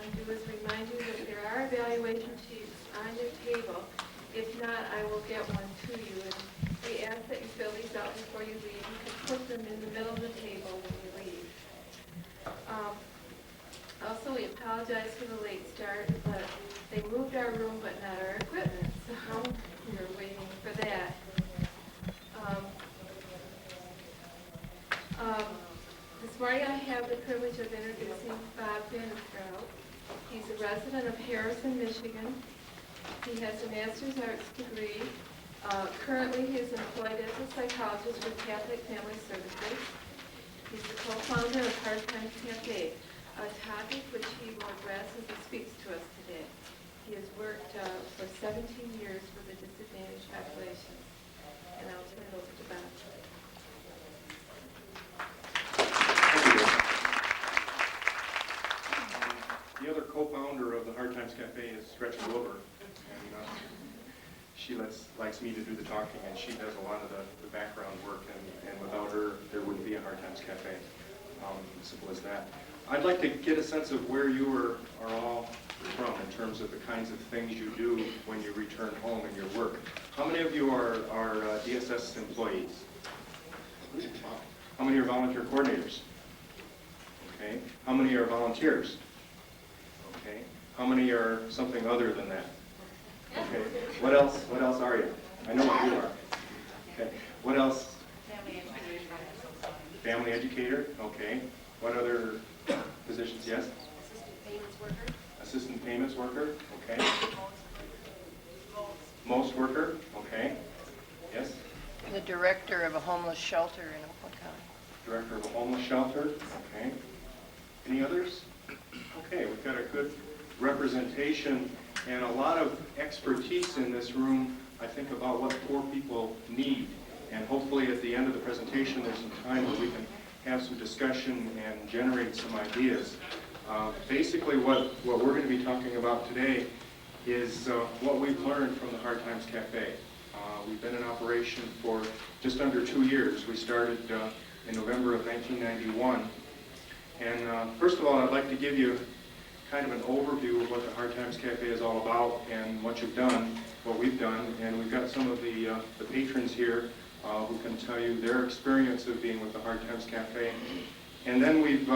want to do is remind you that there are evaluation sheets on your table. If not, I will get one to you. And we ask that you fill these out before you leave. You can put them in the middle of the table when you leave. Also, we apologize for the late start, but they moved our room but not our equipment, so we're waiting for that. This morning I have the privilege of introducing Bob Van Oosterhout. He's a resident of Harrison, Michigan. He has a master's arts degree. Currently he is employed as a psychologist with Catholic Family Services. He's the co-founder of Hard Times Cafe, a topic which he will address as he speaks to us today. He has worked for 17 years with the disadvantaged populations. And I'll turn it over to Bob. The other co-founder of the Hard Times Cafe is Gretchen, Wilbur, and she likes me to do the talking, and she does a lot of the background work, and without her, there wouldn't be a Hard Times Cafe. Simple as that. I'd like to get a sense of where you are all from in terms of the kinds of things you do when you return home in your work. How many of you are DSS employees? How many are volunteer coordinators? Okay. How many are volunteers? Okay. How many are something other than that? Okay. What else are you? I know what you are. Okay. What else? Family educator. Family educator. Okay. What other positions? Yes? Assistant payments worker. Assistant payments worker. Okay. Most worker. Okay. Yes? The director of a homeless shelter in Oakland County. Director of a homeless shelter. Okay. Any others? Okay, we've got a good representation and a lot of expertise in this room, I think, about what poor people need. And hopefully at the end of the presentation there's some time where we can have some discussion and generate some ideas. Basically what we're going to be talking about today is what we've learned from the Hard Times Cafe. We've been in operation for just under 2 years. We started in November of 1991. And first of all, I'd like to give you kind of an overview of what the Hard Times Cafe is all about and what you've done, what we've done. And we've got some of the patrons here who can tell you their experience of being with the Hard Times Cafe. And then we've,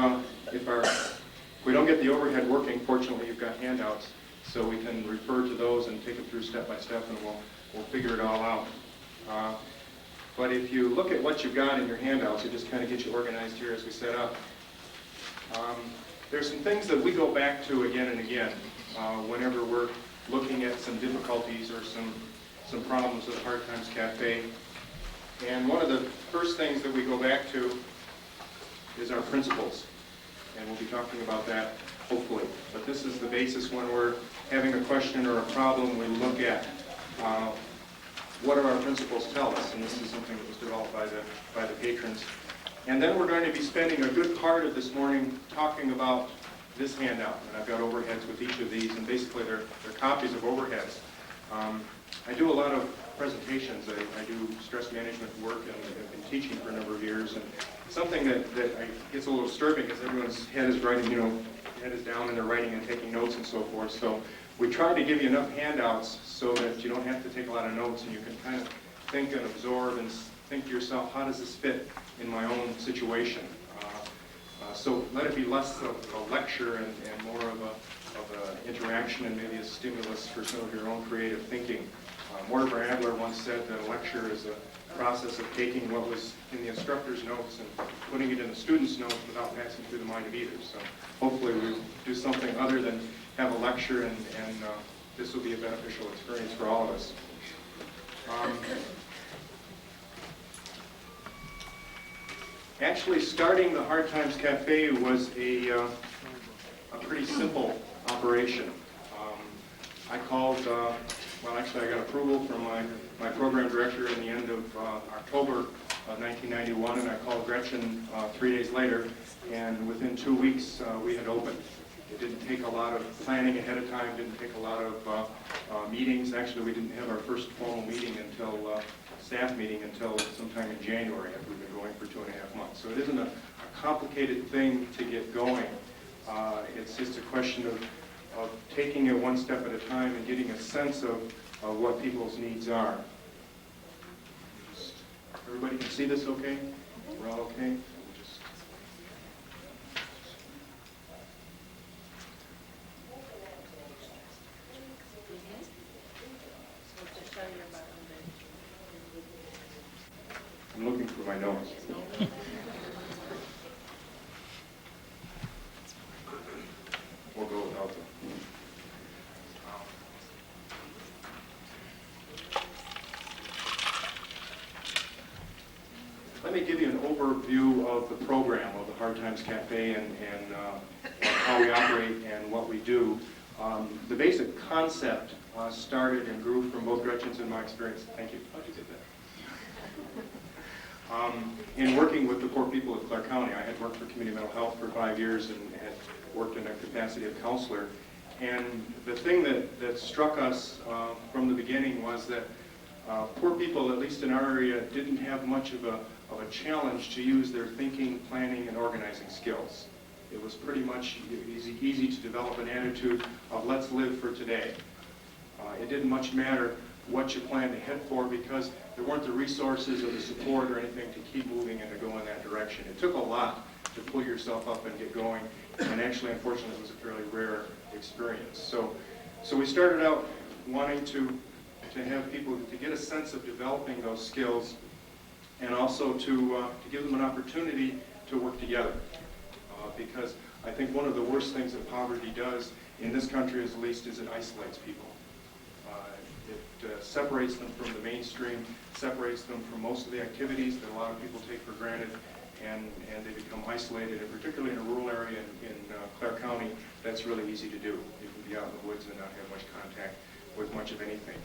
if we don't get the overhead working, fortunately you've got handouts, so we can refer to those and take it through step by step, and we'll figure it all out. But if you look at what you've got in your handouts, it just kind of gets you organized here as we set up. There's some things that we go back to again and again whenever we're looking at some difficulties or some problems with the Hard Times Cafe. And one of the first things that we go back to is our principles. And we'll be talking about that, hopefully. But this is the basis when we're having a question or a problem. We look at what do our principles tell us, and this is something that was developed by the patrons. And then we're going to be spending a good part of this morning talking about this handout. And I've got overheads with each of these, and basically they're copies of overheads. I do a lot of presentations. I do stress management work, and I've been teaching for a number of years. And something that gets a little disturbing is everyone's head is writing, head is down, and they're writing and taking notes and so forth. So we try to give you enough handouts so that you don't have to take a lot of notes, and you can kind of think and absorb and think to yourself, how does this fit in my own situation? So let it be less of a lecture and more of an interaction and maybe a stimulus for some of your own creative thinking. Mortimer Adler once said that a lecture is a process of taking what was in the instructor's notes and putting it in the student's notes without passing through the mind of either. So hopefully we'll do something other than have a lecture, and this will be a beneficial experience for all of us. Actually, starting the Hard Times Cafe was a pretty simple operation. I called, I got approval from my program director in the end of October of 1991, and I called Gretchen 3 days later, and within 2 weeks we had opened. It didn't take a lot of planning ahead of time, didn't take a lot of meetings. Actually, we didn't have our first formal meeting until staff meeting until sometime in January, after we've been going for 2.5 months. So it isn't a complicated thing to get going. It's just a question of of taking it one step at a time and getting a sense of what people's needs are. Everybody can see this okay? We're all okay? I'm looking for my notes. We'll go without them. Let me give you an overview of the program of the Hard Times Cafe and how we operate and what we do. The basic concept started and grew from both Gretchen's and my experience. Thank you. How'd you get that? In working with the poor people of Clare County, I had worked for community mental health for 5 years and had worked in a capacity of counselor. And the thing that struck us from the beginning was that poor people, at least in our area, didn't have much of a challenge to use their thinking, planning, and organizing skills. It was pretty much easy to develop an attitude of let's live for today. It didn't much matter what you planned to head for because there weren't the resources or the support or anything to keep moving and to go in that direction. It took a lot to pull yourself up and get going, and actually, unfortunately, it was a fairly rare experience. So we started out wanting to have people to get a sense of developing those skills and also to give them an opportunity to work together. Because I think one of the worst things that poverty does in this country, at least, is it isolates people. It separates them from the mainstream, separates them from most of the activities that a lot of people take for granted, and they become isolated, and particularly in a rural area in Clare County, that's really easy to do. You can be out in the woods and not have much contact with much of anything.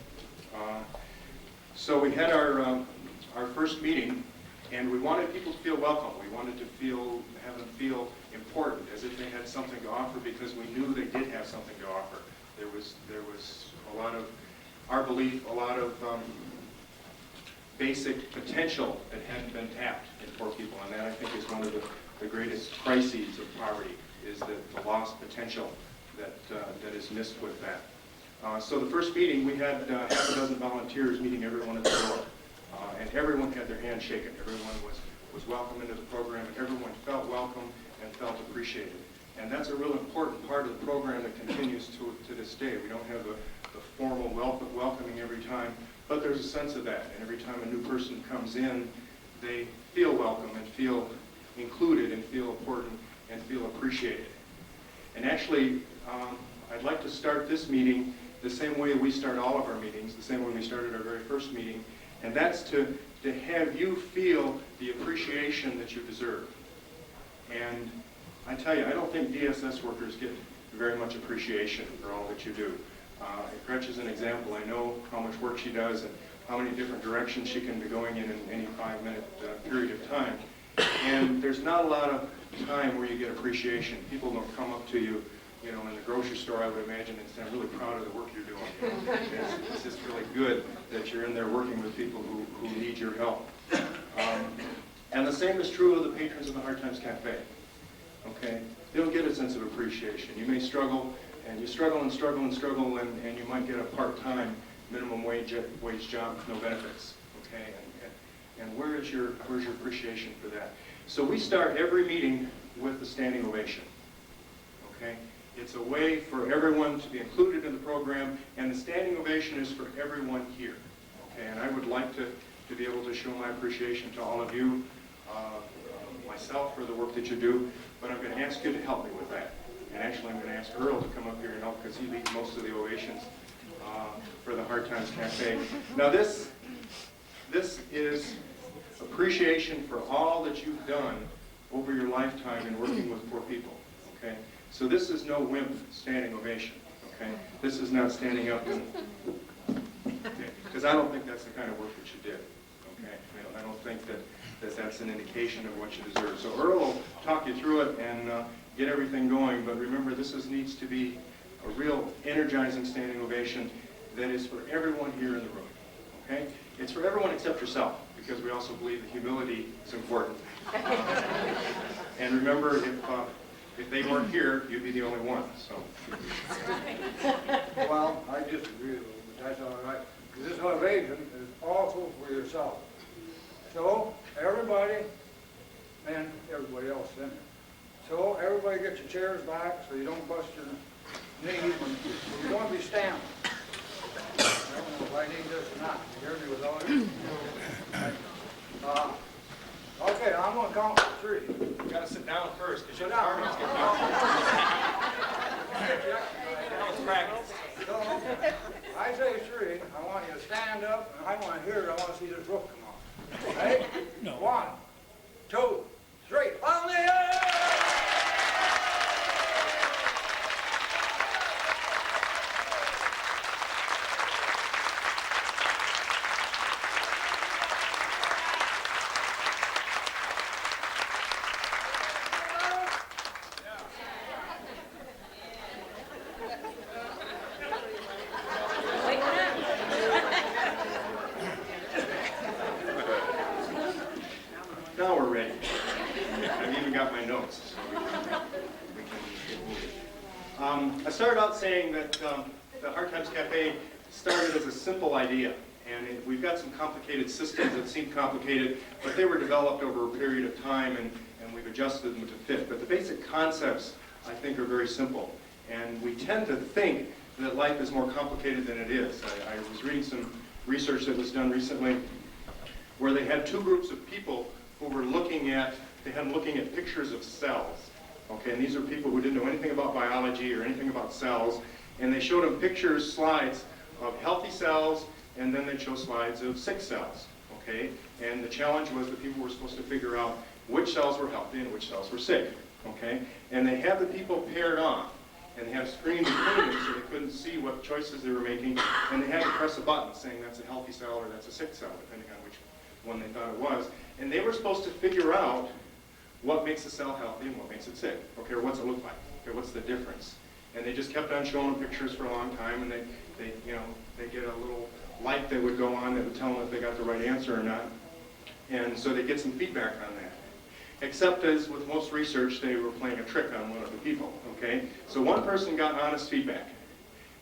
So we had our first meeting, and we wanted people to feel welcome. We wanted to have them feel important, as if they had something to offer, because we knew they did have something to offer. There was a lot of, our belief, a lot of basic potential that hadn't been tapped in poor people, and that I think is one of the greatest crises of poverty, is the lost potential that is missed with that. So the first meeting, we had half a dozen volunteers meeting everyone at the door, and everyone had their hand shaken. Everyone was welcome into the program, and everyone felt welcome and felt appreciated. And that's a real important part of the program that continues to this day. We don't have the formal welcoming every time, but there's a sense of that. And every time a new person comes in, they feel welcome and feel included and feel important and feel appreciated. And actually, I'd like to start this meeting the same way we start all of our meetings, the same way we started our very first meeting, and that's to have you feel the appreciation that you deserve. And I tell you, I don't think DSS workers get very much appreciation for all that you do. Gretchen's an example. I know how much work she does and how many different directions she can be going in any 5-minute period of time. And there's not a lot of time where you get appreciation. People don't come up to you, in the grocery store, I would imagine, and say, I'm really proud of the work you're doing. It's just really good that you're in there working with people who need your help. And the same is true of the patrons of the Hard Times Cafe. Okay? They'll get a sense of appreciation. You may struggle, and you struggle and struggle and struggle, and you might get a part-time minimum wage job with no benefits. Okay? And where's your appreciation for that? So we start every meeting with a standing ovation. Okay? It's a way for everyone to be included in the program, and the standing ovation is for everyone here. Okay? And I would like to be able to show my appreciation to all of you, myself, for the work that you do, but I'm going to ask you to help me with that. And actually, I'm going to ask Earl to come up here and help, because he leads most of the ovations for the Hard Times Cafe. Now this is appreciation for all that you've done over your lifetime in working with poor people. Okay? So this is no wimp standing ovation. Okay? This is not standing up and, because I don't think that's the kind of work that you did. Okay? I don't think that's an indication of what you deserve. So Earl will talk you through it and get everything going, but remember, this needs to be a real energizing standing ovation that is for everyone here in the room. Okay? It's for everyone except yourself, because we also believe that humility is important. And remember, If they weren't here, you'd be the only one, so. Well, I disagree a little, but that's all right. This innovation is also for yourself. So, everybody, and everybody else in it. So, everybody get your chairs back so you don't bust your knee when you're going to be standing. I don't know if I need this or not. You hear me without it? Okay, I'm going to count to 3. You gotta sit down first, because Sit your down. arms get That was practice. So, I say 3, I want you to stand up, and I want to hear it, I want to see this roof come off. Okay? No. 1, 2, 3. On the air! Now we're ready. I've even got my notes, so we can get moving. I started out saying that the Hard Times Cafe started as a simple idea, and we've got some complicated systems that seem complicated, but they were developed over a period of time, and we've adjusted them to fit. But the basic concepts, I think, are very simple, and we tend to think that life is more complicated than it is. I was reading some research that was done recently where they had 2 groups of people who were looking at pictures of cells. Okay, and these are people who didn't know anything about biology or anything about cells, and they showed them slides of healthy cells, and then they showed slides of sick cells. Okay, and the challenge was that people were supposed to figure out which cells were healthy and which cells were sick. Okay, and they had the people paired on, and they had a screen between them so they couldn't see what choices they were making, and they had to press a button saying that's a healthy cell or that's a sick cell, depending on which one they thought it was. And they were supposed to figure out what makes a cell healthy and what makes it sick. Okay, or what's it look like? Okay, what's the difference? And they just kept on showing pictures for a long time, and they get a little light that would go on that would tell them if they got the right answer or not. And so they get some feedback on that. Except as with most research, they were playing a trick on one of the people. Okay, so one person got honest feedback.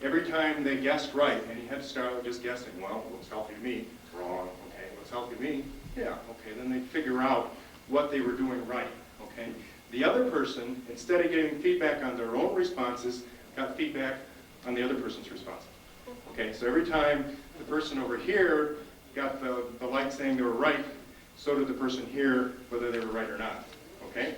Every time they guessed right, and he had to start with just guessing, well, what's healthy to me? Wrong. Okay, what's healthy to me? Yeah, okay, then they'd figure out what they were doing right, okay? The other person, instead of getting feedback on their own responses, got feedback on the other person's response. Okay, so every time the person over here got the light saying they were right, so did the person here, whether they were right or not, okay?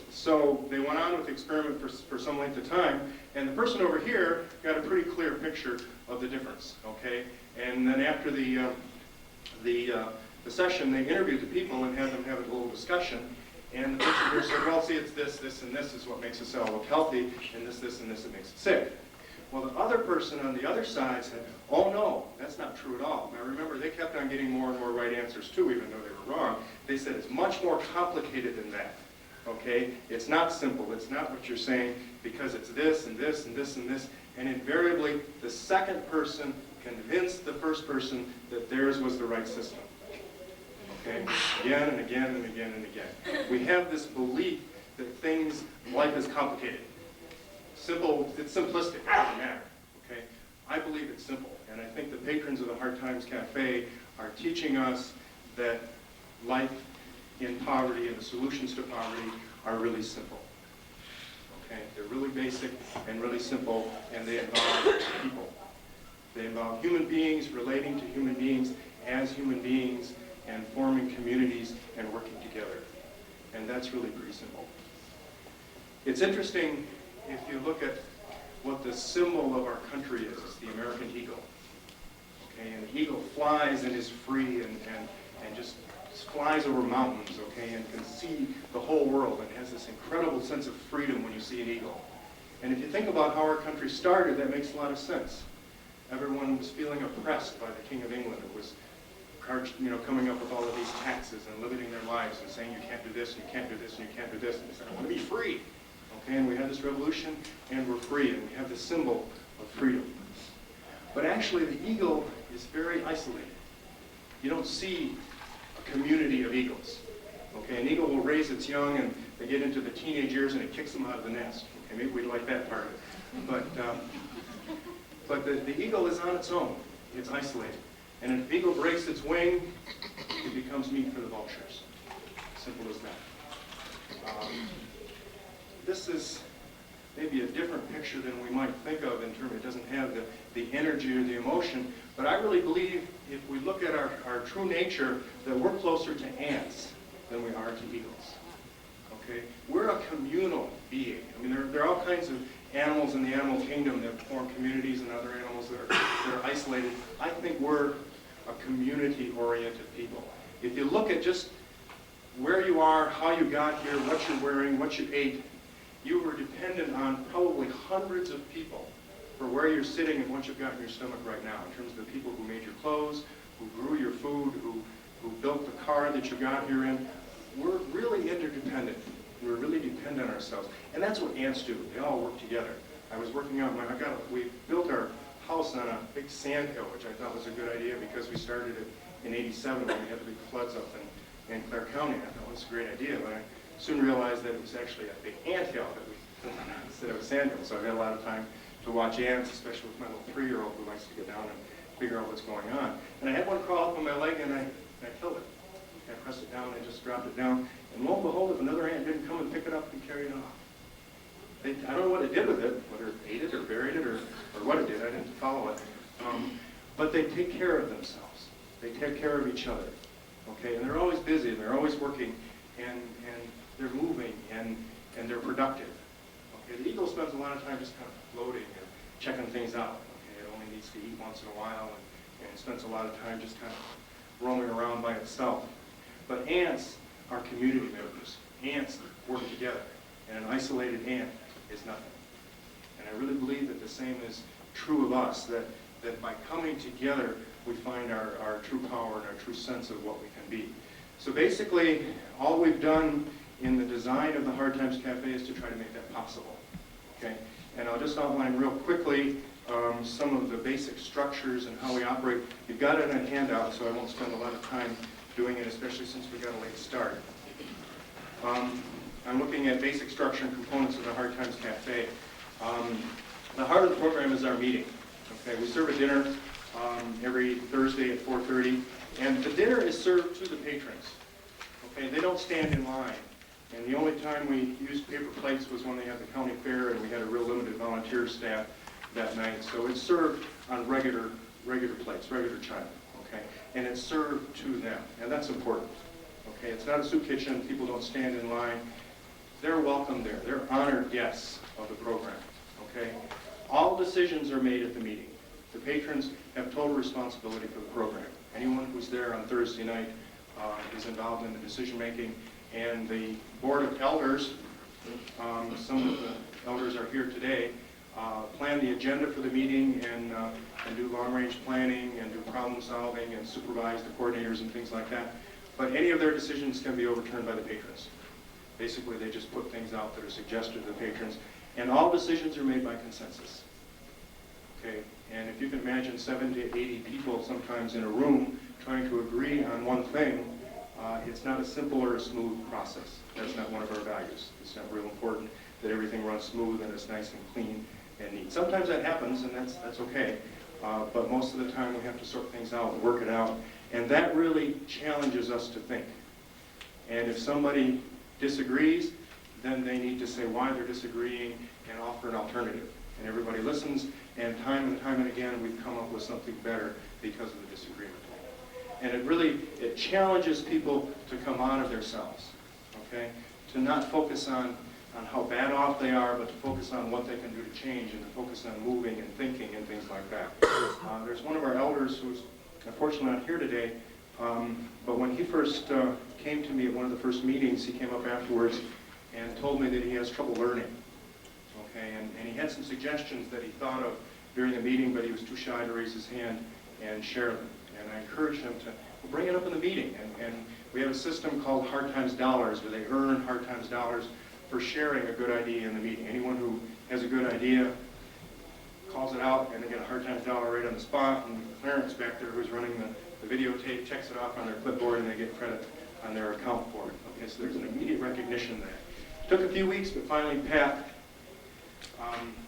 So they went on with the experiment for some length of time, and the person over here got a pretty clear picture of the difference, okay? And then after the session, they interviewed the people and had them have a little discussion. And the person here said, well, see, it's this, this, and this is what makes a cell look healthy, and this, and this that makes it sick. Well, the other person on the other side said, oh, no, that's not true at all. Now, remember, they kept on getting more and more right answers, too, even though they were wrong. They said it's much more complicated than that, okay? It's not simple. It's not what you're saying, because it's this, and this, and this, and this. And invariably, the second person convinced the first person that theirs was the right system. Okay, again and again and again and again. We have this belief that life is complicated. Simple, it's simplistic, it doesn't matter. Okay, I believe it's simple, and I think the patrons of the Hard Times Cafe are teaching us that life in poverty and the solutions to poverty are really simple. Okay, they're really basic and really simple, and they involve people. They involve human beings relating to human beings as human beings, and forming communities and working together. And that's really pretty simple. It's interesting if you look at what the symbol of our country is, the American eagle. Okay, and the eagle flies and is free and just flies over mountains, okay, and can see the whole world and has this incredible sense of freedom when you see an eagle. And if you think about how our country started, that makes a lot of sense. Everyone was feeling oppressed by the King of England. It was coming up with all of these taxes and limiting their lives and saying you can't do this and you can't do this and you can't do this. And they said, I want to be free. Okay, and we had this revolution and we're free and we have this symbol of freedom. But actually the eagle is very isolated. You don't see a community of eagles. Okay, an eagle will raise its young and they they get into the teenage years and it kicks them out of the nest. Okay, maybe we like that part of it. But the eagle is on its own. It's isolated. And if the eagle breaks its wing, it becomes meat for the vultures. Simple as that. This is maybe a different picture than we might think of in terms, it doesn't have the energy or the emotion, but I really believe if we look at our true nature, that we're closer to ants than we are to eagles. Okay? We're a communal being. I mean, there are all kinds of animals in the animal kingdom that form communities and other animals that are isolated. I think we're a community-oriented people. If you look at just where you are, how you got here, what you're wearing, what you ate, you were dependent on probably hundreds of people for where you're sitting and what you've got in your stomach right now, in terms of the people who made your clothes, who grew your food, who built the car that you got here in. We're really interdependent. We're really dependent on ourselves. And that's what ants do. They all work together. I was working out, we built our house on a big sand hill, which I thought was a good idea because we started it in '87 when we had the big floods up in Clare County. I thought it was a great idea, but I soon realized that it was actually a big ant hill that we built on instead of a sand hill. So I had a lot of time to watch ants, especially with my little 3-year-old who likes to get down and figure out what's going on. And I had one crawl up on my leg and I killed it. I pressed it down and I just dropped it down. And lo and behold, if another ant didn't come and pick it up and carry it off. I don't know what it did with it, whether it ate it or buried it or what it did. I didn't follow it. But they take care of themselves. They take care of each other. Okay, and they're always busy and they're always working and they're moving and they're productive. Okay, the eagle spends a lot of time just kind of floating and checking things out. Okay, it only needs to eat once in a while and it spends a lot of time just kind of roaming around by itself. But ants are community members. Ants work together, and an isolated ant is nothing. And I really believe that the same is true of us, that by coming together, we find our true power and our true sense of what we can be. So basically, all we've done in the design of the Hard Times Cafe is to try to make that possible. Okay? And I'll just outline real quickly some of the basic structures and how we operate. You've got it in a handout, so I won't spend a lot of time doing it, especially since we got a late start. I'm looking at basic structure and components of the Hard Times Cafe. The heart of the program is our meeting. Okay, we serve a dinner every Thursday at 4:30, and the dinner is served to the patrons. Okay, they don't stand in line. And the only time we used paper plates was when they had the county fair, and we had a real limited volunteer staff that night. So it's served on regular plates, regular china. Okay, and it's served to them, and that's important. Okay, it's not a soup kitchen. People don't stand in line. They're welcome there. They're honored guests of the program. Okay, all decisions are made at the meeting. The patrons have total responsibility for the program. Anyone who's there on Thursday night is involved in the decision making, and the board of elders, some of the elders are here today, plan the agenda for the meeting and do long-range planning and do problem solving and supervise the coordinators and things like that. But any of their decisions can be overturned by the patrons. Basically, they just put things out that are suggested to the patrons, and all decisions are made by consensus. Okay, and if you can imagine 70 to 80 people sometimes in a room trying to agree on one thing, it's not a simple or a smooth process. That's not one of our values. It's not real important that everything runs smooth and it's nice and clean and neat. Sometimes that happens, and that's okay. But most of the time we have to sort things out and work it out. And that really challenges us to think. And if somebody disagrees, then they need to say why they're disagreeing and offer an alternative. And everybody listens, and time and again we've come up with something better because of the disagreement. And it challenges people to come out of themselves, okay? To not focus on how bad off they are, but to focus on what they can do to change and to focus on moving and thinking and things like that. There's one of our elders who's unfortunately not here today, but when he first came to me at one of the first meetings, he came up afterwards and told me that he has trouble learning. Okay, and he had some suggestions that he thought of during the meeting, but he was too shy to raise his hand and share them. And I encouraged him to bring it up in the meeting. And we have a system called Hard Times Dollars, where they earn Hard Times Dollars for sharing a good idea in the meeting. Anyone who has a good idea calls it out, and they get a Hard Times dollar right on the spot, and Clarence back there who's running the videotape checks it off on their clipboard, and they get credit on their account for it. Okay, so there's an immediate recognition there. Took a few weeks, but finally Pat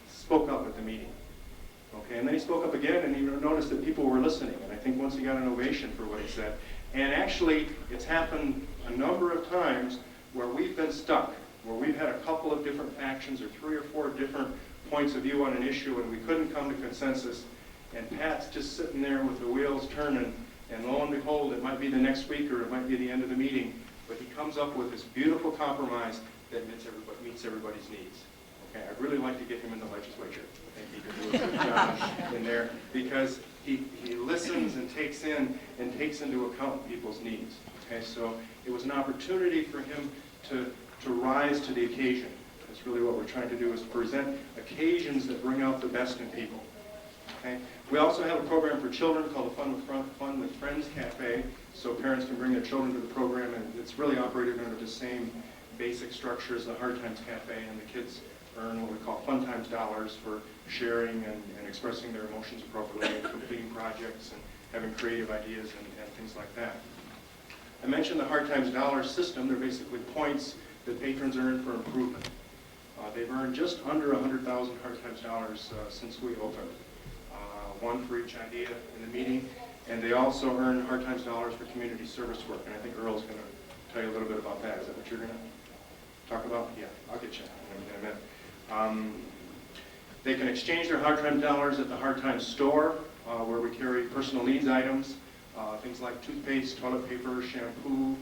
spoke up at the meeting. Okay, and then he spoke up again, and he noticed that people were listening, and I think once he got an ovation for what he said. And actually, it's happened a number of times where we've been stuck, where we've had a couple of different factions or 3 or 4 different points of view on an issue, and we couldn't come to consensus. And Pat's just sitting there with the wheels turning, and lo and behold, it might be the next week or it might be the end of the meeting, but he comes up with this beautiful compromise that meets everybody's needs. Okay, I'd really like to get him in the legislature. I think he could do a good job in there because he listens and takes into account people's needs. Okay, so it was an opportunity for him to rise to the occasion. That's really what we're trying to do, is present occasions that bring out the best in people. Okay? We also have a program for children called the Fun with Friends Cafe, so parents can bring their children to the program, and it's really operated under the same basic structure as the Hard Times Cafe, and the kids earn what we call Fun Times dollars for sharing and expressing their emotions appropriately, and completing projects and having creative ideas and things like that. I mentioned the Hard Times dollars system. They're basically points that patrons earn for improvement. They've earned just under 100,000 Hard Times dollars since we opened. One for each idea in the meeting, and they also earn Hard Times dollars for community service work, and I think Earl's going to tell you a little bit about that. Is that what you're going to talk about? Yeah, I'll get you in a minute. They can exchange their Hard Times dollars at the Hard Times store, where we carry personal needs items, things like toothpaste, toilet paper, shampoo,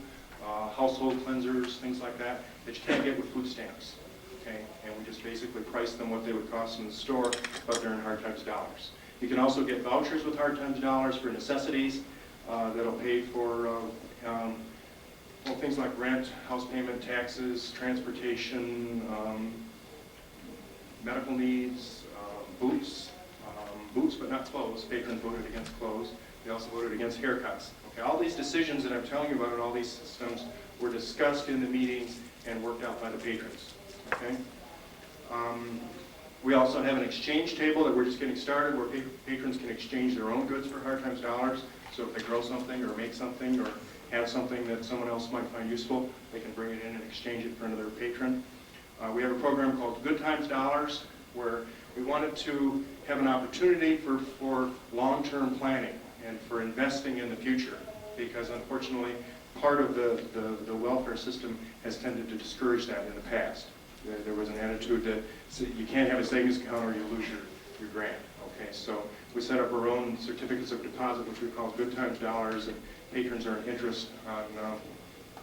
household cleansers, things like that you can't get with food stamps. Okay, and we just basically price them what they would cost in the store, but they're in Hard Times dollars. You can also get vouchers with Hard Times dollars for necessities that'll pay for things like rent, house payment, taxes, transportation, medical needs, boots but not clothes. Patrons voted against clothes. They also voted against haircuts. Okay, all these decisions that I'm telling you about and all these systems were discussed in the meetings and worked out by the patrons. Okay. We also have an exchange table that we're just getting started where patrons can exchange their own goods for Hard Times dollars. So if they grow something or make something or have something that someone else might find useful, they can bring it in and exchange it for another patron. We have a program called Good Times Dollars where we wanted to have an opportunity for long-term planning and for investing in the future, because unfortunately part of the welfare system has tended to discourage that in the past. There was an attitude that you can't have a savings account or you lose your grant. Okay, so we set up our own certificates of deposit, which we call Good Times Dollars, and patrons earn interest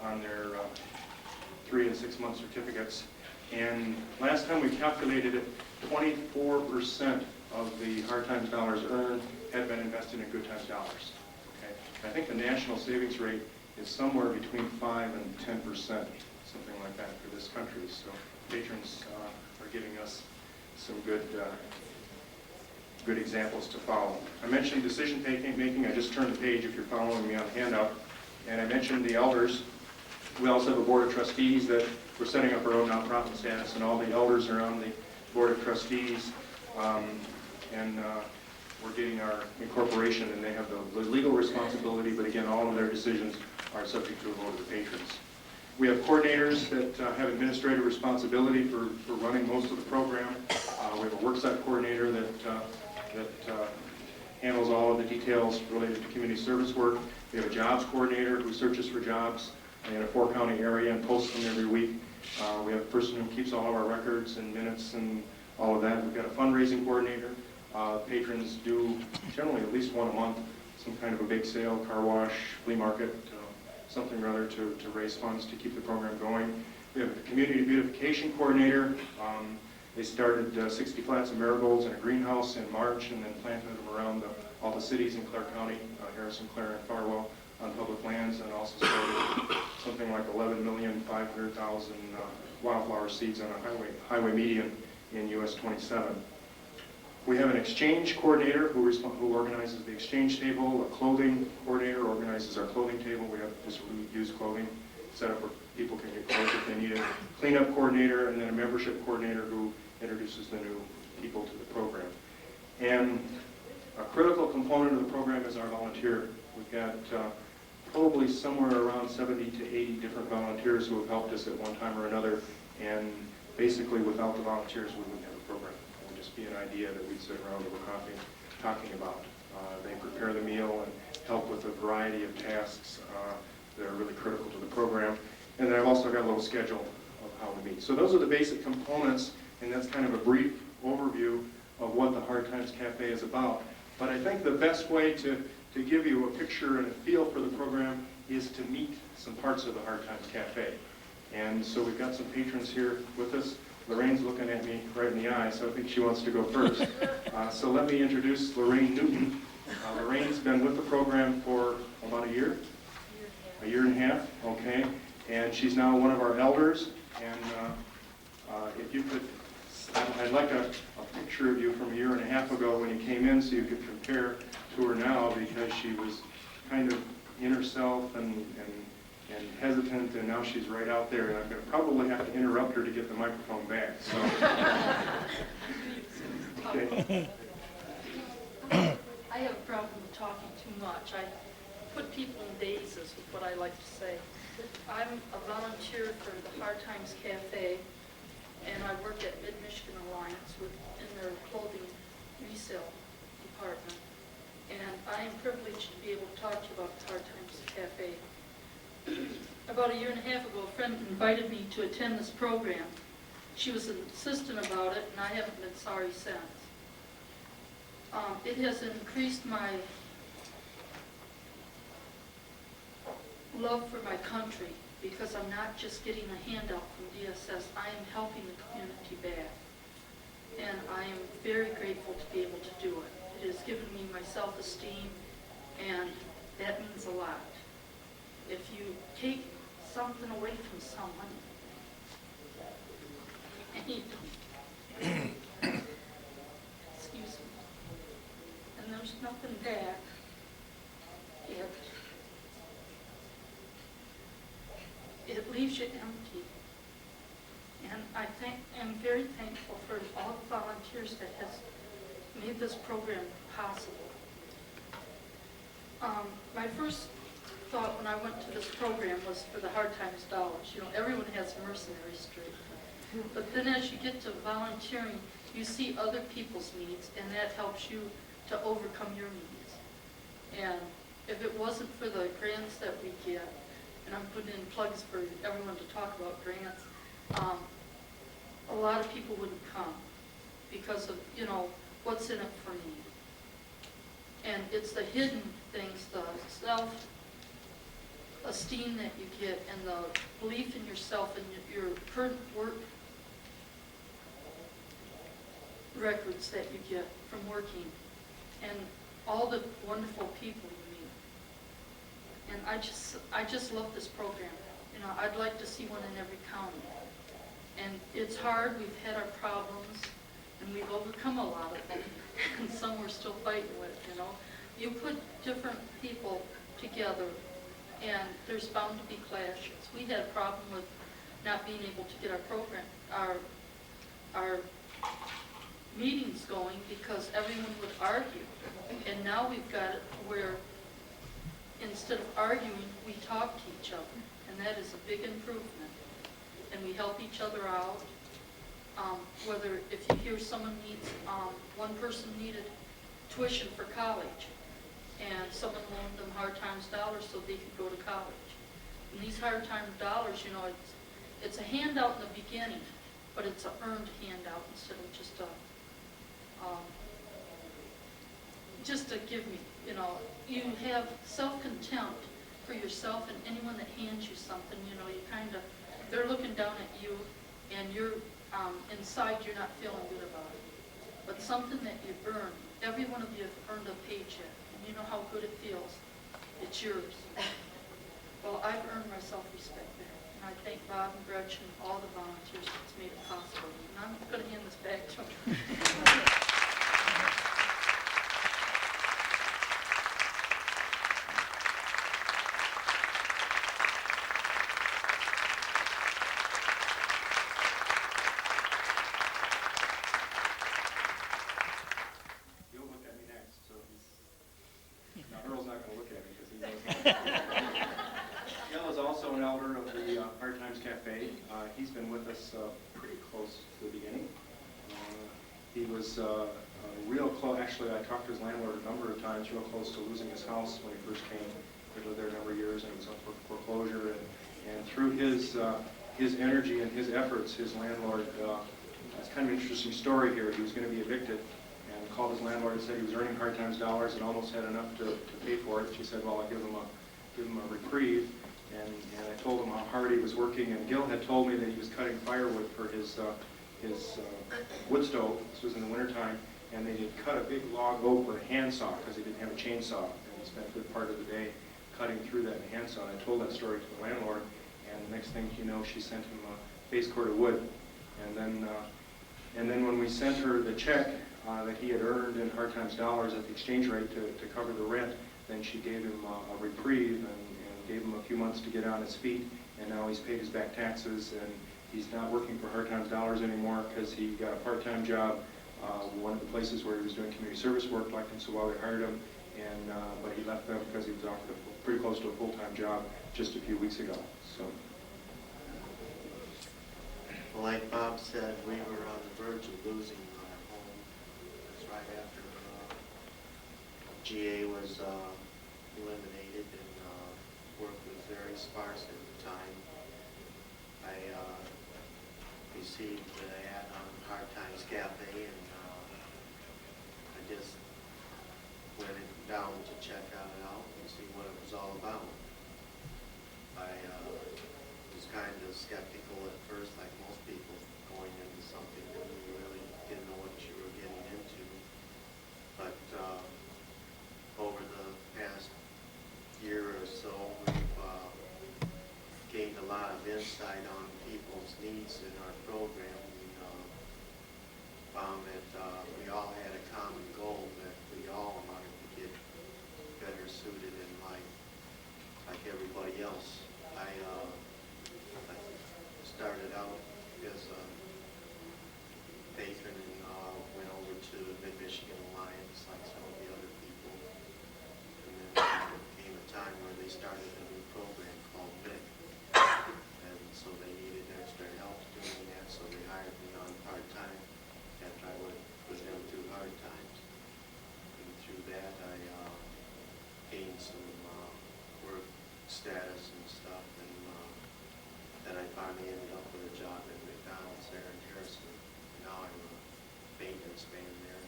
on their 3 and 6 month certificates. And last time we calculated it, 24% of the Hard Times dollars earned had been invested in Good Times dollars. Okay, I think the national savings rate is somewhere between 5 and 10%, something like that for this country. So patrons are giving us some good examples to follow. I mentioned decision making. I just turned the page if you're following me on the handout. And I mentioned the elders. We also have a board of trustees that we're setting up our own nonprofit status, and all the elders are on the board of trustees. We're getting our incorporation, and they have the legal responsibility, but again, all of their decisions are subject to a vote of the patrons. We have coordinators that have administrative responsibility for running most of the program. We have a worksite coordinator that handles all of the details related to community service work. We have a jobs coordinator who searches for jobs in a 4-county area and posts them every week. We have a person who keeps all of our records and minutes and all of that. We've got a fundraising coordinator. Patrons do generally at least one a month, some kind of a bake sale, car wash, flea market, something or other to raise funds to keep the program going. We have a community beautification coordinator. They started 60 plants of marigolds in a greenhouse in March and then planted them around all the cities in Clare County, Harrison, Clare, and Farwell on public lands, and also started something like 11,500,000 wildflower seeds on a highway median in US 27. We have an exchange coordinator who organizes the exchange table, a clothing coordinator organizes our clothing table. We have just used clothing set up where people can get clothes if they need it. Cleanup coordinator, and then a membership coordinator who introduces the new people to the program. And a critical component of the program is our volunteer. We've got probably somewhere around 70 to 80 different volunteers who have helped us at one time or another And basically, without the volunteers, we wouldn't have a program. It would just be an idea that we'd sit around over coffee talking about. They prepare the meal and help with a variety of tasks that are really critical to the program. And then I've also got a little schedule of how we meet. So those are the basic components, and that's kind of a brief overview of what the Hard Times Cafe is about. But I think the best way to give you a picture and a feel for the program is to meet some parts of the Hard Times Cafe. And so we've got some patrons here with us. Lorraine's looking at me right in the eye, so I think she wants to go first. So let me introduce Lorraine Newton. Lorraine's been with the program for about a year? A year and a half, okay. And she's now one of our elders. And if you could, I'd like a picture of you from a year and a half ago when you came in so you could compare to her now, because she was kind of in herself and hesitant, and now she's right out there, and I'm going to probably have to interrupt her to get the microphone back. So. Okay. I have a problem with talking too much. I put people in dazes with what I like to say. I'm a volunteer for the Hard Times Cafe, and I work at Mid-Michigan Alliance in their clothing resale department. And I am privileged to be able to talk to you about the Hard Times Cafe. About a year and a half ago, a friend invited me to attend this program. She was insistent about it, and I haven't been sorry since. It has increased my love for my country, because I'm not just getting a handout from DSS, I am helping the community back. And I am very grateful to be able to do it. It has given me my self-esteem, and that means a lot. If you take something away from someone, and you don't, excuse me, and there's nothing back, it leaves you empty. And I'm very thankful for all the volunteers that has made this program possible. My first thought when I went to this program was for the Hard Times dollars. You know, everyone has a mercenary streak. But then as you get to volunteering, you see other people's needs, and that helps you to overcome your needs. And if it wasn't for the grants that we get, and I'm putting in plugs for everyone to talk about grants, a lot of people wouldn't come because of, you know, what's in it for me. And it's the hidden things, the self-esteem that you get, and the belief in yourself and your current work records that you get from working, and all the wonderful people you meet. And I just love this program. You know, I'd like to see one in every county. And it's hard. We've had our problems, and we've overcome a lot of them. And some we're still fighting with, you know. You put different people together, and there's bound to be clashes. We had a problem with not being able to get our program, our meetings going, because everyone would argue. And now we've got it where instead of arguing, we talk to each other, and that is a big improvement. And we help each other out. Whether if you hear someone needs, one person needed tuition for college, and someone loaned them Hard Times dollars so they could go to college. And these Hard Times dollars, you know, it's a handout in the beginning, but it's an earned handout instead of just a give me. You know, you have self-contempt for yourself, and anyone that hands you something, you know, you kind of, they're looking down at you, and you're inside, you're not feeling good about it. But something that you've earned, every one of you have earned a paycheck, and you know how good it feels. It's yours. Well, I've earned my self-respect there, and I thank Bob and Gretchen and all the volunteers that's made it possible. And I'm going to hand this back to them. Earl's not going to look at me because he knows. Gail is also an elder of the Hard Times Cafe. He's been with us pretty close to the beginning. He was real close. Actually, I talked to his landlord a number of times, real close to losing his house when he first came. He lived there a number of years, and it was up for foreclosure. And through his energy and his efforts, his landlord, it's kind of an interesting story here. He was going to be evicted and called his landlord and said he was earning Hard Times dollars and almost had enough to pay for it. She said, well, I'll give him a reprieve. And I told him how hard he was working. And Gil had told me that he was cutting firewood for his wood stove. This was in the wintertime. And they had cut a big log oak with a handsaw because he didn't have a chainsaw. And he spent a good part of the day cutting through that handsaw. And I told that story to the landlord. And the next thing you know, she sent him a base cord of wood. And then when we sent her the check that he had earned in Hard Times dollars at the exchange rate to cover the rent, then she gave him a reprieve and gave him a few months to get on his feet. And now he's paid his back taxes, and he's not working for Hard Times dollars anymore because he got a part-time job. One of the places where he was doing community service work liked him so well they hired him, but he left them because he was offered pretty close to a full-time job just a few weeks ago. So. Well, like Bob said, we were on the verge of losing our home. It was right after GA was eliminated and work was very sparse at the time. I received the ad on Hard Times Cafe, and I just went down to check it out and see what it was all about. I was kind of skeptical at first, like most people, going into something that you really didn't know what you were getting into. But over the past year or so, we've gained a lot of insight on people's needs in our program. We found that we all had a common goal, that we all wanted to get better suited in life, like everybody else. I started out as a patron and went over to the Mid-Michigan Alliance like some of the other people. And then there came a time where they started a new program called MIC. And so they needed extra help doing that, so they hired me on part-time after I went with them through hard times. And through that, I gained some work status and stuff, and then I finally ended up with a job at McDonald's there in Harrison. Now I'm a maintenance man there,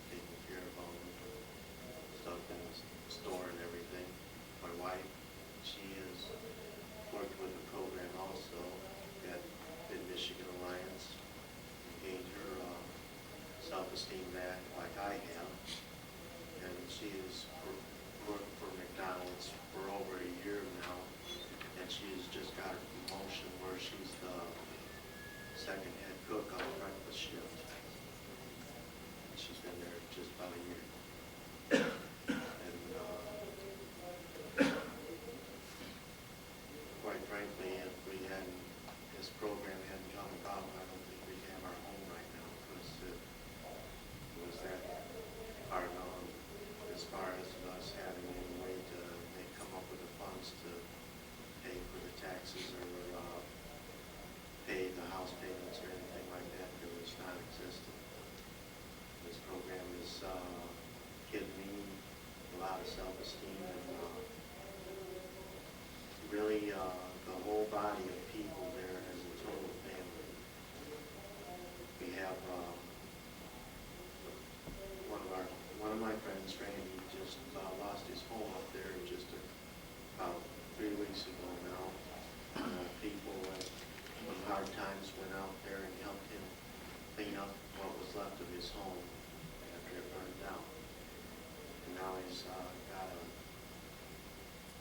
taking care of all the stuff in the store and everything. My wife, she has worked with the program also at Mid-Michigan Alliance, gained her self-esteem back like I have, and she has worked for McDonald's for over a year now, and she has just got a promotion where she's the second head cook on the breakfast shift. And she's been there just about a year. And quite frankly, if this program hadn't come about, I don't think we'd have our home right now, because it was that far gone as far as us having any way to come up with the funds to pay for the taxes or pay the house payments or anything like that. It was non-existent. This program has given me a lot of self-esteem, and really the whole body of people there as a total family. We have one of my friends, Randy, just lost his home up there just about 3 weeks ago now. People from Hard Times went out there and helped him clean up what was left of his home after it burned down. And now he's got a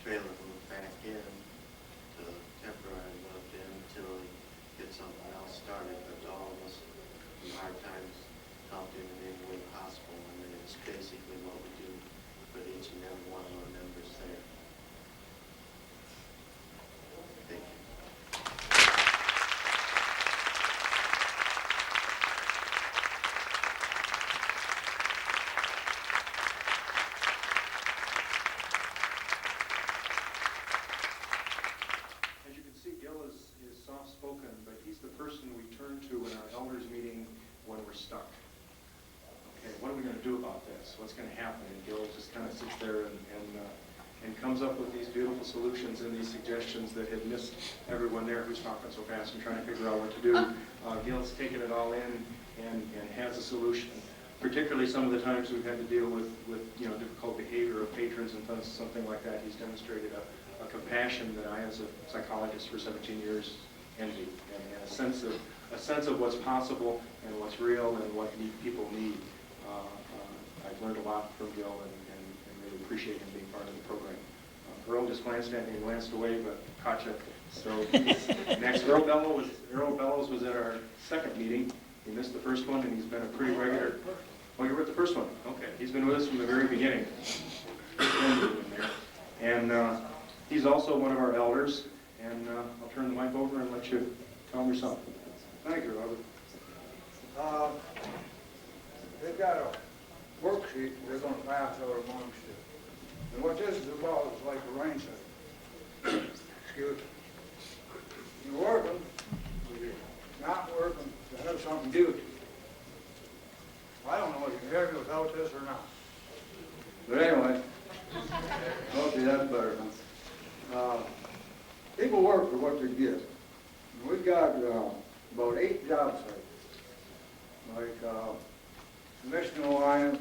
trailer moved back in to temporarily moved in until he gets something else started. But all of us from Hard Times helped him in any way possible. I mean, it's basically what we do with each and every one of our members there. Thank you. As you we're stuck. Okay, what are we going to do about this? What's going to happen? And Gil just kind of sits there and comes up with these beautiful solutions and these suggestions that have missed everyone there who's talking so fast and trying to figure out what to do. Gil's taken it all in and has a solution. Particularly some of the times we've had to deal with difficult behavior of patrons and something like that. He's demonstrated a compassion that I, as a psychologist for 17 years, envy, and a sense of what's possible and what's real and what people need. I've learned a lot from Gil and really appreciate him being part of the program. Earl just glanced at me and glanced away, but caught you. So next, Earl Bellows was at our second meeting. He missed the first one, and he's been a pretty regular. Oh, you were at the first one? Okay. He's been with us from the very beginning. And he's also one of our elders. And I'll turn the mic over and let you tell him yourself. Thank you, Robert. They've got a worksheet they're going to pass out amongst you. And what this is about is like a rain cycle. Excuse me. You're working, you're not working, to have something due to you. I don't know if you can hear me without this or not. But anyway, okay, that's better. People work for what they get. And we've got about 8 job sites, like Michigan Alliance,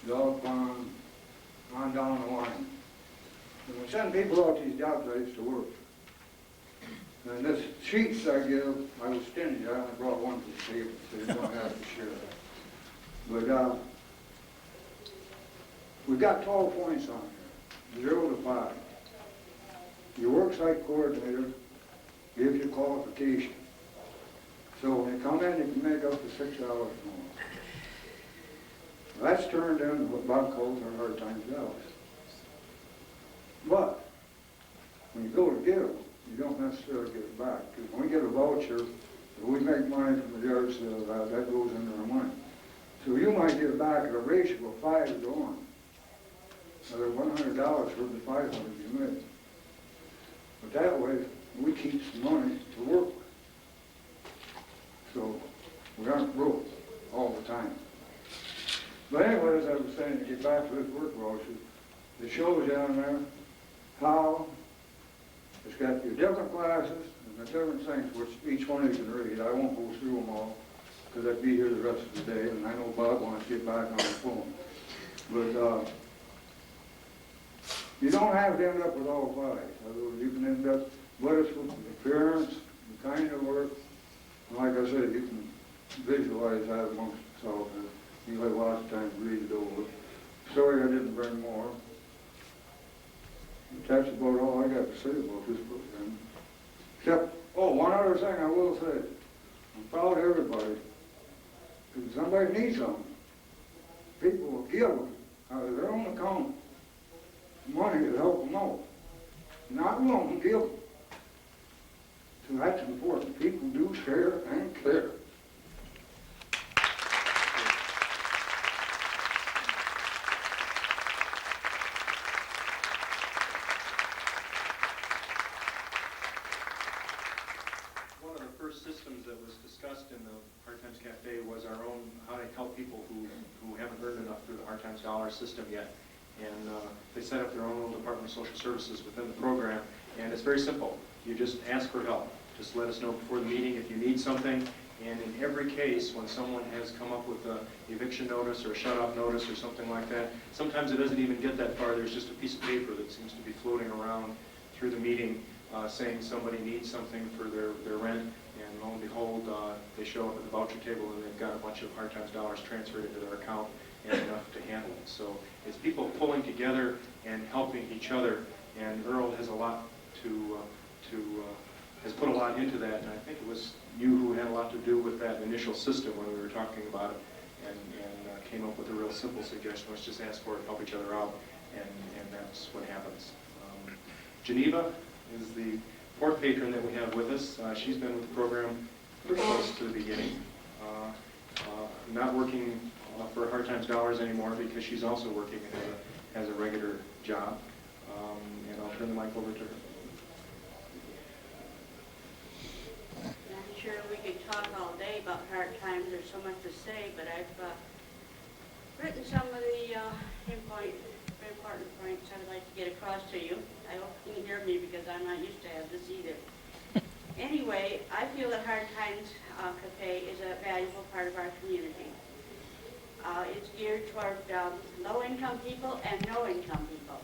Dog Pond, on down the line. And we send people out these job sites to work. And this sheets I give, I was stingy. I only brought one to the table, so you don't have to share that. But we've got 12 points on here, 0 to 5. Your work site coordinator gives you qualification. So when you come in, you can make up to 6 hours more. That's turned into what Bob calls our hard time jobs. But when you go to give them, you don't necessarily get it back. Because when we get a voucher, if we make money from the yard sale, that goes into our money. So you might get it back at a ratio of 5 to 1. Another $100 for the 500 you made. But that way, we keep some money to work with. So we aren't broke all the time. But anyway, as I was saying, to get back to this work voucher, it shows down there how it's got your different classes and the different things, which each one you can read. I won't go through them all, because I'd be here the rest of the day, and I know Bob wants to get back on the phone. But you don't have to end up with all 5. Otherwise, you can end up with us with the appearance, the kind of work. And like I said, you can visualize that amongst yourself. You have lots of time to read it over. Sorry I didn't bring more. That's about all I got to say about this program. Except, one other thing I will say. I'm proud of everybody. If somebody needs something, people will give them out of their own account money to help them out. Not alone, give them. So that's important. People do share and care. One of the first systems that was discussed in the Hard Times Cafe was our own, how to help people who haven't earned enough through the Hard Times Dollar system yet. And they set up their own little Department of Social Services within the program. And it's very simple. You just ask for help. Just let us know before the meeting if you need something. And in every case, when someone has come up with an eviction notice or a shut-off notice or something like that, sometimes it doesn't even get that far. There's just a piece of paper that seems to be floating around through the meeting saying somebody needs something for their rent. And lo and behold, they show up at the voucher table and they've got a bunch of Hard Times dollars transferred into their account and enough to handle it. So it's people pulling together and helping each other. And Earl has a lot has put a lot into that, and I think it was you who had a lot to do with that initial system when we were talking about it, and came up with a real simple suggestion. Let's just ask for it, help each other out, and that's what happens. Geneva is the 4th patron that we have with us. She's been with the program pretty close to the beginning. Not working for Hard Times Dollars anymore because she's also working as a regular job. And I'll turn the mic over to her. I'm sure we could talk all day, about hard times. There's so much to say, but I've written some of the very important points I would like to get across to you. I hope you can hear me because I'm not used to have this either. Anyway, I feel that Hard Times Cafe is a valuable part of our community. It's geared toward low-income people and no-income people.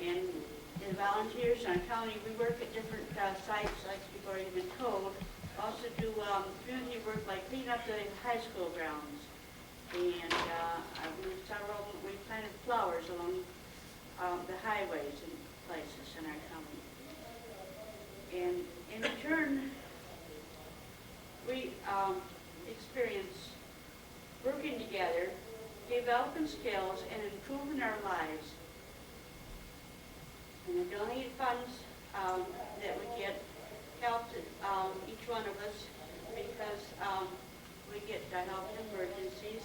And the volunteers in our county, we work at different sites, like you've already been told. Also do community work like clean up the high school grounds. And we planted flowers along the highways and places in our county. And in return, we experience working together, developing skills, and improving our lives. And the donated funds that we get help each one of us because we get to help in emergencies.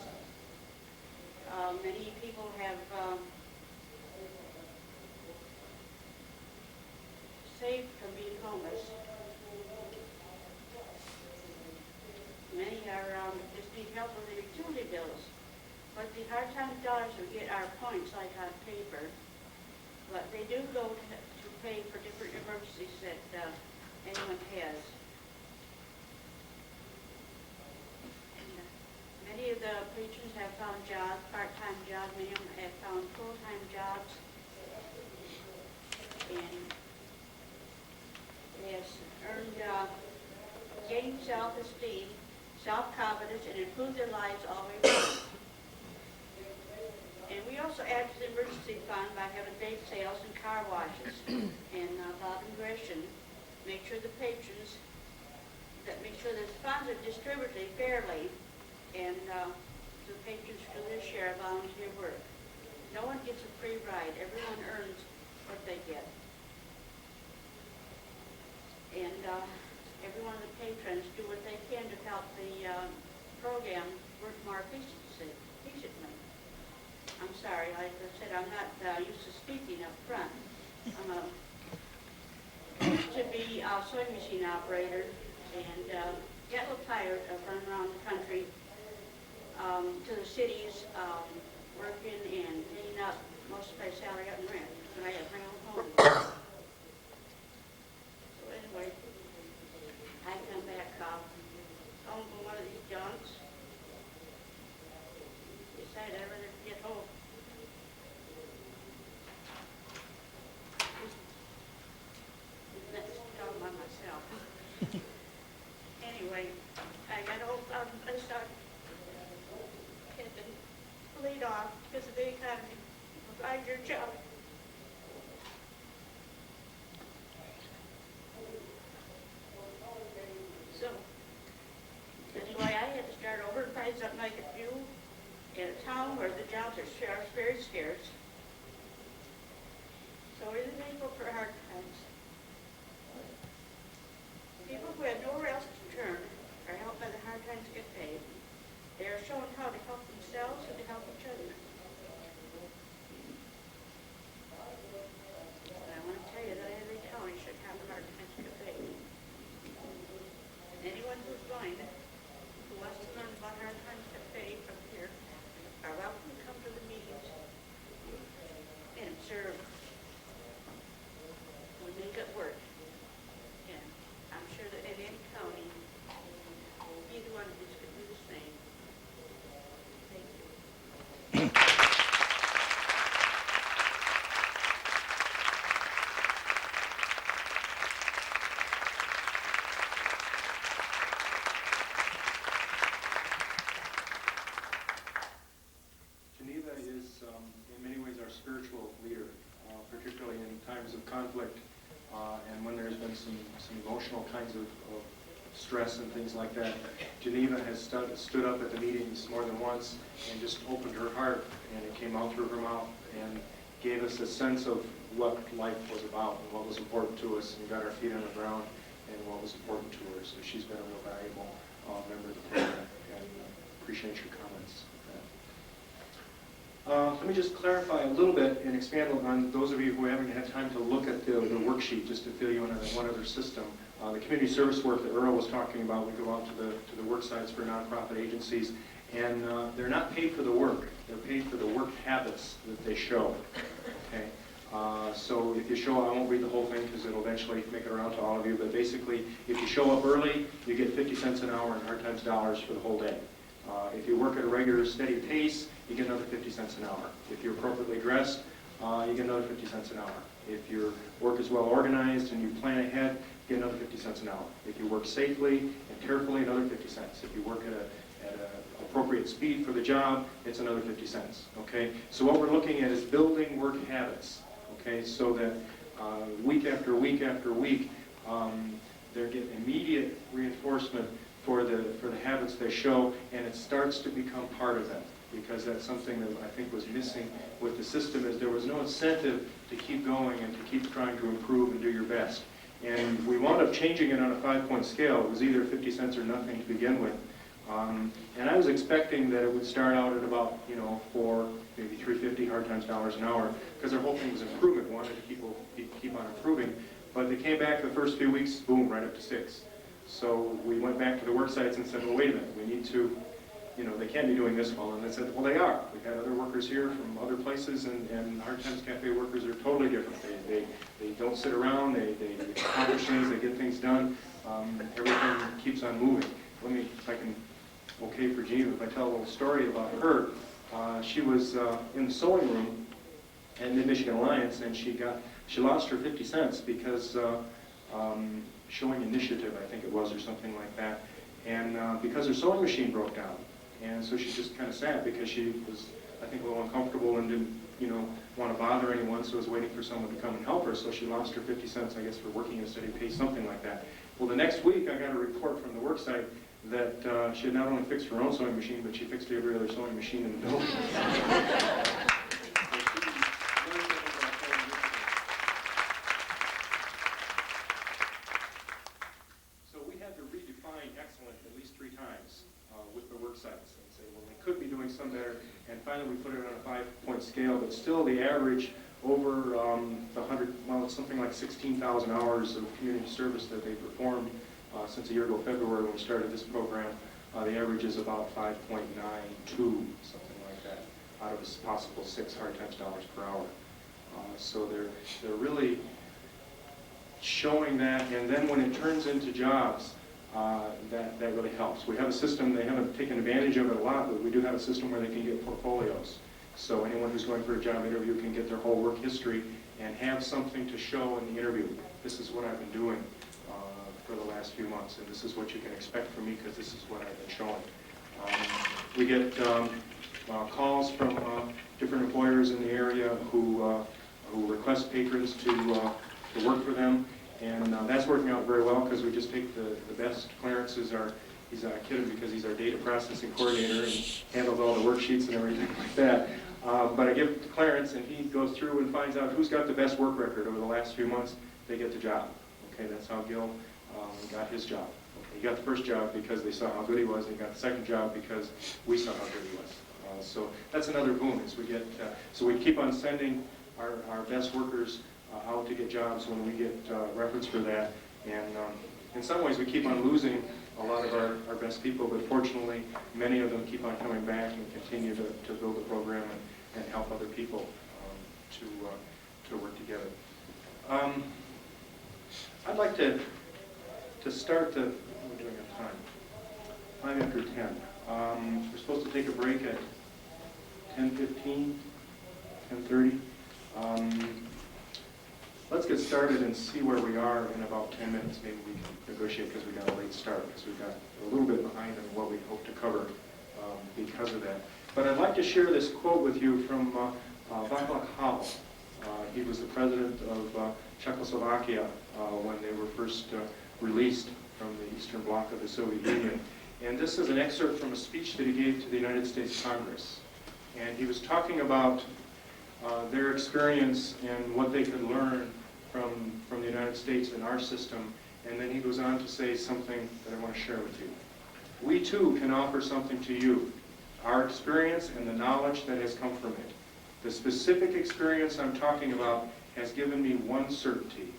Many people have saved from being homeless. Many are just need help with their utility bills. But the hard time dollars we get our points like on paper, but they do go to pay for different emergencies that anyone has. And, many of the patrons have found jobs, part-time jobs. Many of them have found full-time jobs. And it has earned, gained self-esteem, self-confidence, and improved their lives all the way through. And we also add to the emergency fund by having bake sales and car washes. And Bob and Gretchen make sure the patrons, make sure the funds are distributed fairly, and the patrons do their share of volunteer work. No one gets a free ride. Everyone earns what they get. And every one of the patrons do what they can to help the program work more efficiently. I'm sorry, like I said, I'm not used to speaking up front. I used to be a sewing machine operator and get a little tired of running around the country to the cities, working and cleaning up most of my salary out in rent when I had my own home. So anyway, I come back home from one of these junks. Decided I'd rather get home. That's all by myself. Anyway, I got home, I started getting laid off because of the economy. Find your job. So, that's why I had to start over and find something I could do in a town where the jobs are very scarce. So we're thankful for hard times. People who have nowhere else to turn are helped by the Hard Times Cafe. They are shown how to help themselves and to help each other. And I want to tell you that every county should have a Hard Times Cafe. And anyone who's blind, who wants to learn about Hard Times Cafe from here, are welcome to come to the meetings and observe. We make it work. And I'm sure that in any county, either one of these could do the same. Thank you. Geneva is, in many ways, our spiritual leader, particularly in times of conflict and when there's been some emotional kinds of stress and things like that. Geneva has stood up at the meetings more than once and just opened her heart, and it came out through her mouth and gave us a sense of what life was about and what was important to us, and got our feet on the ground and what was important to her. So she's been a real valuable member of the program, and appreciate your comments. Let me just clarify a little bit and expand on those of you who haven't had time to look at the worksheet, just to fill you in on one other system. The community service work that Earl was talking about, we go out to the work sites for nonprofit agencies, and they're not paid for the work. They're paid for the work habits that they show. Okay. So if you show, I won't read the whole thing because it'll eventually make it around to all of you, but basically, if you show up early, you get 50 cents an hour in hard times dollars for the whole day. If you work at a regular, steady pace, you get another 50 cents an hour. If you're appropriately dressed, you get another 50 cents an hour. If your work is well organized and you plan ahead, you get another 50 cents an hour. If you work safely and carefully, another 50 cents. If you work at an appropriate speed for the job, it's another 50 cents. Okay? So what we're looking at is building work habits. Okay? So that week after week after week, they're getting immediate reinforcement for the habits they show, and it starts to become part of them, because that's something that I think was missing with the system, is there was no incentive to keep going and to keep trying to improve and do your best. And we wound up changing it on a 5-point scale. It was either 50 cents or nothing to begin with. And I was expecting that it would start out at about, $4, maybe $3.50 hard times dollars an hour, because their whole thing was improvement, wanted to keep on improving. But they came back the first few weeks, boom, right up to 6. So we went back to the work sites and said, well, wait a minute, we need to, they can't be doing this well. And they said, well, they are. We've had other workers here from other places, and Hard Times Cafe workers are totally different. They don't sit around, they accomplish things, they get things done. Everything keeps on moving. Let me, if I can, okay for Jean, if I tell a little story about her. She was in the sewing room at Mid-Michigan Alliance, and she lost her 50 cents because showing initiative, I think it was, or something like that. And because her sewing machine broke down. And so she just kind of sat because she was, I think, a little uncomfortable and didn't, want to bother anyone, so was waiting for someone to come and help her. So she lost her 50 cents, I guess, for working at a steady pace, something like that. Well, the next week, I got a report from the work site that she had not only fixed her own sewing machine, but she fixed every other sewing machine in the building. So we had to redefine excellent at least 3 times with the work sites and say, well, they could be doing some better. And finally, we put it on a 5-point scale, but still the average over the 100, well, it's something like 16,000 hours of community service that they performed since a year ago, February, when we started this program. The average is about 5.92, something like that, out of a possible 6 hard times dollars per hour. So they're really showing that, and then when it turns into jobs, that really helps. We have a system, they haven't taken advantage of it a lot, but we do have a system where they can get portfolios. So anyone who's going for a job interview can get their whole work history and have something to show in the interview. This is what I've been doing for the last few months, and this is what you can expect from me because this is what I've been showing. We get calls from different employers in the area who request patrons to work for them, and that's working out very well because we just take the best. Clarence is he's a kid because he's our data processing coordinator and handles all the worksheets and everything like that. But I give it to Clarence, and he goes through and finds out who's got the best work record over the last few months. They get the job. Okay, that's how Gil got his job. Okay, he got the first job because they saw how good he was, and he got the second job because we saw how good he was. So that's another boom. Is we get so we keep on sending our best workers out to get jobs when we get reference for that, and in some ways we keep on losing a lot of our best people, but fortunately many of them keep on coming back and continue to build the program and help other people to work together. I'd like to start the, what are we doing on time? 5 after 10. We're supposed to take a break at 10:15, 10:30. Let's get started and see where we are in about 10 minutes. Maybe we can negotiate because we got a late start, because we got a little bit behind on what we hope to cover because of that. But I'd like to share this quote with you from Václav Havel. He was the president of Czechoslovakia when they were first released from the Eastern Bloc of the Soviet Union. And this is an excerpt from a speech that he gave to the United States Congress. And he was talking about their experience and what they could learn from the United States and our system. And then he goes on to say something that I want to share with you. We too can offer something to you, our experience and the knowledge that has come from it. The specific experience I'm talking about has given me one certainty.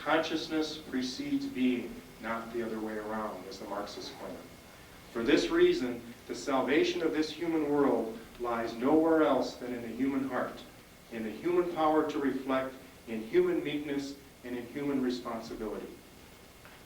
Consciousness precedes being, not the other way around, as the Marxists claim. For this reason, the salvation of this human world lies nowhere else than in the human heart, in the human power to reflect, in human meekness, and in human responsibility.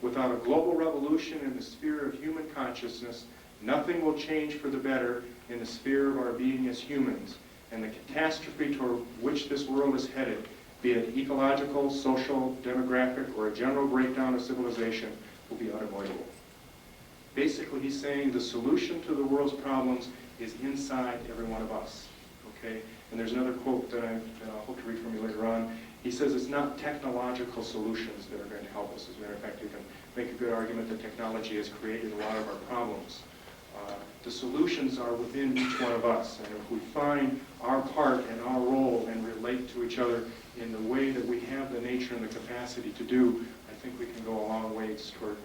Without a global revolution in the sphere of human consciousness, nothing will change for the better in the sphere of our being as humans, and the catastrophe toward which this world is headed, be it ecological, social, demographic, or a general breakdown of civilization, will be unavoidable. Basically, he's saying the solution to the world's problems is inside every one of us. Okay? And there's another quote that I hope to read from you later on. He says it's not technological solutions that are going to help us. As a matter of fact, you can make a good argument that technology has created a lot of our problems. The solutions are within each one of us, and if we find our part and our role and relate to each other in the way that we have the nature and the capacity to do, I think we can go a long ways toward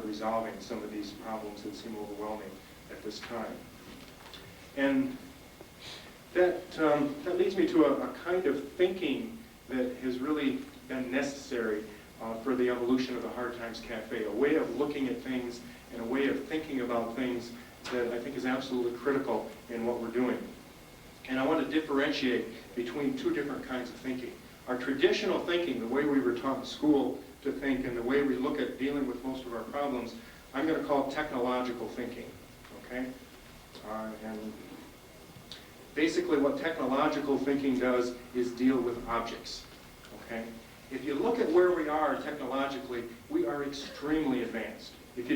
resolving some of these problems that seem overwhelming at this time. And that leads me to a kind of thinking that has really been necessary for the evolution of the Hard Times Cafe, a way of looking at things and a way of thinking about things that I think is absolutely critical in what we're doing. And I want to differentiate between two different kinds of thinking. Our traditional thinking, the way we were taught in school to think and the way we look at dealing with most of our problems, I'm going to call technological thinking. Okay? And basically what technological thinking does is deal with objects. Okay? If you look at where we are technologically, we are extremely advanced. If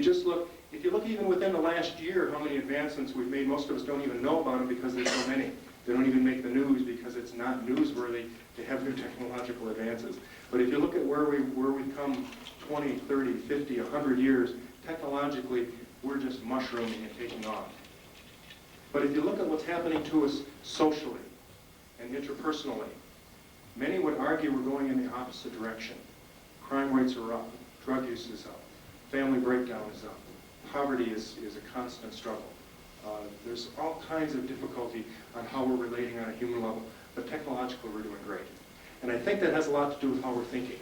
you look even within the last year, how many advancements we've made, most of us don't even know about them because there's so many. They don't even make the news because it's not newsworthy to have new technological advances. But if you look at where we've come 20, 30, 50, 100 years, technologically, we're just mushrooming and taking off. But if you look at what's happening to us socially and interpersonally, many would argue we're going in the opposite direction. Crime rates are up, drug use is up, family breakdown is up, poverty is a constant struggle. There's all kinds of difficulty on how we're relating on a human level, but technologically we're doing great. And I think that has a lot to do with how we're thinking.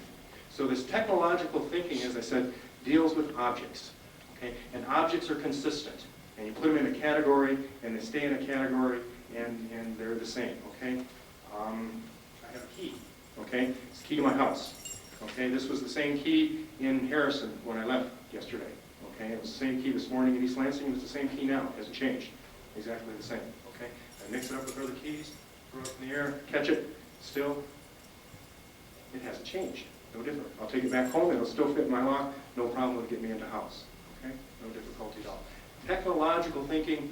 So this technological thinking, as I said, deals with objects. Okay? And objects are consistent. And you put them in a category, and they stay in a category, and they're the same. Okay? I have a key. Okay? It's the key to my house. Okay? This was the same key in Harrison when I left yesterday. Okay? It was the same key this morning in East Lansing, and it's the same key now. It hasn't changed. Exactly the same. Okay? I mix it up with other keys, throw it in the air, catch it, still, it hasn't changed. No different. I'll take it back home, it'll still fit in my lock, no problem with getting me into the house. Okay? No difficulty at all. Technological thinking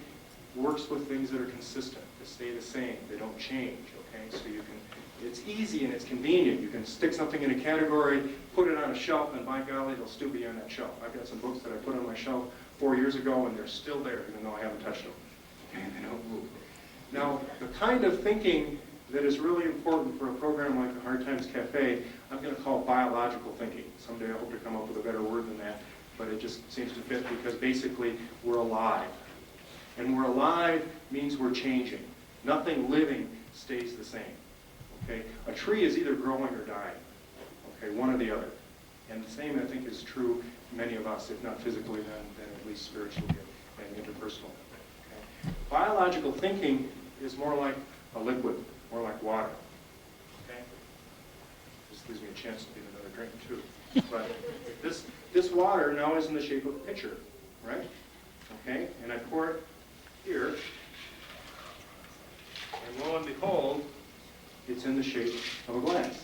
works with things that are consistent, that stay the same, they don't change. Okay? So you can, it's easy and it's convenient. You can stick something in a category, put it on a shelf, and by golly, it'll still be on that shelf. I've got some books that I put on my shelf 4 years ago, and they're still there, even though I haven't touched them. Okay? They don't move. Now, the kind of thinking that is really important for a program like the Hard Times Cafe, I'm going to call biological thinking. Someday I hope to come up with a better word than that, but it just seems to fit because basically we're alive. And we're alive means we're changing. Nothing living stays the same. Okay? A tree is either growing or dying. Okay? One or the other. And the same, I think, is true many of us, if not physically, then at least spiritually and interpersonally. Okay? Biological thinking is more like a liquid, more like water. Okay? This gives me a chance to get another drink too. But this water now is in the shape of a pitcher, right? Okay? And I pour it here, and lo and behold, it's in the shape of a glass.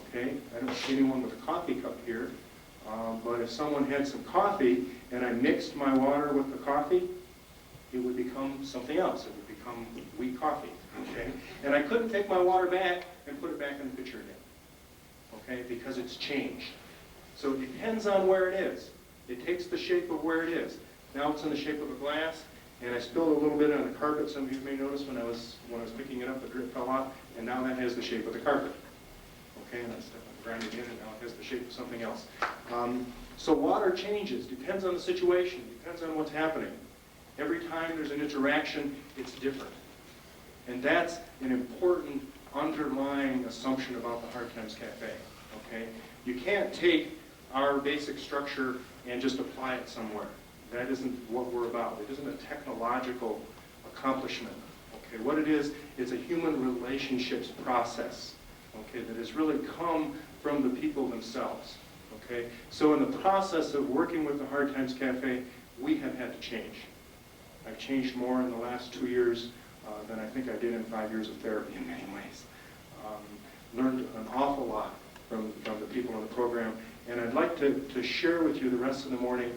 Okay? I don't see anyone with a coffee cup here, but if someone had some coffee and I mixed my water with the coffee, it would become something else. It would become weak coffee. Okay? And I couldn't take my water back and put it back in the pitcher again. Okay? Because it's changed. So it depends on where it is. It takes the shape of where it is. Now it's in the shape of a glass, and I spilled a little bit on the carpet. Some of you may notice when I was picking it up, the drip fell off, and now that has the shape of the carpet. Okay, and I grind it in, and now it has the shape of something else. So water changes, depends on the situation, depends on what's happening. Every time there's an interaction, it's different. And that's an important underlying assumption about the Hard Times Cafe. Okay? You can't take our basic structure and just apply it somewhere. That isn't what we're about. It isn't a technological accomplishment. Okay, what it is, it's a human relationships process, okay, that has really come from the people themselves. Okay, so in the process of working with the Hard Times Cafe, we have had to change. I've changed more in the last 2 years than I think I did in 5 years of therapy in many ways. Learned an awful lot from the people in the program, and I'd like to share with you the rest of the morning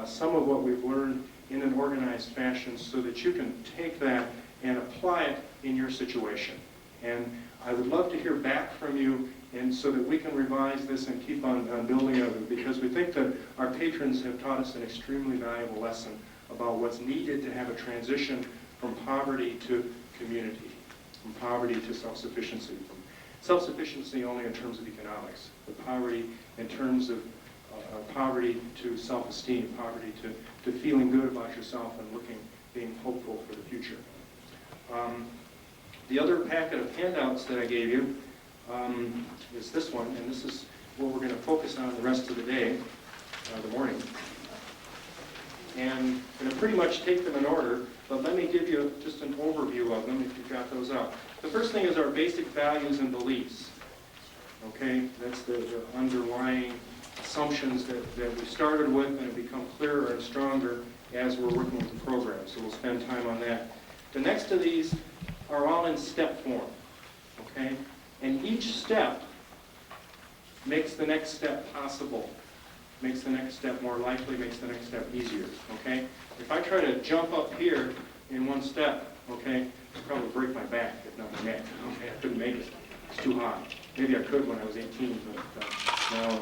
some of what we've learned in an organized fashion so that you can take that and apply it in your situation. And I would love to hear back from you, and so that we can revise this and keep on building it, because we think that our patrons have taught us an extremely valuable lesson about what's needed to have a transition from poverty to community, from poverty to self-sufficiency, from self-sufficiency only in terms of economics, but poverty in terms of poverty to self-esteem, poverty to feeling good about yourself and being hopeful for the future. The other packet of handouts that I gave you is this one, and this is what we're going to focus on the rest of the day, the morning. And I'm going to pretty much take them in order, but let me give you just an overview of them if you've got those up. The first thing is our basic values and beliefs. Okay, that's the underlying assumptions that we started with, and have become clearer and stronger as we're working with the program, so we'll spend time on that. The next of these are all in step form, okay? And each step makes the next step possible, makes the next step more likely, makes the next step easier, okay? If I try to jump up here in one step, okay, I'd probably break my back, if not my neck, okay? I couldn't make it. It's too high. Maybe I could when I was 18, but now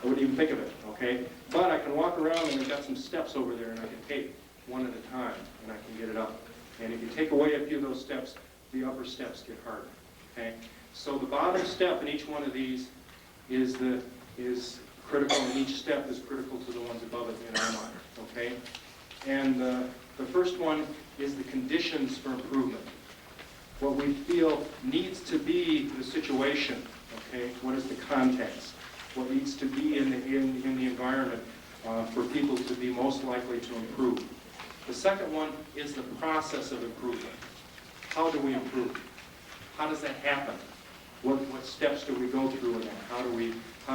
I wouldn't even think of it, okay? But I can walk around and I've got some steps over there, and I can take one at a time, and I can get it up. And if you take away a few of those steps, the upper steps get harder, okay? So the bottom step in each one of these is critical, and each step is critical to the ones above it in our mind, okay? And the first one is the conditions for improvement. What we feel needs to be the situation, okay? What is the context? What needs to be in the environment for people to be most likely to improve? The second one is the process of improvement. How do we improve? How does that happen? What steps do we go through in that? How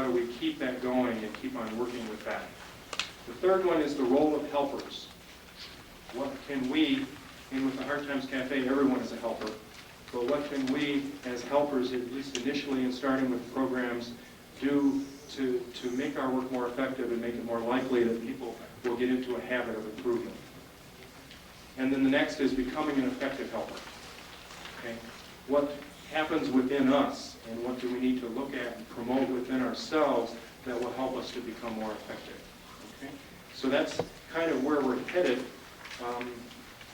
do we keep that going and keep on working with that? The third one is the role of helpers. What can we, and with the Hard Times Cafe, everyone is a helper, but what can we as helpers, at least initially in starting with programs, do to make our work more effective and make it more likely that people will get into a habit of improvement? And then the next is becoming an effective helper. Okay? What happens within us, and what do we need to look at and promote within ourselves that will help us to become more effective? Okay? So that's kind of where we're headed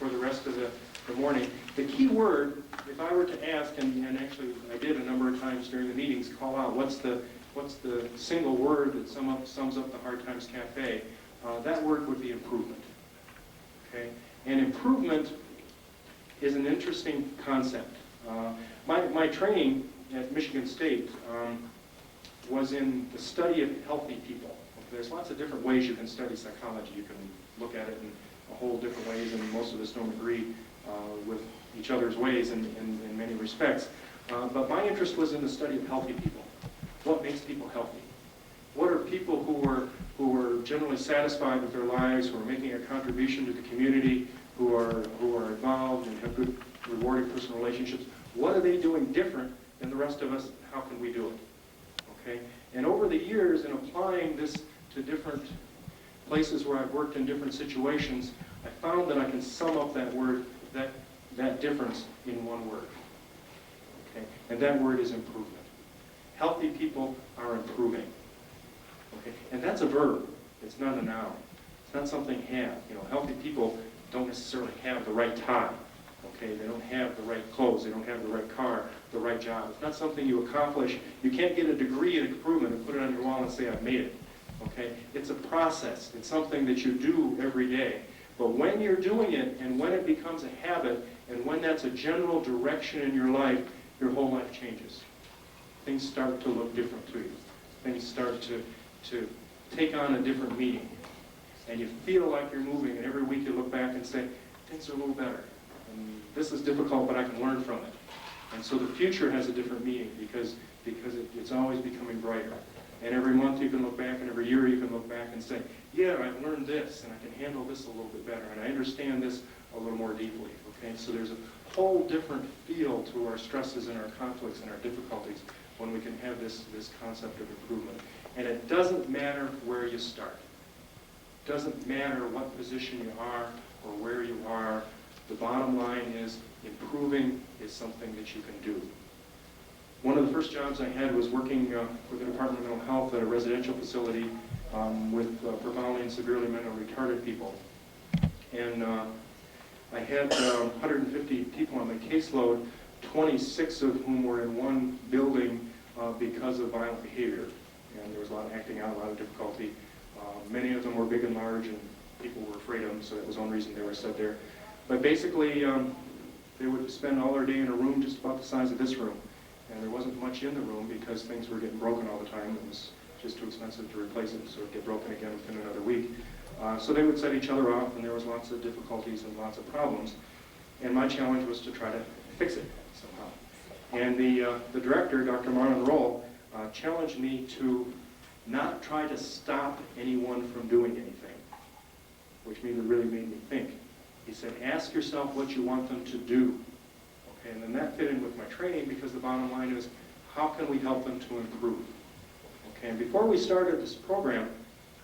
for the rest of the morning. The key word, if I were to ask, and actually I did a number of times during the meetings, call out what's the single word that sums up the Hard Times Cafe, that word would be improvement. Okay? And improvement is an interesting concept. My training at Michigan State was in the study of healthy people. There's lots of different ways you can study psychology. You can look at it in a whole different ways, and most of us don't agree with each other's ways in many respects. But my interest was in the study of healthy people. What makes people healthy? What are people who are generally satisfied with their lives, who are making a contribution to the community, who are involved and have good, rewarding personal relationships? What are they doing different than the rest of us? How can we do it? Okay? And over the years, in applying this to different places where I've worked in different situations, I found that I can sum up that word, that difference in one word. Okay? And that word is improvement. Healthy people are improving. Okay? And that's a verb. It's not a noun. It's not something have. You know, healthy people don't necessarily have the right tie. Okay? They don't have the right clothes. They don't have the right car, the right job. It's not something you accomplish. You can't get a degree in improvement and put it on your wall and say, I've made it. Okay? It's a process. It's something that you do every day. But when you're doing it, and when it becomes a habit, and when that's a general direction in your life, your whole life changes. things start to look different to you. Things start to take on a different meaning. And you feel like you're moving, and every week you look back and say, things are a little better. And this is difficult, but I can learn from it. And so the future has a different meaning because it's always becoming brighter. And every month you can look back, and every year you can look back and say, yeah, I've learned this, and I can handle this a little bit better, and I understand this a little more deeply. Okay, so there's a whole different feel to our stresses and our conflicts and our difficulties when we can have this concept of improvement. And it doesn't matter where you start. It doesn't matter what position you are or where you are. The bottom line is improving is something that you can do. One of the first jobs I had was working with the Department of Mental Health at a residential facility with profoundly and severely mentally retarded people. And I had 150 people on my caseload, 26 of whom were in one building because of violent behavior. And there was a lot of acting out, a lot of difficulty. Many of them were big and large, and people were afraid of them, so that was one reason they were set there. But basically, they would spend all their day in a room just about the size of this room. And there wasn't much in the room because things were getting broken all the time. It was just too expensive to replace it, so it would get broken again within another week. So they would set each other off, and there was lots of difficulties and lots of problems. And my challenge was to try to fix it somehow. And the director, Dr. Marlon Roll, challenged me to not try to stop anyone from doing anything, which really made me think. He said, ask yourself what you want them to do. Okay, and then that fit in with my training because the bottom line is, how can we help them to improve? Okay, and before we started this program,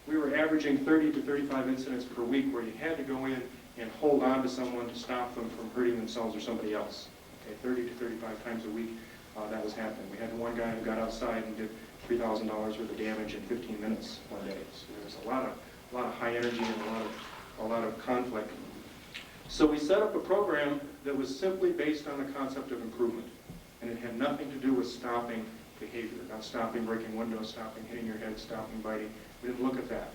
we were averaging 30 to 35 incidents per week where you had to go in and hold on to someone to stop them from hurting themselves or somebody else. Okay, 30 to 35 times a week that was happening. We had one guy who got outside and did $3,000 worth of damage in 15 minutes one day. So there was a lot of high energy and a lot of conflict. So we set up a program that was simply based on the concept of improvement. And it had nothing to do with stopping behavior, not stopping breaking windows, stopping hitting your head, stopping biting. We didn't look at that.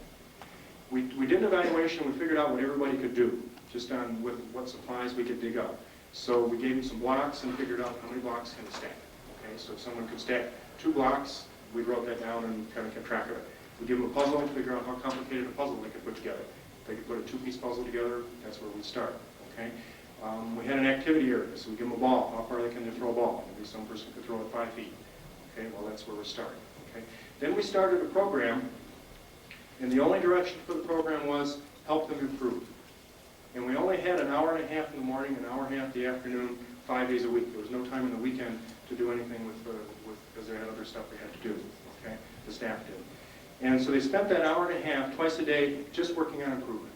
We did an evaluation, we figured out what everybody could do, just on with what supplies we could dig up. So we gave them some blocks and figured out how many blocks can they stack. Okay, so if someone could stack 2 blocks, we wrote that down and kind of kept track of it. We give them a puzzle and figure out how complicated a puzzle they could put together. If they could put a 2-piece puzzle together, that's where we'd start. Okay? We had an activity area, so we give them a ball. How far they can throw a ball? Maybe some person could throw it 5 feet. Okay, well that's where we're starting. Okay? Then we started a program, and the only direction for the program was help them improve. And we only had an hour and a half in the morning, an hour and a half in the afternoon, 5 days a week. There was no time in the weekend to do anything because they had other stuff they had to do. Okay, the staff did. And so they spent that hour and a half, twice a day, just working on improvement.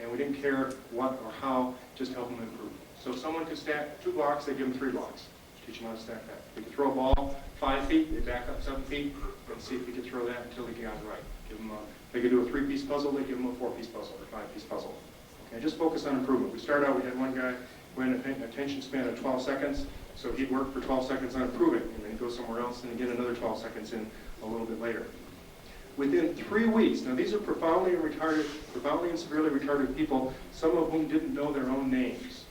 And we didn't care what or how, just help them improve. So if someone could stack 2 blocks, they'd give them 3 blocks. Teach them how to stack that. If they could throw a ball 5 feet, they'd back up 7 feet and see if they could throw that until they got it right. Give them if they could do a 3-piece puzzle, they'd give them a 4-piece puzzle or 5-piece puzzle. Okay, just focus on improvement. We started out, we had one guy who had an attention span of 12 seconds, so he'd work for 12 seconds on improving, and then he'd go somewhere else and get another 12 seconds in a little bit later. Within 3 weeks, now these are profoundly and severely retarded people, some of whom didn't know their own names.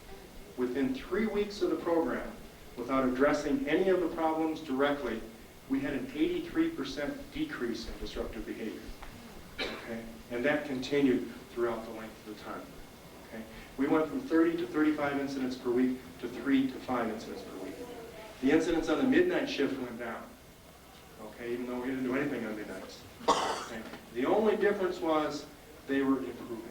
Within 3 weeks of the program, without addressing any of the problems directly, we had an 83% decrease in disruptive behavior. Okay? And that continued throughout the length of the time. Okay? We went from 30 to 35 incidents per week to 3 to 5 incidents per week. The incidents on the midnight shift went down. Okay, even though we didn't do anything on midnights. Okay. The only difference was they were improving.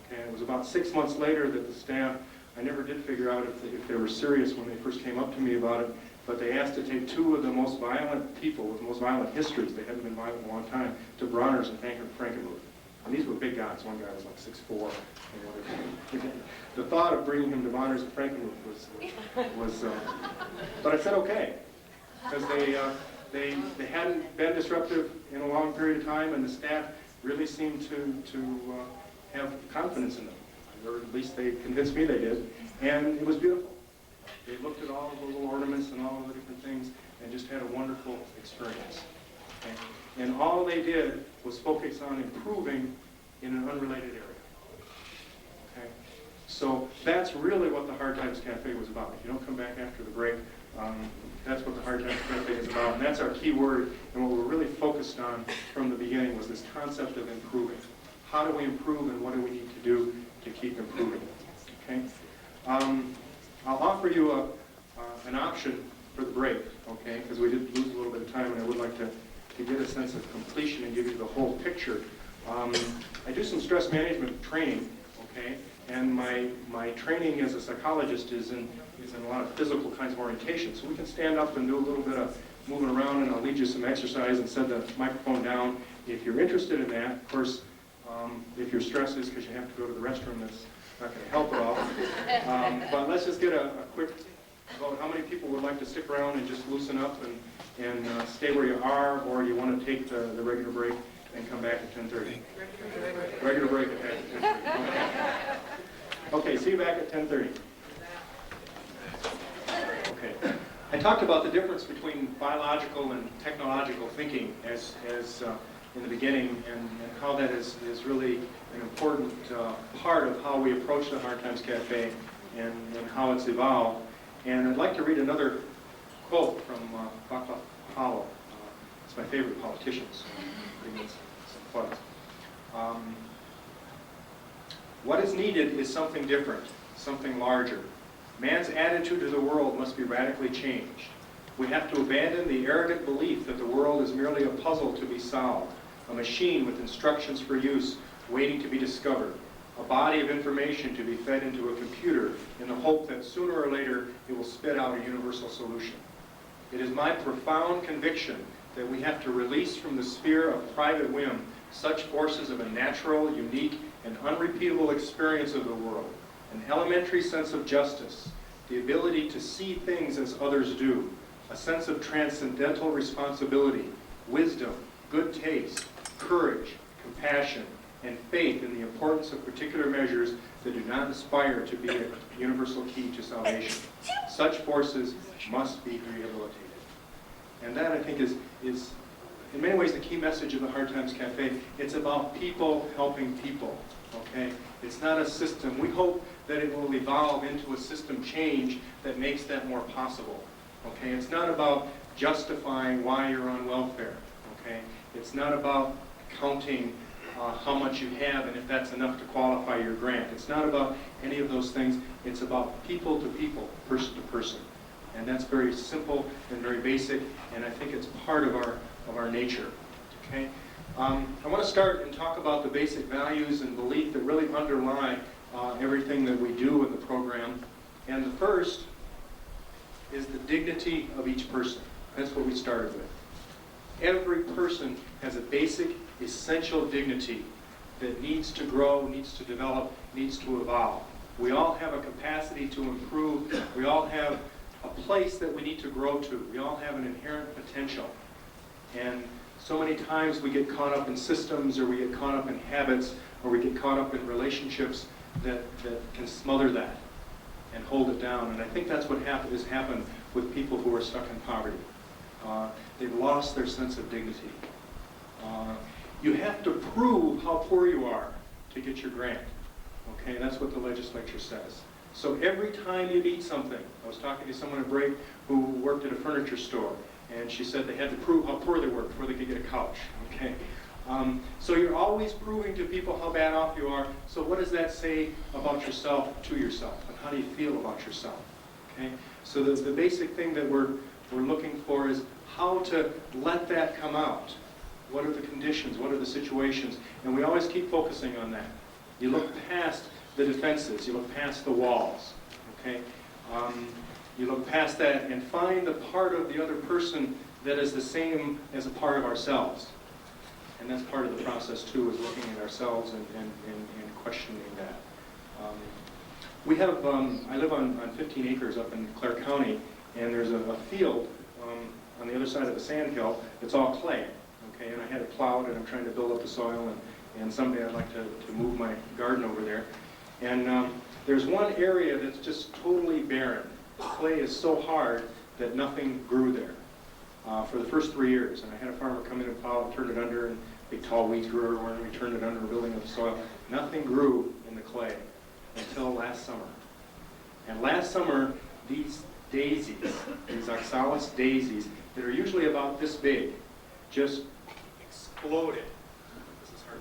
Okay, it was about 6 months later that the staff, I never did figure out if they were serious when they first came up to me about it, but they asked to take 2 of the most violent people with the most violent histories, they hadn't been violent in a long time, to Bronner's and Frankenmuth. And these were big guys. One guy was like 6'4". And the thought of bringing him to Bronner's and Frankenmuth was but I said okay, because they hadn't been disruptive in a long period of time, and the staff really seemed to have confidence in them. Or at least they convinced me they did. And it was beautiful. They looked at all of the little ornaments and all of the different things and just had a wonderful experience. Okay? And all they did was focus on improving in an unrelated area. Okay? So that's really what the Hard Times Cafe was about. If you don't come back after the break, that's what the Hard Times Cafe is about, and that's our key word. And what we're really focused on from the beginning was this concept of improving. How do we improve, and what do we need to do to keep improving? Okay. I'll offer you an option for the break, okay, because we did lose a little bit of time, and I would like to get a sense of completion and give you the whole picture. I do some stress management training, okay, and my training as a psychologist is in a lot of physical kinds of orientation. So we can stand up and do a little bit of moving around, and I'll lead you some exercise and set the microphone down. If you're interested in that, of course, if your stress is because you have to go to the restroom, that's not going to help at all. But let's just get a quick vote. How many people would like to stick around and just loosen up and stay where you are, or you want to take the regular break and come back at 10:30? Regular break at 10:30. Okay, see you back at 10:30. Okay. I talked about the difference between biological and technological thinking as in the beginning, and how that is really an important part of how we approach the Hard Times Cafe and how it's evolved. And I'd like to read another quote from Václav Havel. It's my favorite politician, so I think it's some fun. What is needed is something different, something larger. Man's attitude to the world must be radically changed. We have to abandon the arrogant belief that the world is merely a puzzle to be solved, a machine with instructions for use waiting to be discovered, a body of information to be fed into a computer in the hope that sooner or later it will spit out a universal solution. It is my profound conviction that we have to release from the sphere of private whim such forces of a natural, unique, and unrepeatable experience of the world, an elementary sense of justice, the ability to see things as others do, a sense of transcendental responsibility, wisdom, good taste, courage, compassion, and faith in the importance of particular measures that do not aspire to be a universal key to salvation. Such forces must be rehabilitated. And that, I think, is in many ways the key message of the Hard Times Cafe. It's about people helping people, okay? It's not a system. We hope that it will evolve into a system change that makes that more possible, okay? It's not about justifying why you're on welfare, okay? It's not about counting how much you have and if that's enough to qualify your grant. It's not about any of those things. It's about people to people, person to person. And that's very simple and very basic, and I think it's part of our nature. Okay? I want to start and talk about the basic values and belief that really underlie everything that we do in the program. And the first is the dignity of each person. That's what we started with. Every person has a basic, essential dignity that needs to grow, needs to develop, needs to evolve. We all have a capacity to improve. We all have a place that we need to grow to. We all have an inherent potential. And so many times we get caught up in systems, or we get caught up in habits, or we get caught up in relationships that can smother that and hold it down. And I think that's what has happened with people who are stuck in poverty. They've lost their sense of dignity. You have to prove how poor you are to get your grant. Okay, that's what the legislature says. So every time you need something, I was talking to someone at break who worked at a furniture store, and she said they had to prove how poor they were before they could get a couch. Okay, so you're always proving to people how bad off you are. So what does that say about yourself to yourself, and how do you feel about yourself? Okay, so the basic thing that we're looking for is how to let that come out. What are the conditions? What are the situations? And we always keep focusing on that. You look past the defenses. You look past the walls. Okay? You look past that and find the part of the other person that is the same as a part of ourselves. And that's part of the process, too, is looking at ourselves and questioning that. We have, I live on 15 acres up in Clare County, and there's a field on the other side of the sand hill. It's all clay. Okay, and I had it plowed, and I'm trying to build up the soil, and someday I'd like to move my garden over there. And there's one area that's just totally barren. The clay is so hard that nothing grew there for the first 3 years. And I had a farmer come in and plow and turn it under, and big tall weeds grew everywhere, and we turned it under, building up the soil. Nothing grew in the clay. until last summer. And last summer, these daisies, these oxalis daisies, that are usually about this big, just exploded. This is hard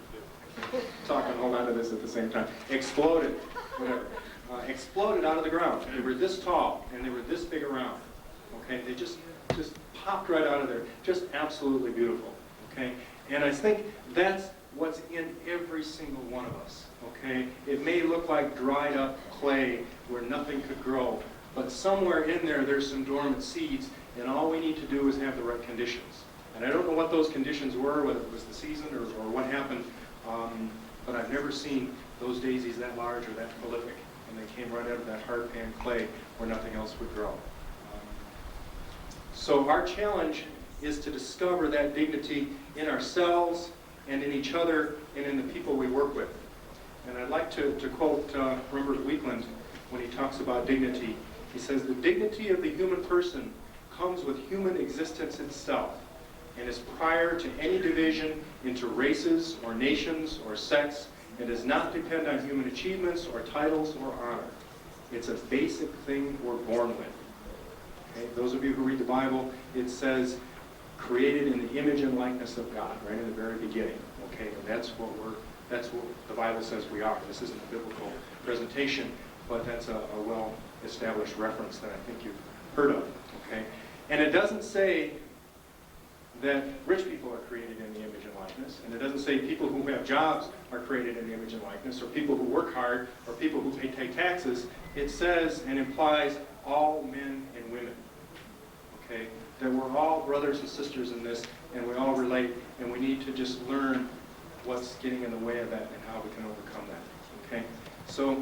to do. Talk and hold on to this at the same time. Exploded, whatever. Exploded out of the ground. They were this tall, and they were this big around. Okay, they just popped right out of there. Just absolutely beautiful. Okay, and I think that's what's in every single one of us. Okay, it may look like dried up clay where nothing could grow, but somewhere in there, there's some dormant seeds, and all we need to do is have the right conditions. And I don't know what those conditions were, whether it was the season or what happened, but I've never seen those daisies that large or that prolific. And they came right out of that hard pan clay where nothing else would grow. So our challenge is to discover that dignity in ourselves and in each other and in the people we work with. And I'd like to quote Robert Weekland when he talks about dignity. He says, "The dignity of the human person comes with human existence itself and is prior to any division into races or nations or sex, and does not depend on human achievements or titles or honor. It's a basic thing we're born with." Okay? Those of you who read the Bible, it says, created in the image and likeness of God, right in the very beginning. Okay, and that's what the Bible says we are. This isn't a biblical presentation, but that's a well-established reference that I think you've heard of. Okay, and it doesn't say that rich people are created in the image and likeness, and it doesn't say people who have jobs are created in the image and likeness, or people who work hard, or people who pay taxes. It says and implies all men and women, okay? That we're all brothers and sisters in this, and we all relate, and we need to just learn what's getting in the way of that and how we can overcome that, okay? So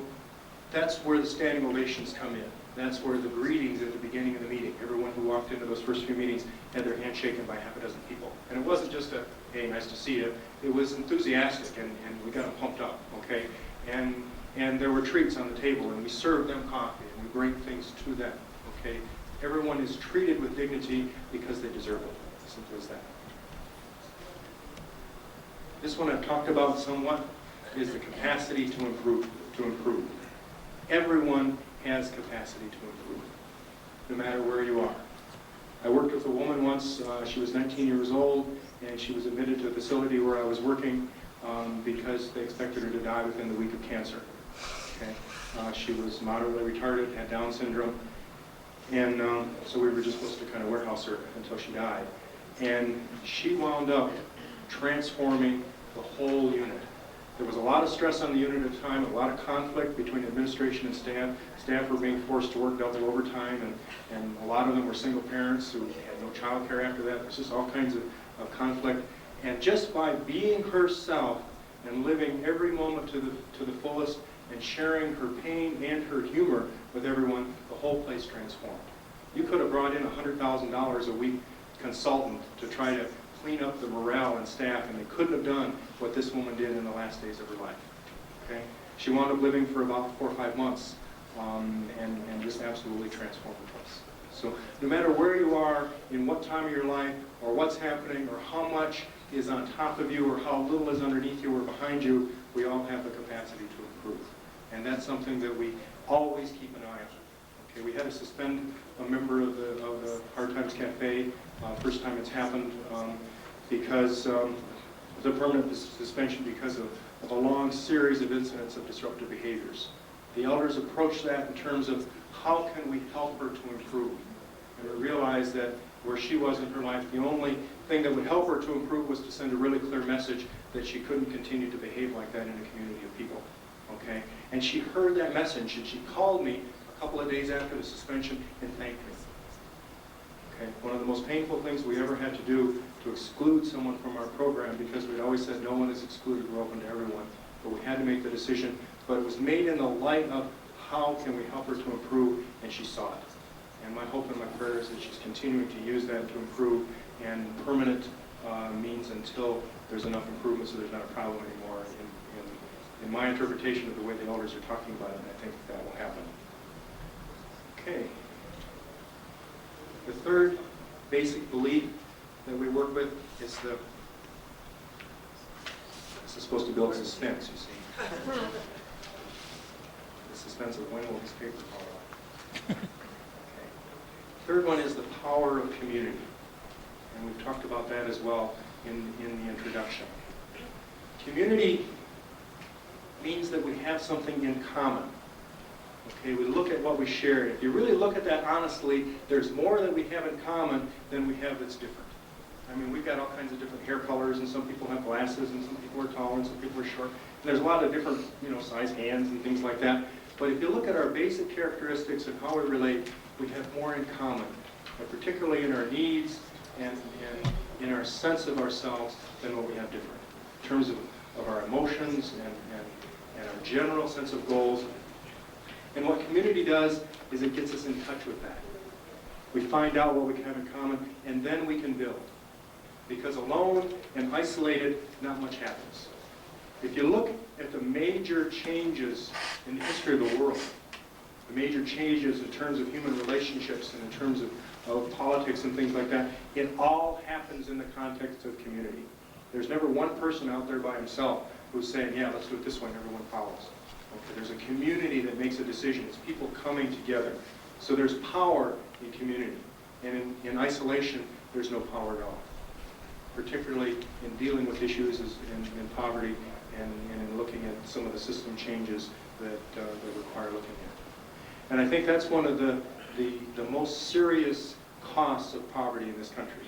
that's where the standing ovations come in. That's where the greetings at the beginning of the meeting, everyone who walked into those first few meetings had their hand shaken by half a dozen people. And it wasn't just a, hey, nice to see you. It was enthusiastic, and we got them pumped up, okay? And there were treats on the table, and we served them coffee, and we bring things to them, okay? Everyone is treated with dignity because they deserve it. Simple as that. This one I've talked about somewhat is the capacity to improve. Everyone has capacity to improve, no matter where you are. I worked with a woman once, she was 19 years old, and she was admitted to a facility where I was working because they expected her to die within the week of cancer. Okay? She was moderately retarded, had Down syndrome, and so we were just supposed to kind of warehouse her until she died. And she wound up transforming the whole unit. There was a lot of stress on the unit at the time, a lot of conflict between administration and staff. Staff were being forced to work double overtime, and a lot of them were single parents who had no child care after that. There's just all kinds of conflict. And just by being herself and living every moment to the fullest and sharing her pain and her humor with everyone, the whole place transformed. You could have brought in $100,000 a week consultant to try to clean up the morale and staff, and they couldn't have done what this woman did in the last days of her life. Okay? She wound up living for about 4 or 5 months and just absolutely transformed the place. So no matter where you are, in what time of your life, or what's happening, or how much is on top of you, or how little is underneath you or behind you, we all have the capacity to improve. And that's something that we always keep an eye on. Okay, we had to suspend a member of the Hard Times Cafe, first time it's happened, because the permanent suspension because of a long series of incidents of disruptive behaviors. The elders approached that in terms of how can we help her to improve. And we realized that where she was in her life, the only thing that would help her to improve was to send a really clear message that she couldn't continue to behave like that in a community of people. Okay? And she heard that message, and she called me a couple of days after the suspension and thanked me. Okay? One of the most painful things we ever had to do to exclude someone from our program, because we'd always said no one is excluded, we're open to everyone. But we had to make the decision, but it was made in the light of how can we help her to improve, and she saw it. And my hope and my prayer is that she's continuing to use that to improve, and permanent means until there's enough improvement so there's not a problem anymore. In my interpretation of the way the elders are talking about it, I think that will happen. Okay. The third basic belief that we work with is this is supposed to build suspense, you see. expensive. When will this paper fall off? Okay. Third one is the power of community. And we've talked about that as well in the introduction. Community means that we have something in common. Okay, we look at what we share. If you really look at that honestly, there's more that we have in common than we have that's different. I mean, we've got all kinds of different hair colors, and some people have glasses, and some people are tall, and some people are short. And there's a lot of different, size hands and things like that. But if you look at our basic characteristics and how we relate, we have more in common, particularly in our needs and in our sense of ourselves than what we have different. In terms of our emotions and our general sense of goals. And what community does is it gets us in touch with that. We find out what we have in common, and then we can build. Because alone and isolated, not much happens. If you look at the major changes in the history of the world, the major changes in terms of human relationships and in terms of politics and things like that, it all happens in the context of community. There's never one person out there by himself who's saying, yeah, let's do it this way, and everyone follows. Okay, there's a community that makes a decision. It's people coming together. So there's power in community. And in isolation, there's no power at all. Particularly in dealing with issues in poverty and in looking at some of the system changes that require looking at. And I think that's one of the most serious costs of poverty in this country.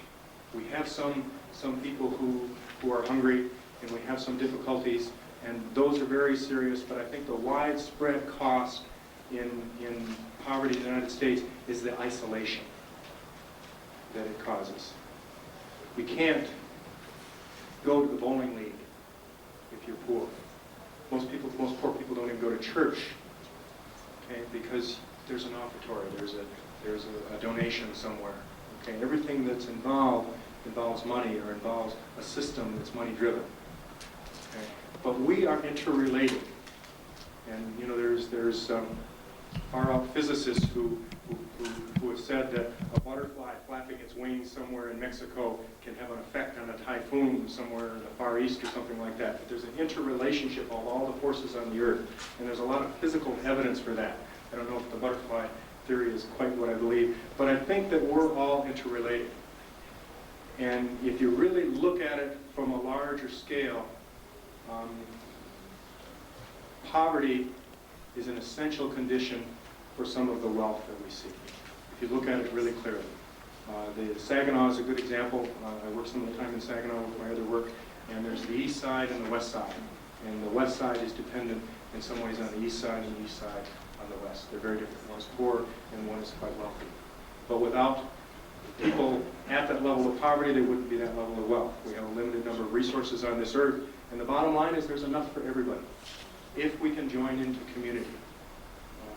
We have some people who are hungry, and we have some difficulties, and those are very serious, but I think the widespread cost in poverty in the United States is the isolation that it causes. We can't go to the bowling league if you're poor. Most poor people don't even go to church, okay, because there's an offertory, there's a donation somewhere. Okay, everything that's involves money or involves a system that's money driven. Okay, but we are interrelated, and there's far out physicists who have said that a butterfly flapping its wings somewhere in Mexico can have an effect on a typhoon somewhere in the Far East or something like that. But there's an interrelationship of all the forces on the earth, and there's a lot of physical evidence for that. I don't know if the butterfly theory is quite what I believe, but I think that we're all interrelated. And if you really look at it from a larger scale, poverty is an essential condition for some of the wealth that we see, if you look at it really clearly. The Saginaw is a good example. I worked some of the time in Saginaw with my other work, and there's the east side and the west side. And the west side is dependent in some ways on the east side, and the east side on the west. They're very different. One's poor and one is quite wealthy. But without people at that level of poverty, they wouldn't be that level of wealth. We have a limited number of resources on this earth, and the bottom line is there's enough for everybody if we can join into community.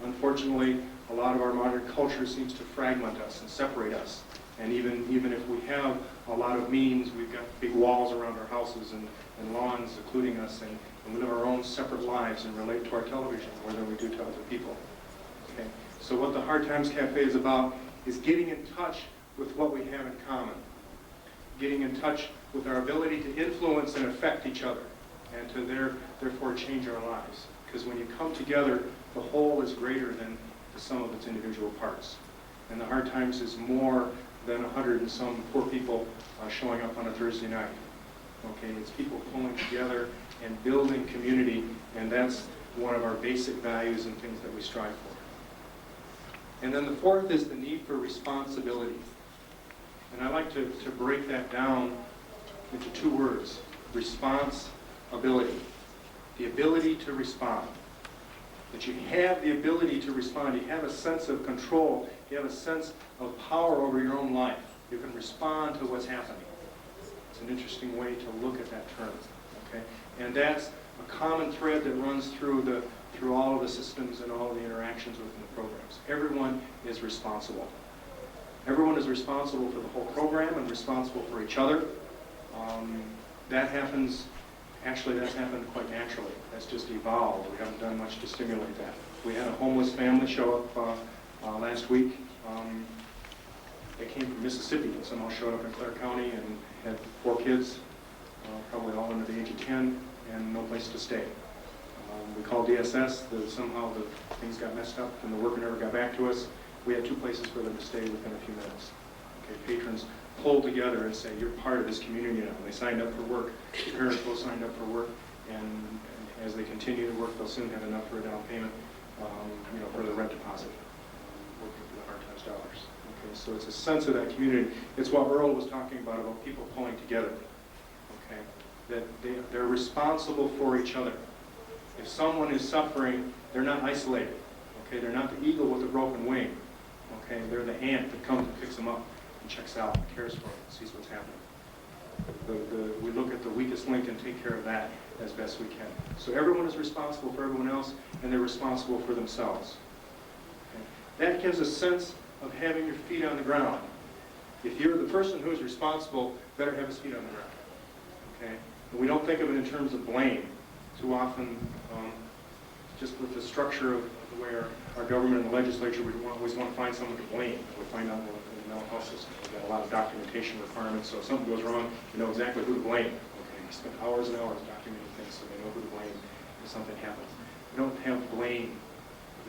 Unfortunately, a lot of our modern culture seems to fragment us and separate us. And even if we have a lot of means, we've got big walls around our houses and lawns secluding us, and we live our own separate lives and relate to our television more than we do to other people. Okay? So what the Hard Times Cafe is about is getting in touch with what we have in common, getting in touch with our ability to influence and affect each other, and to therefore change our lives. Because when you come together, the whole is greater than the sum of its individual parts. And the Hard Times is more than 100 and some poor people showing up on a Thursday night. Okay, it's people pulling together and building community, and that's one of our basic values and things that we strive for. And then the fourth is the need for responsibility. And I like to break that down into two words: responsibility. The ability to respond. That you have the ability to respond. You have a sense of control. You have a sense of power over your own life. You can respond to what's happening. It's an interesting way to look at that term. Okay? And that's a common thread that runs through all of the systems and all of the interactions within the programs. Everyone is responsible. Everyone is responsible for the whole program and responsible for each other. That happens. Actually, that's happened quite naturally. That's just evolved. We haven't done much to stimulate that. We had a homeless family show up last week. They came from Mississippi and somehow showed up in Clare County and had 4 kids, probably all under the age of 10, and no place to stay. We called DSS, somehow the things got messed up and the worker never got back to us. We had 2 places for them to stay within a few minutes. Okay, patrons pull together and say, you're part of this community now. They signed up for work. The parents both signed up for work, and as they continue to work, they'll soon have enough for a down payment, for the rent deposit, working for the hard times dollars. Okay, so it's a sense of that community. It's what Earl was talking about people pulling together. Okay, that they're responsible for each other. If someone is suffering, they're not isolated. Okay, they're not the eagle with a broken wing. Okay, they're the ant that comes and picks them up and checks out, and cares for them, and sees what's happening. We look at the weakest link and take care of that as best we can. So everyone is responsible for everyone else, and they're responsible for themselves. Okay? That gives a sense of having your feet on the ground. If you're the person who is responsible, better have his feet on the ground. Okay? And we don't think of it in terms of blame. Too often, just with the structure of the way our government and the legislature, we always want to find someone to blame. We find out in the mental health system. We've got a lot of documentation requirements, so if something goes wrong, you know exactly who to blame. Okay, we spend hours and hours documenting things so they know who to blame if something happens. We don't have blame.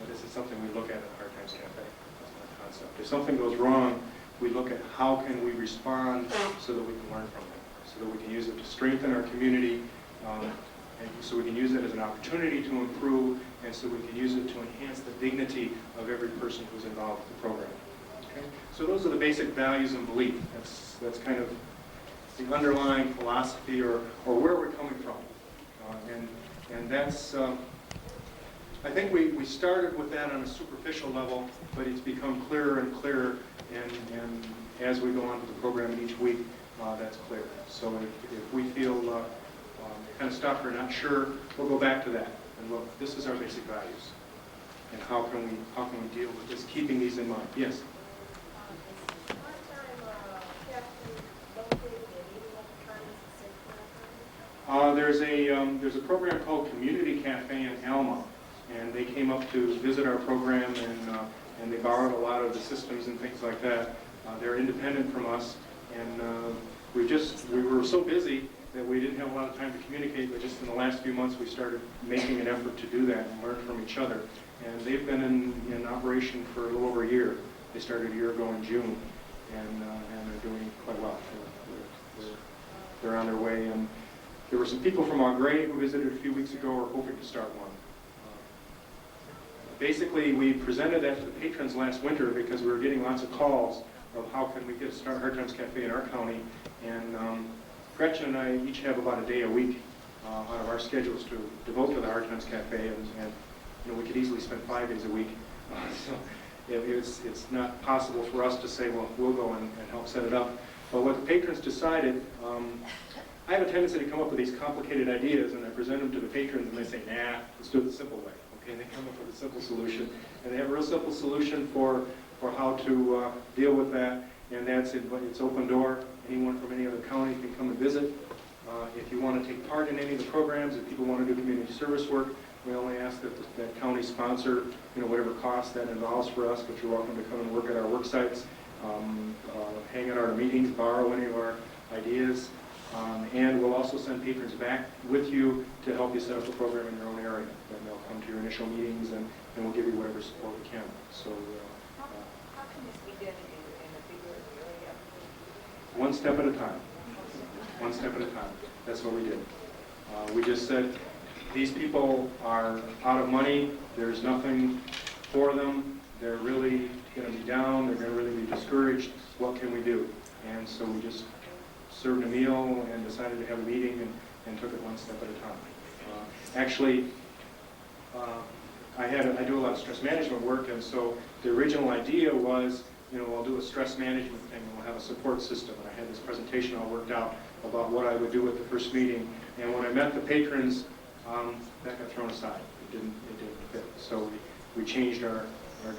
This is something we look at Hard Times Cafe. That's my concept. If something goes wrong, we look at how can we respond so that we can learn from it, so that we can use it to strengthen our community, and so we can use it as an opportunity to improve, and so we can use it to enhance the dignity of every person who's involved with the program. Okay? So those are the basic values and belief. That's kind of the underlying philosophy or where we're coming from. And that's, I think we started with that on a superficial level, but it's become clearer and clearer, and as we go on to the program each week, that's clear. So if we feel kind of stuck or not sure, we'll go back to that and look, this is our basic values. And how can we deal with this, keeping these in mind? Yes? There's a program called Community Cafe in Alma, and they came up to visit our program, and they borrowed a lot of the systems and things like that. They're independent from us, and we were so busy that we didn't have a lot of time to communicate, but just in the last few months we started making an effort to do that and learn from each other. And they've been in operation for a little over a year. They started a year ago in June, and they're doing quite well. They're on their way. And there were some people from Augrey who visited a few weeks ago or hoping to start one. Basically, we presented that to the patrons last winter because we were getting lots of calls of how can we get a Hard Times Cafe in our county. And Gretchen and I each have about a day a week out of our schedules to devote to the Hard Times Cafe, and we could easily spend 5 days a week. So it's not possible for us to say, well, we'll go and help set it up. But what the patrons decided, I have a tendency to come up with these complicated ideas, and I present them to the patrons, and they say, nah, let's do it the simple way. Okay, and they come up with a simple solution, and they have a real simple solution for how to deal with that, and that's it's open door. Anyone from any other county can come and visit. If you want to take part in any of the programs, if people want to do community service work, we only ask that county sponsor, whatever cost that involves for us, but you're welcome to come and work at our work sites, hang at our meetings, borrow any of our ideas, and we'll also send patrons back with you to help you set up a program in your own area. And they'll come to your initial meetings, and we'll give you whatever support we can. So, How can this be done in a bigger area? one step at a time. One step at a time. That's what we did. We just said, these people are out of money. There's nothing for them. They're really going to be down. They're going to really be discouraged. What can we do? And so we just served a meal and decided to have a meeting and took it one step at a time. Actually, I do a lot of stress management work, and so the original idea was, I'll do a stress management thing, and we'll have a support system. And I had this presentation all worked out about what I would do at the first meeting. And when I met the patrons, that got thrown aside. It didn't fit. So we changed our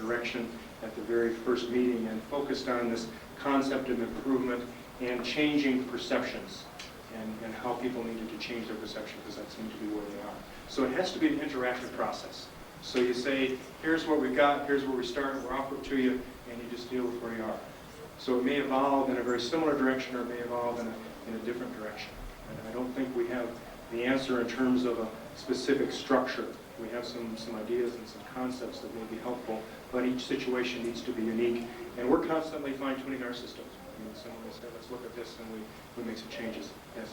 direction at the very first meeting and focused on this concept of improvement and changing perceptions and how people needed to change their perception, because that seemed to be where they are. So it has to be an interactive process. So you say, here's what we've got, here's where we start, we're offered to you, and you just deal with where you are. So it may evolve in a very similar direction, or it may evolve in a different direction. And I don't think we have the answer in terms of a specific structure. We have some ideas and some concepts that may be helpful, but each situation needs to be unique, and we're constantly fine-tuning our systems. I mean, someone will say, let's look at this, and we make some changes. Yes?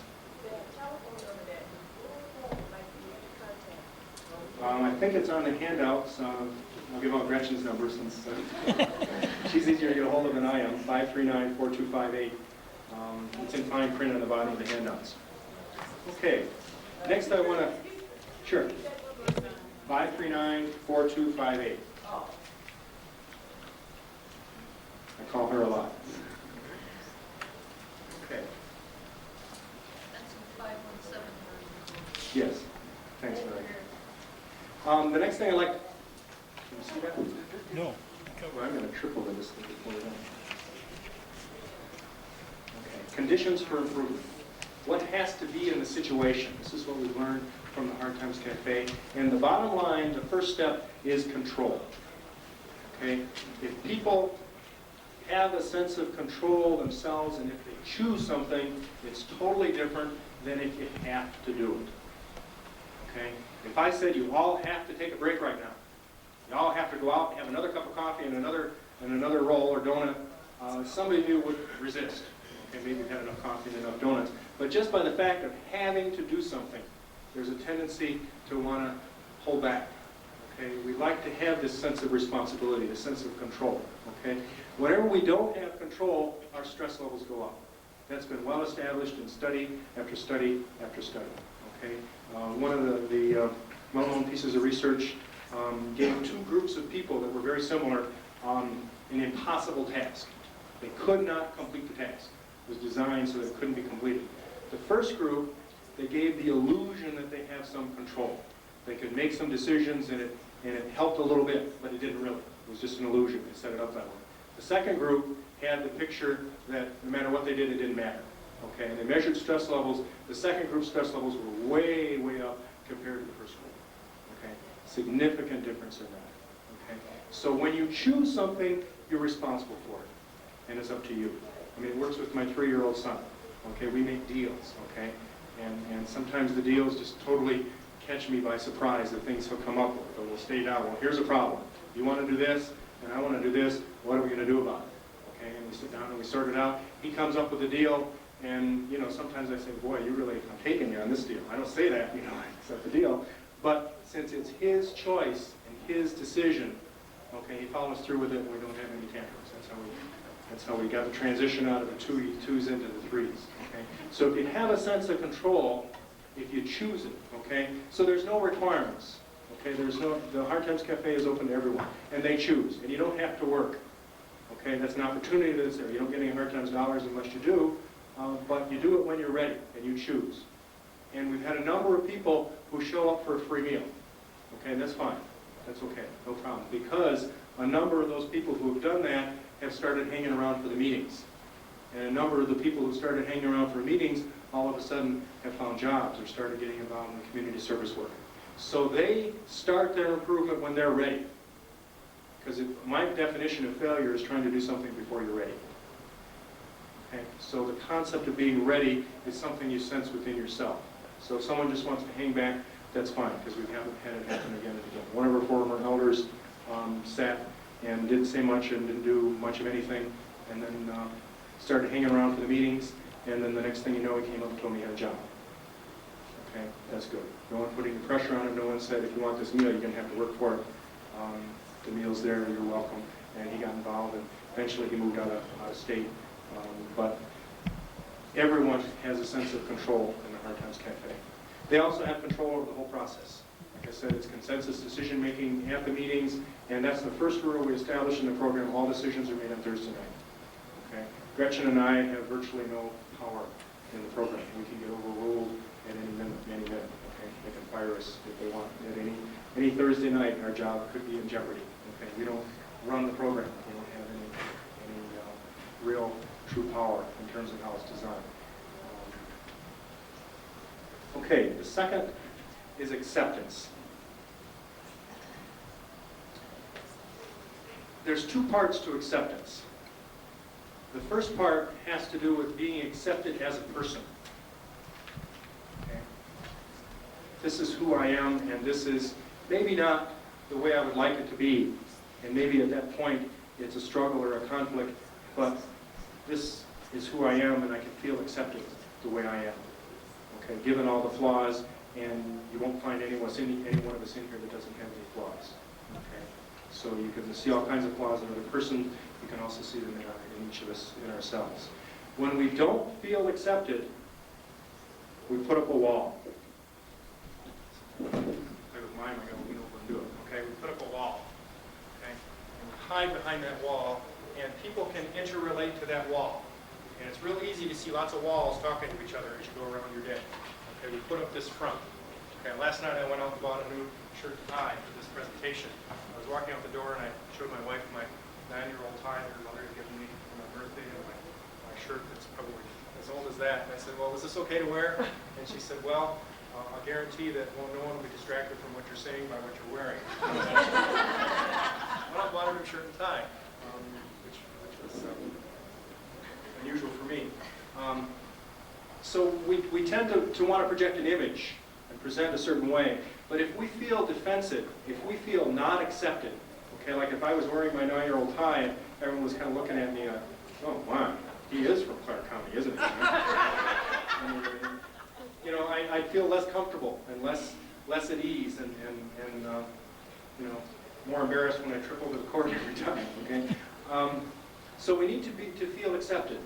I think it's on the handouts. I'll give out Gretchen's number since she's easier to get a hold of than I am, 539-4258. It's in fine print on the bottom of the handouts. Okay, next I want to, sure, 539-4258. I call her a lot. Okay. That's 517. Yes, thanks for that. The next thing I'd like, can you see that? No. Well, I'm going to triple this thing before we're done. Okay, conditions for improvement. What has to be in the situation? This is what we've learned from the Hard Times Cafe. And the bottom line, the first step is control. Okay? If people have a sense of control themselves, and if they choose something, it's totally different than if you have to do it. Okay? If I said you all have to take a break right now, you all have to go out and have another cup of coffee and another roll or donut, some of you would resist. Okay, maybe you've had enough coffee and enough donuts. But just by the fact of having to do something, there's a tendency to want to hold back. Okay, we like to have this sense of responsibility, this sense of control. Okay, whenever we don't have control, our stress levels go up. That's been well established in study after study after study. Okay, one of the well-known pieces of research gave two groups of people that were very similar an impossible task. They could not complete the task. It was designed so that it couldn't be completed. The first group, they gave the illusion that they have some control. They could make some decisions and it helped a little bit, but it didn't really. It was just an illusion. They set it up that way. The second group had the picture that no matter what they did, it didn't matter. Okay, and they measured stress levels. The second group's stress levels were way, way up compared to the first group. Okay, significant difference in that. Okay, so when you choose something, you're responsible for it, and it's up to you. I mean, it works with my 3-year-old son. Okay, we make deals. Okay, and sometimes the deals just totally catch me by surprise. The things he'll come up with, or we'll state out. Well, here's a problem. You want to do this, and I want to do this. What are we going to do about it? Okay, and we sit down and we sort it out. He comes up with a deal. And, you know, sometimes I say, boy, you really, I'm taking you on this deal. I don't say that, you know, I accept the deal. But since it's his choice and his decision, okay, he follows through with it and we don't have any tantrums. That's how we got the transition out of the twos into the threes, okay? So if you have a sense of control, if you choose it, okay? So there's no requirements, okay? The Hard Times Cafe is open to everyone, and they choose, and you don't have to work, okay? That's an opportunity that's there. You don't get any Hard Times dollars unless you do. But you do it when you're ready, and you choose. And we've had a number of people who show up for a free meal. Okay, that's fine. That's okay, no problem. Because a number of those people who have done that have started hanging around for the meetings. And a number of the people who started hanging around for meetings all of a sudden have found jobs or started getting involved in community service work. So they start their improvement when they're ready. Because my definition of failure is trying to do something before you're ready. Okay, so the concept of being ready is something you sense within yourself. So if someone just wants to hang back, that's fine, because we haven't had it happen again and again. One of our former elders sat and didn't say much and didn't do much of anything, and then started hanging around for the meetings, and then the next thing you know, he came up and told me he had a job. Okay, that's good. No one putting the pressure on him. No one said, if you want this meal, you're going to have to work for it. The meal's there, you're welcome. And he got involved, and eventually he moved out of state. But everyone has a sense of control in the Hard Times Cafe. They also have control over the whole process. Like I said, it's consensus decision-making at the meetings, and that's the first rule we established in the program. All decisions are made on Thursday night. Okay? Gretchen and I have virtually no power in the program. We can get overruled at any minute. Okay? They can fire us if they want. At any Thursday night, our job could be in jeopardy. Okay? We don't run the program. We don't have any real true power in terms of how it's designed. Okay, the second is acceptance. There's two parts to acceptance. The first part has to do with being accepted as a person. Okay? This is who I am, and this is maybe not the way I would like it to be, and maybe at that point it's a struggle or a conflict, but this is who I am, and I can feel accepted the way I am. Okay, given all the flaws, and you won't find any one of us in here that doesn't have any flaws. Okay, so you can see all kinds of flaws in another person. You can also see them in each of us, in ourselves. When we don't feel accepted, we put up a wall. Play with mine, I gotta lean over and do it. Okay, we put up a wall. Okay, and we hide behind that wall, and people can interrelate to that wall. And it's real easy to see lots of walls talking to each other as you go around your day. Okay, we put up this front. Okay, last night I went out and bought a new shirt and tie for this presentation. I was walking out the door and I showed my wife my 9-year-old tie that her mother had given me for my birthday, and my shirt that's probably as old as that. And I said, well, is this okay to wear? And she said, well, I'll guarantee that no one will be distracted from what you're saying by what you're wearing. Well, I bought a new shirt and tie, which was unusual for me. So we tend to want to project an image and present a certain way. But if we feel defensive, if we feel not accepted, okay, like if I was wearing my 9-year-old tie and everyone was kind of looking at me, oh my, he is from Clark County, isn't he? And, you know, I'd feel less comfortable and less at ease, and you know, more embarrassed when I trip over the cord every time. Okay, so we need to feel accepted.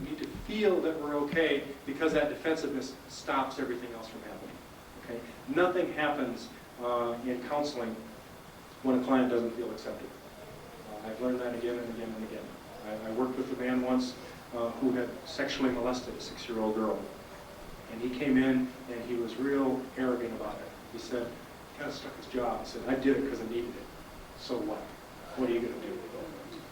We need to feel that we're okay, because that defensiveness stops everything else from happening. Okay, nothing happens in counseling when a client doesn't feel accepted. I've learned that again and again and again. I worked with a man once who had sexually molested a 6-year-old girl. And he came in and he was real arrogant about it. He said, he kind of stuck his jaw. He said, I did it because I needed it. So what? What are you going to do?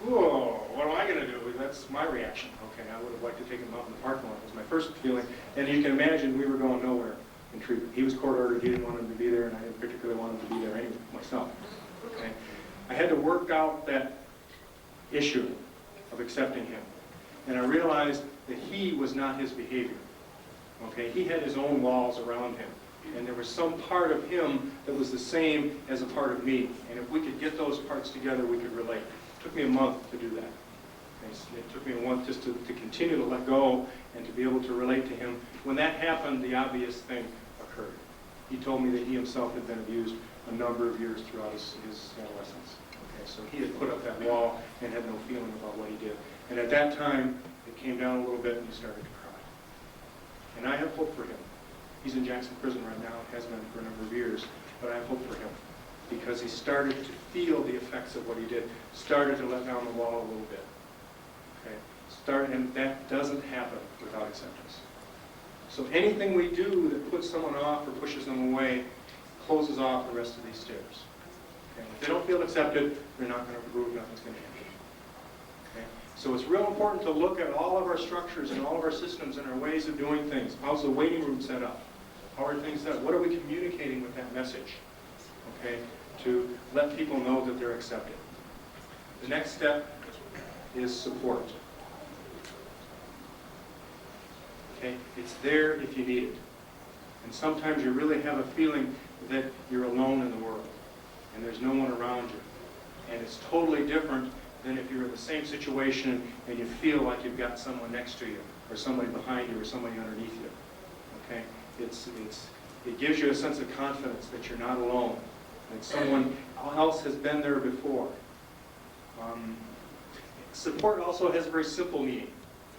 Whoa, what am I going to do? That's my reaction. Okay, I would have liked to take him out in the parking lot. It was my first feeling. And you can imagine we were going nowhere in treatment. He was court ordered. He didn't want him to be there, and I didn't particularly want him to be there anyway, myself. Okay, I had to work out that issue of accepting him. And I realized that he was not his behavior. Okay, he had his own walls around him, and there was some part of him that was the same as a part of me. And if we could get those parts together, we could relate. It took me a month to do that. Okay, it took me a month just to continue to let go and to be able to relate to him. When that happened, the obvious thing occurred. He told me that he himself had been abused a number of years throughout his adolescence. Okay, so he had put up that wall and had no feeling about what he did. And at that time, it came down a little bit, and he started to cry. And I have hope for him. He's in Jackson Prison right now, has been for a number of years, but I have hope for him because he started to feel the effects of what he did, started to let down the wall a little bit. Okay, and that doesn't happen without acceptance. So anything we do that puts someone off or pushes them away closes off the rest of these stairs. Okay? If they don't feel accepted, they're not going to improve, nothing's going to happen. Okay? So it's real important to look at all of our structures and all of our systems and our ways of doing things. How's the waiting room set up? How are things set up? What are we communicating with that message? Okay, to let people know that they're accepted. The next step is support. Okay, it's there if you need it. And sometimes you really have a feeling that you're alone in the world and there's no one around you. And it's totally different than if you're in the same situation and you feel like you've got someone next to you or somebody behind you or somebody underneath you. Okay? It gives you a sense of confidence that you're not alone, that someone else has been there before. Support also has a very simple meaning.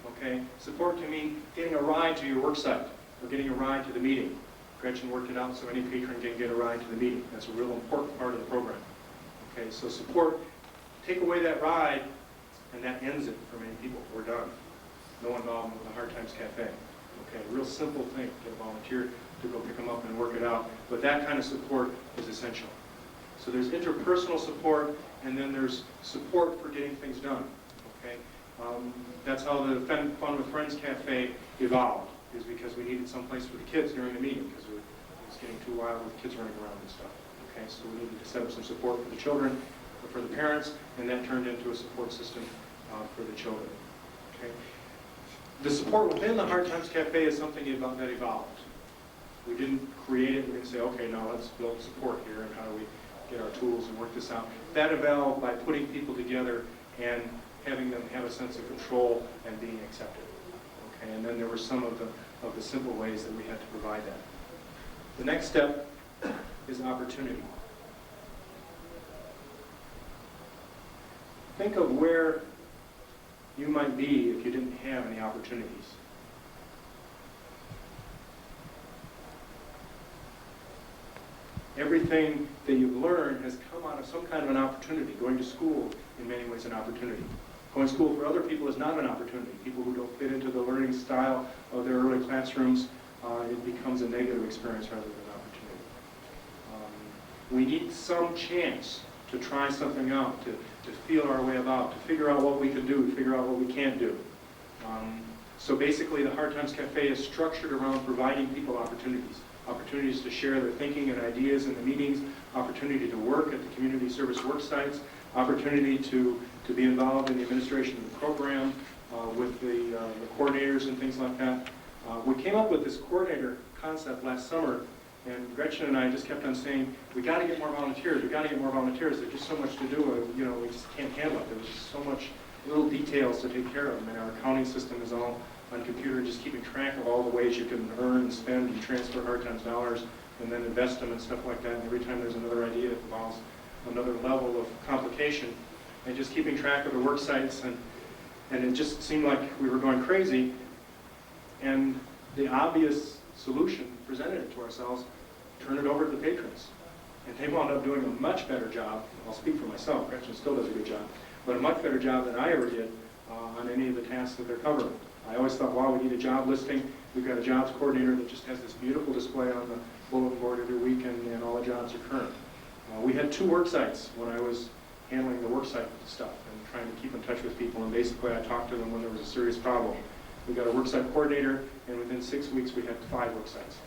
Okay? Support can mean getting a ride to your work site or getting a ride to the meeting. Gretchen worked it out so any patron can get a ride to the meeting. That's a real important part of the program. Okay, so support, take away that ride, and that ends it for many people. We're done. No involvement with the Hard Times Cafe. Okay, a real simple thing. Get a volunteer to go pick them up and work it out. But that kind of support is essential. So there's interpersonal support, and then there's support for getting things done. Okay, that's how the Fun with Friends Cafe evolved, is because we needed some place for the kids during the meeting because it was getting too wild with kids running around and stuff. Okay, so we needed to set up some support for the children, for the parents, and that turned into a support system for the children. Okay, the support within the Hard Times Cafe is something that evolved. We didn't create it. We didn't say, okay, now let's build support here, and how do we get our tools and work this out. That evolved by putting people together and having them have a sense of control and being accepted. Okay, and then there were some of the simple ways that we had to provide that. The next step is opportunity. Think of where you might be if you didn't have any opportunities. Everything that you've learned has come out of some kind of an opportunity. Going to school, in many ways, an opportunity. Going to school for other people is not an opportunity. People who don't fit into the learning style of their early classrooms, it becomes a negative experience rather than an opportunity. We need some chance to try something out, to feel our way about, to figure out what we can do, to figure out what we can't do. So basically, the Hard Times Cafe is structured around providing people opportunities. Opportunities to share their thinking and ideas in the meetings, opportunity to work at the community service work sites, opportunity to be involved in the administration of the program with the coordinators and things like that. We came up with this coordinator concept last summer, and Gretchen and I just kept on saying, we got to get more volunteers, we got to get more volunteers. There's just so much to do, we just can't handle it. There's just so much little details to take care of, and our accounting system is all on computer, just keeping track of all the ways you can earn and spend and transfer Hard Times dollars and then invest them and stuff like that. And every time there's another idea, it involves another level of complication. And just keeping track of the work sites, and it just seemed like we were going crazy. And the obvious solution presented it to ourselves, turn it over to the patrons. And they wound up doing a much better job. I'll speak for myself, Gretchen still does a good job, but a much better job than I ever did on any of the tasks that they're covering. I always thought, wow, we need a job listing. We've got a jobs coordinator that just has this beautiful display on the bulletin board every week, and all the jobs are current. We had 2 work sites when I was handling the work site stuff and trying to keep in touch with people, and basically I talked to them when there was a serious problem. We got a work site coordinator, and within 6 weeks we had 5 work sites.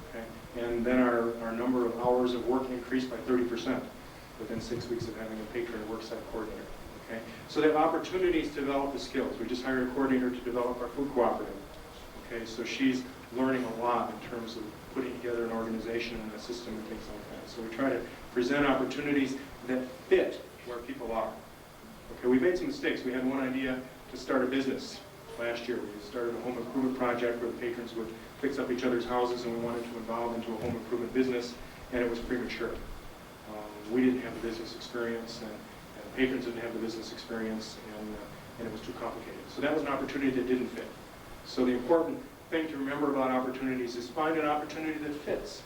Okay? And then our number of hours of work increased by 30% within 6 weeks of having a patron work site coordinator. Okay? So they have opportunities to develop the skills. We just hired a coordinator to develop our food cooperative. Okay, so she's learning a lot in terms of putting together an organization and a system and things like that. So we try to present opportunities that fit where people are. Okay, we made some mistakes. We had one idea to start a business last year. We started a home improvement project where the patrons would fix up each other's houses, and we wanted to involve into a home improvement business, and it was premature. We didn't have the business experience, and the patrons didn't have the business experience, and it was too complicated. So that was an opportunity that didn't fit. So the important thing to remember about opportunities is find an opportunity that fits,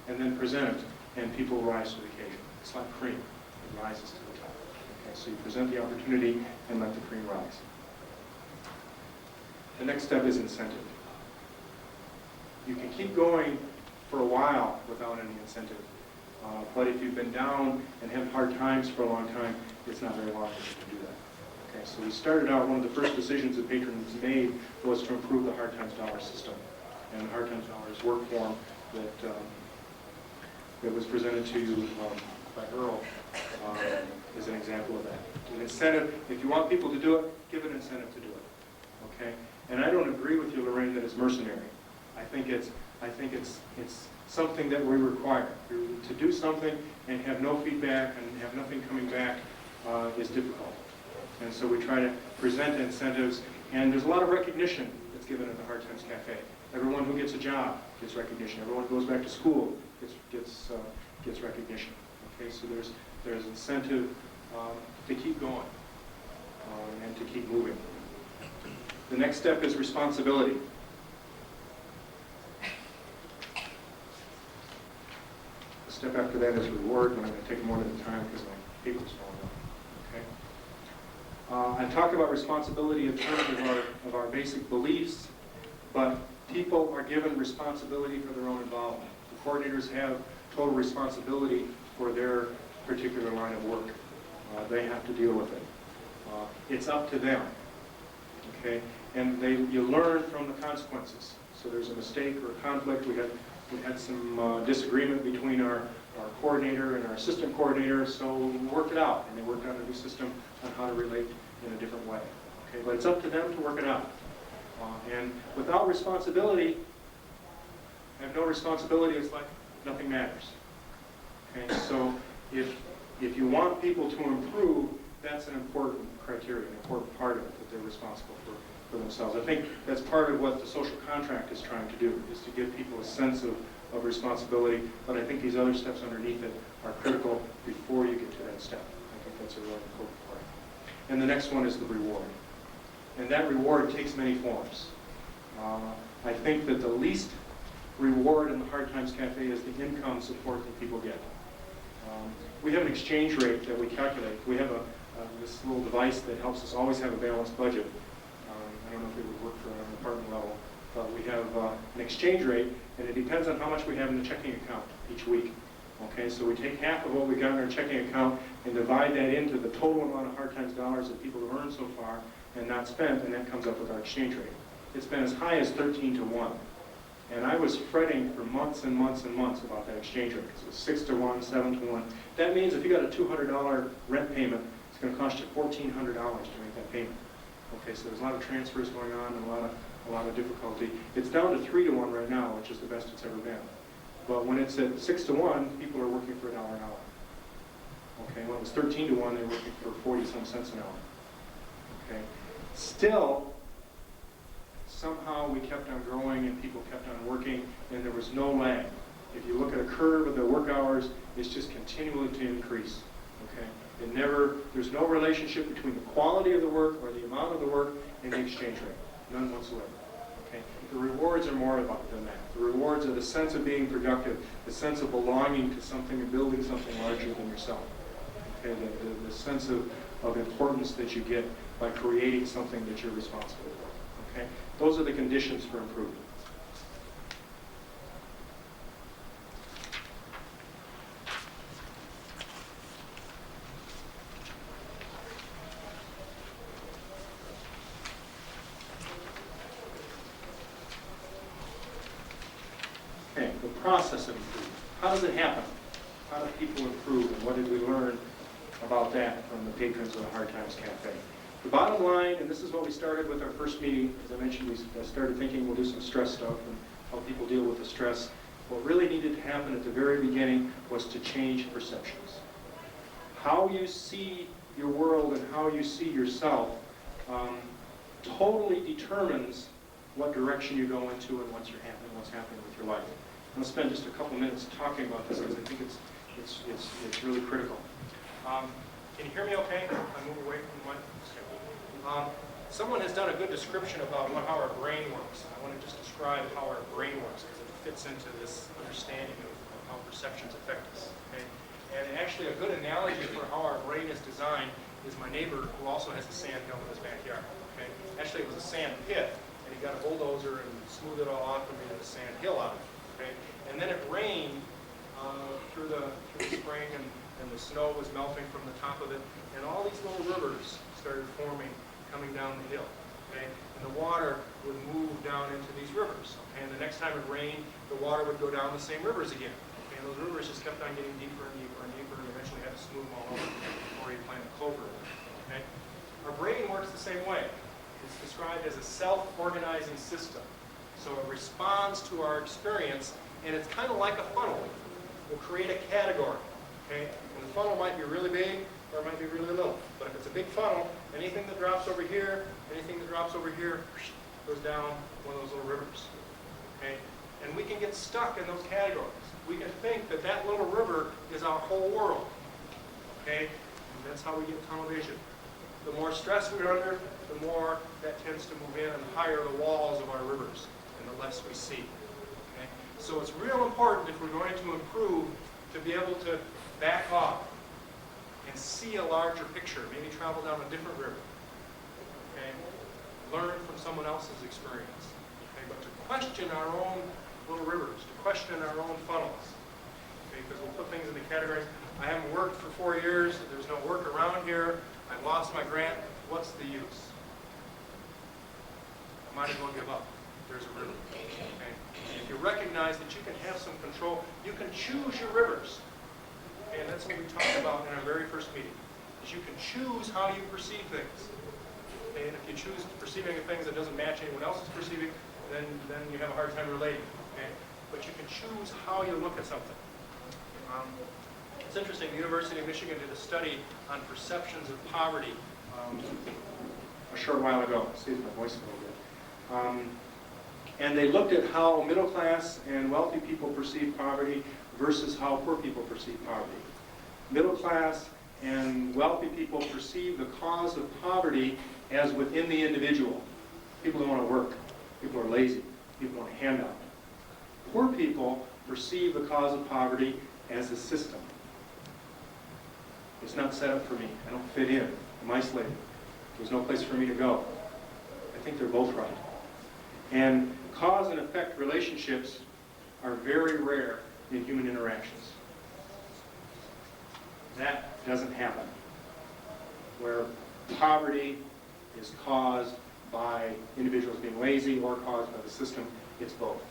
and then present it, and people rise to the occasion. It's like cream. It rises to the top. Okay, so you present the opportunity and let the cream rise. The next step is incentive. You can keep going for a while without any incentive. But if you've been down and have hard times for a long time, it's not very long that you can do that. Okay, so we started out, one of the first decisions that patrons made was to improve the Hard Times dollar system. And the Hard Times dollars work form that was presented to you by Earl is an example of that. An incentive, if you want people to do it, give an incentive to do it. Okay? And I don't agree with you, Lorraine, that it's mercenary. I think it's something that we require. To do something and have no feedback and have nothing coming back is difficult. And so we try to present incentives, and there's a lot of recognition that's given at the Hard Times Cafe. Everyone who gets a job gets recognition. Everyone who goes back to school gets recognition. Okay, so there's incentive to keep going and to keep moving. The next step is responsibility. The step after that is reward, but I'm going to take more than the time because my paper's falling off. Okay. I talk about responsibility in terms of our basic beliefs, but people are given responsibility for their own involvement. The coordinators have total responsibility for their particular line of work. They have to deal with it. It's up to them. Okay, and you learn from the consequences. So there's a mistake or a conflict. We had some disagreement between our coordinator and our assistant coordinator, so we worked it out, and they worked out a new system on how to relate in a different way. Okay, but it's up to them to work it out. And without responsibility, have no responsibility, it's like nothing matters. Okay, so if you want people to improve, that's an important criteria, an important part of it, that they're responsible for themselves. I think that's part of what the social contract is trying to do, is to give people a sense of responsibility, but I think these other steps underneath it are critical before you get to that step. I think that's a really important part. And the next one is the reward. And that reward takes many forms. I think that the least reward in the Hard Times Cafe is the income support that people get. We have an exchange rate that we calculate. We have this little device that helps us always have a balanced budget. I don't know if it would work for an apartment level, but we have an exchange rate, and it depends on how much we have in the checking account each week. Okay, so we take half of what we got in our checking account and divide that into the total amount of Hard Times dollars that people have earned so far and not spent, and that comes up with our exchange rate. It's been as high as 13 to 1. And I was fretting for months and months and months about that exchange rate. So 6 to 1, 7 to 1. That means if you got a $200 rent payment, it's going to cost you $1,400 to make that payment. Okay, so there's a lot of transfers going on and a lot of difficulty. It's down to 3 to 1 right now, which is the best it's ever been. But when it's at 6 to 1, people are working for $1 an hour. Okay, when it was 13 to 1, they were working for 40-some cents an hour. Okay, still, somehow we kept on growing and people kept on working, and there was no lag. If you look at a curve of the work hours, it's just continuing to increase. Okay, there's no relationship between the quality of the work or the amount of the work and the exchange rate, none whatsoever. Okay, the rewards are more about than that. The rewards are the sense of being productive, the sense of belonging to something and building something larger than yourself. Okay, the sense of importance that you get by creating something that you're responsible for. Okay, those are the conditions for improvement. Okay, the process of improvement. How does it happen? How do people improve, and what did we learn about that from the patrons of the Hard Times Cafe? The bottom line, and this is what we started with our first meeting, as I mentioned, we started thinking we'll do some stress stuff and help people deal with the stress. What really needed to happen at the very beginning was to change perceptions. How you see your world and how you see yourself totally determines what direction you go into and what's happening with your life. I'm going to spend just a couple minutes talking about this because I think it's really critical. Can you hear me okay? I move away from the mic. Someone has done a good description about how our brain works. I want to just describe how our brain works because it fits into this understanding of how perceptions affect us. Okay? And actually a good analogy for how our brain is designed is my neighbor who also has a sand hill in his backyard. Okay? Actually it was a sand pit, and he got a bulldozer and smoothed it all off and made a sand hill out of it. Okay? And then it rained through the spring, and the snow was melting from the top of it, and all these little rivers started forming, coming down the hill. Okay? And the water would move down into these rivers. Okay? And the next time it rained, the water would go down the same rivers again. Okay? And those rivers just kept on getting deeper and deeper and deeper, and eventually had to smooth them all over before you planted clover. Okay? Our brain works the same way. It's described as a self-organizing system. So it responds to our experience, and it's kind of like a funnel. We'll create a category. Okay? And the funnel might be really big, or it might be really little. But if it's a big funnel, anything that drops over here, anything that drops over here, goes down one of those little rivers. Okay? And we can get stuck in those categories. We can think that that little river is our whole world. Okay? And that's how we get tunnel vision. The more stress we're under, the more that tends to move in and higher the walls of our rivers, and the less we see. Okay? So it's real important if we're going to improve to be able to back off and see a larger picture, maybe travel down a different river. Okay? Learn from someone else's experience. Okay? But to question our own little rivers, to question our own funnels. Okay? Because we'll put things into categories. I haven't worked for 4 years, there's no work around here, I lost my grant, what's the use? I might as well give up. There's a river. Okay? And if you recognize that you can have some control, you can choose your rivers. Okay? And that's what we talked about in our very first meeting. Is you can choose how you perceive things. Okay? And if you choose perceiving things that doesn't match anyone else's perceiving, then you have a hard time relating. Okay? But you can choose how you look at something. interesting. The University of Michigan did a study on perceptions of poverty a short while ago. Excuse my voice a little bit. And they looked at how middle class and wealthy people perceive poverty versus how poor people perceive poverty. Middle class and wealthy people perceive the cause of poverty as within the individual. People don't want to work. People are lazy. People want a handout. Poor people perceive the cause of poverty as a system. It's not set up for me. I don't fit in. I'm isolated. There's no place for me to go. I think they're both right. And cause and effect relationships are very rare in human interactions. That doesn't happen. Where poverty is caused by individuals being lazy or caused by the system, it's both.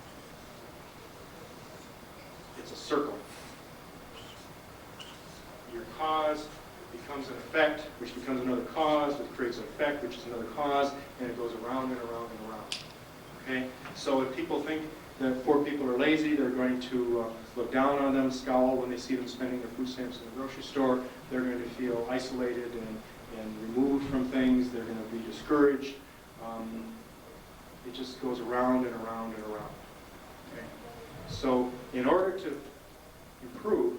It's a circle. Your cause becomes an effect, which becomes another cause, which creates an effect, which is another cause, and it goes around and around and around. Okay? So if people think that poor people are lazy, they're going to look down on them, scowl when they see them spending their food stamps in the grocery store. They're going to feel isolated and removed from things. They're going to be discouraged. It just goes around and around and around. Okay? So in order to improve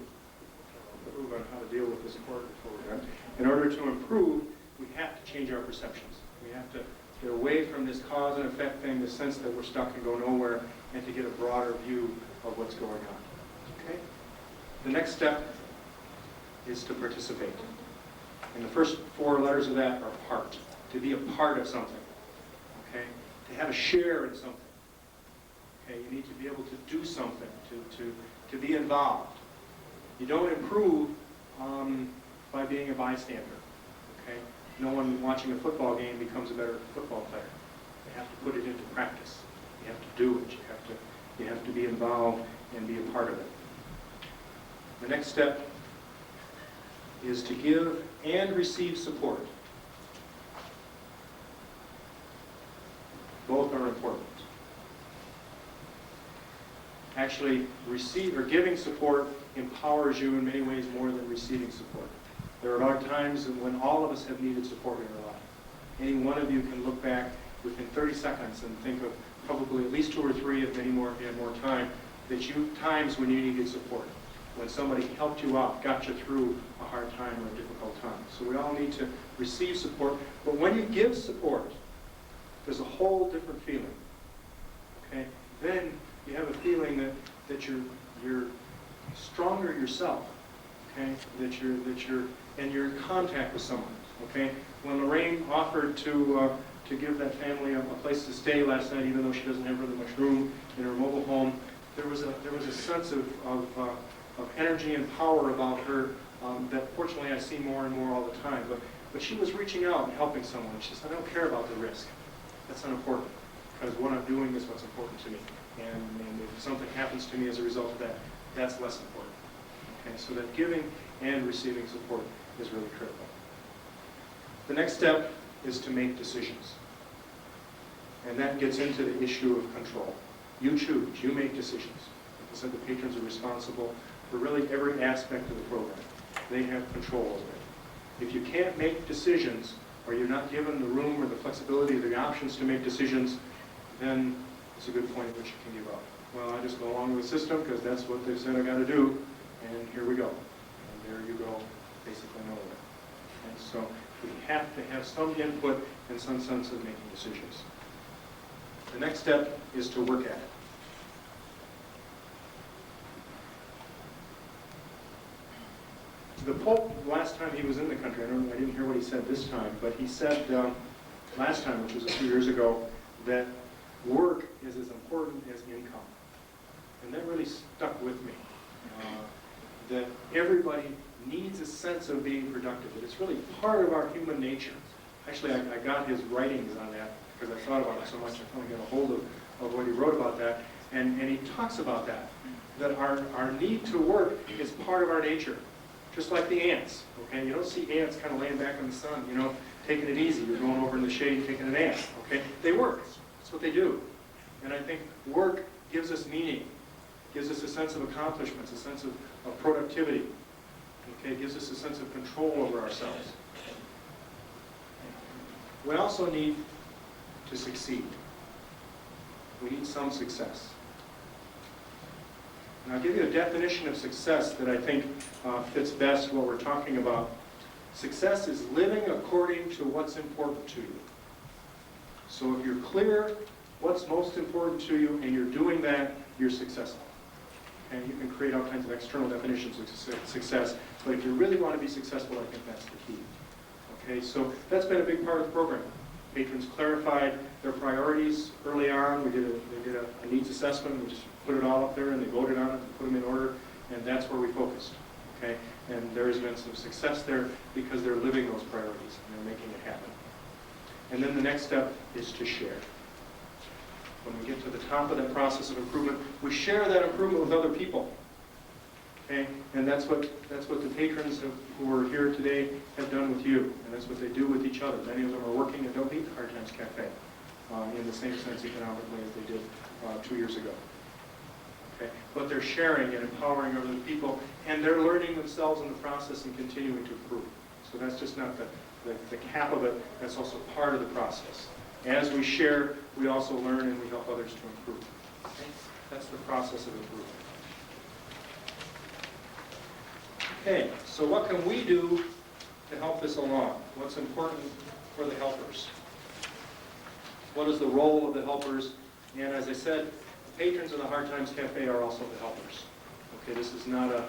on how to deal with this program, in order to improve, we have to change our perceptions. We have to get away from this cause and effect thing, the sense that we're stuck and go nowhere, and to get a broader view of what's going on. Okay? The next step is to participate. And the first four letters of that are part. To be a part of something. Okay? To have a share in something. Okay? You need to be able to do something, to be involved. You don't improve by being a bystander. Okay? No one watching a football game becomes a better football player. You have to put it into practice. You have to do it. You have to be involved and be a part of it. The next step is to give and receive support. Both are important. Actually, giving support empowers you in many ways more than receiving support. There are times when all of us have needed support in our life. Any one of you can look back within 30 seconds and think of probably at least 2 or 3, if many more, if you had more time, times when you needed support. When somebody helped you out, got you through a hard time or a difficult time. So we all need to receive support. But when you give support, there's a whole different feeling. Okay? Then you have a feeling that you're stronger yourself. Okay? That you're in contact with someone. Okay? When Lorraine offered to give that family a place to stay last night, even though she doesn't have really much room in her mobile home, there was a sense of energy and power about her that fortunately I see more and more all the time. But she was reaching out and helping someone. She said, I don't care about the risk. That's unimportant, because what I'm doing is what's important to me. And if something happens to me as a result of that, that's less important. Okay, so that giving and receiving support is really critical. The next step is to make decisions. And that gets into the issue of control. You choose, you make decisions. Like I said, the patrons are responsible for really every aspect of the program. They have control over it. If you can't make decisions, or you're not given the room or the flexibility or the options to make decisions, then it's a good point at which you can give up. Well, I just go along with the system because that's what they said I got to do, and here we go. And there you go, basically nowhere. And so we have to have some input and some sense of making decisions. The next step is to work at it. The Pope, last time he was in the country, I didn't hear what he said this time, but he said last time, which was a few years ago, that work is as important as income. And that really stuck with me. That everybody needs a sense of being productive. That it's really part of our human nature. Actually, I got his writings on that because I thought about it so much, I finally got a hold of what he wrote about that. And he talks about that our need to work is part of our nature. Just like the ants, okay? You don't see ants kind of laying back in the sun, you know, taking it easy. You're going over in the shade taking an ant, okay? They work. That's what they do. And I think work gives us meaning, gives us a sense of accomplishments, a sense of productivity. Okay, it gives us a sense of control over ourselves. We also need to succeed. We need some success. And I'll give you a definition of success that I think fits best what we're talking about. Success is living according to what's important to you. So if you're clear what's most important to you and you're doing that, you're successful. And you can create all kinds of external definitions of success, but if you really want to be successful, I think that's the key. Okay, so that's been a big part of the program. Patrons clarified their priorities early on. They did a needs assessment. We just put it all up there, and they voted on it and put them in order, and that's where we focused. Okay, and there has been some success there because they're living those priorities and they're making it happen. And then the next step is to share. When we get to the top of that process of improvement, we share that improvement with other people. Okay? And that's what the patrons who are here today have done with you, and that's what they do with each other. Many of them are working and don't need the Hard Times Cafe in the same sense economically as they did 2 years ago. Okay? But they're sharing and empowering other people, and they're learning themselves in the process and continuing to improve. So that's just not the cap of it, that's also part of the process. As we share, we also learn and we help others to improve. Okay? That's the process of improvement. Okay, so what can we do to help this along? What's important for the helpers? What is the role of the helpers? And as I said, the patrons of the Hard Times Cafe are also the helpers. Okay, this is not a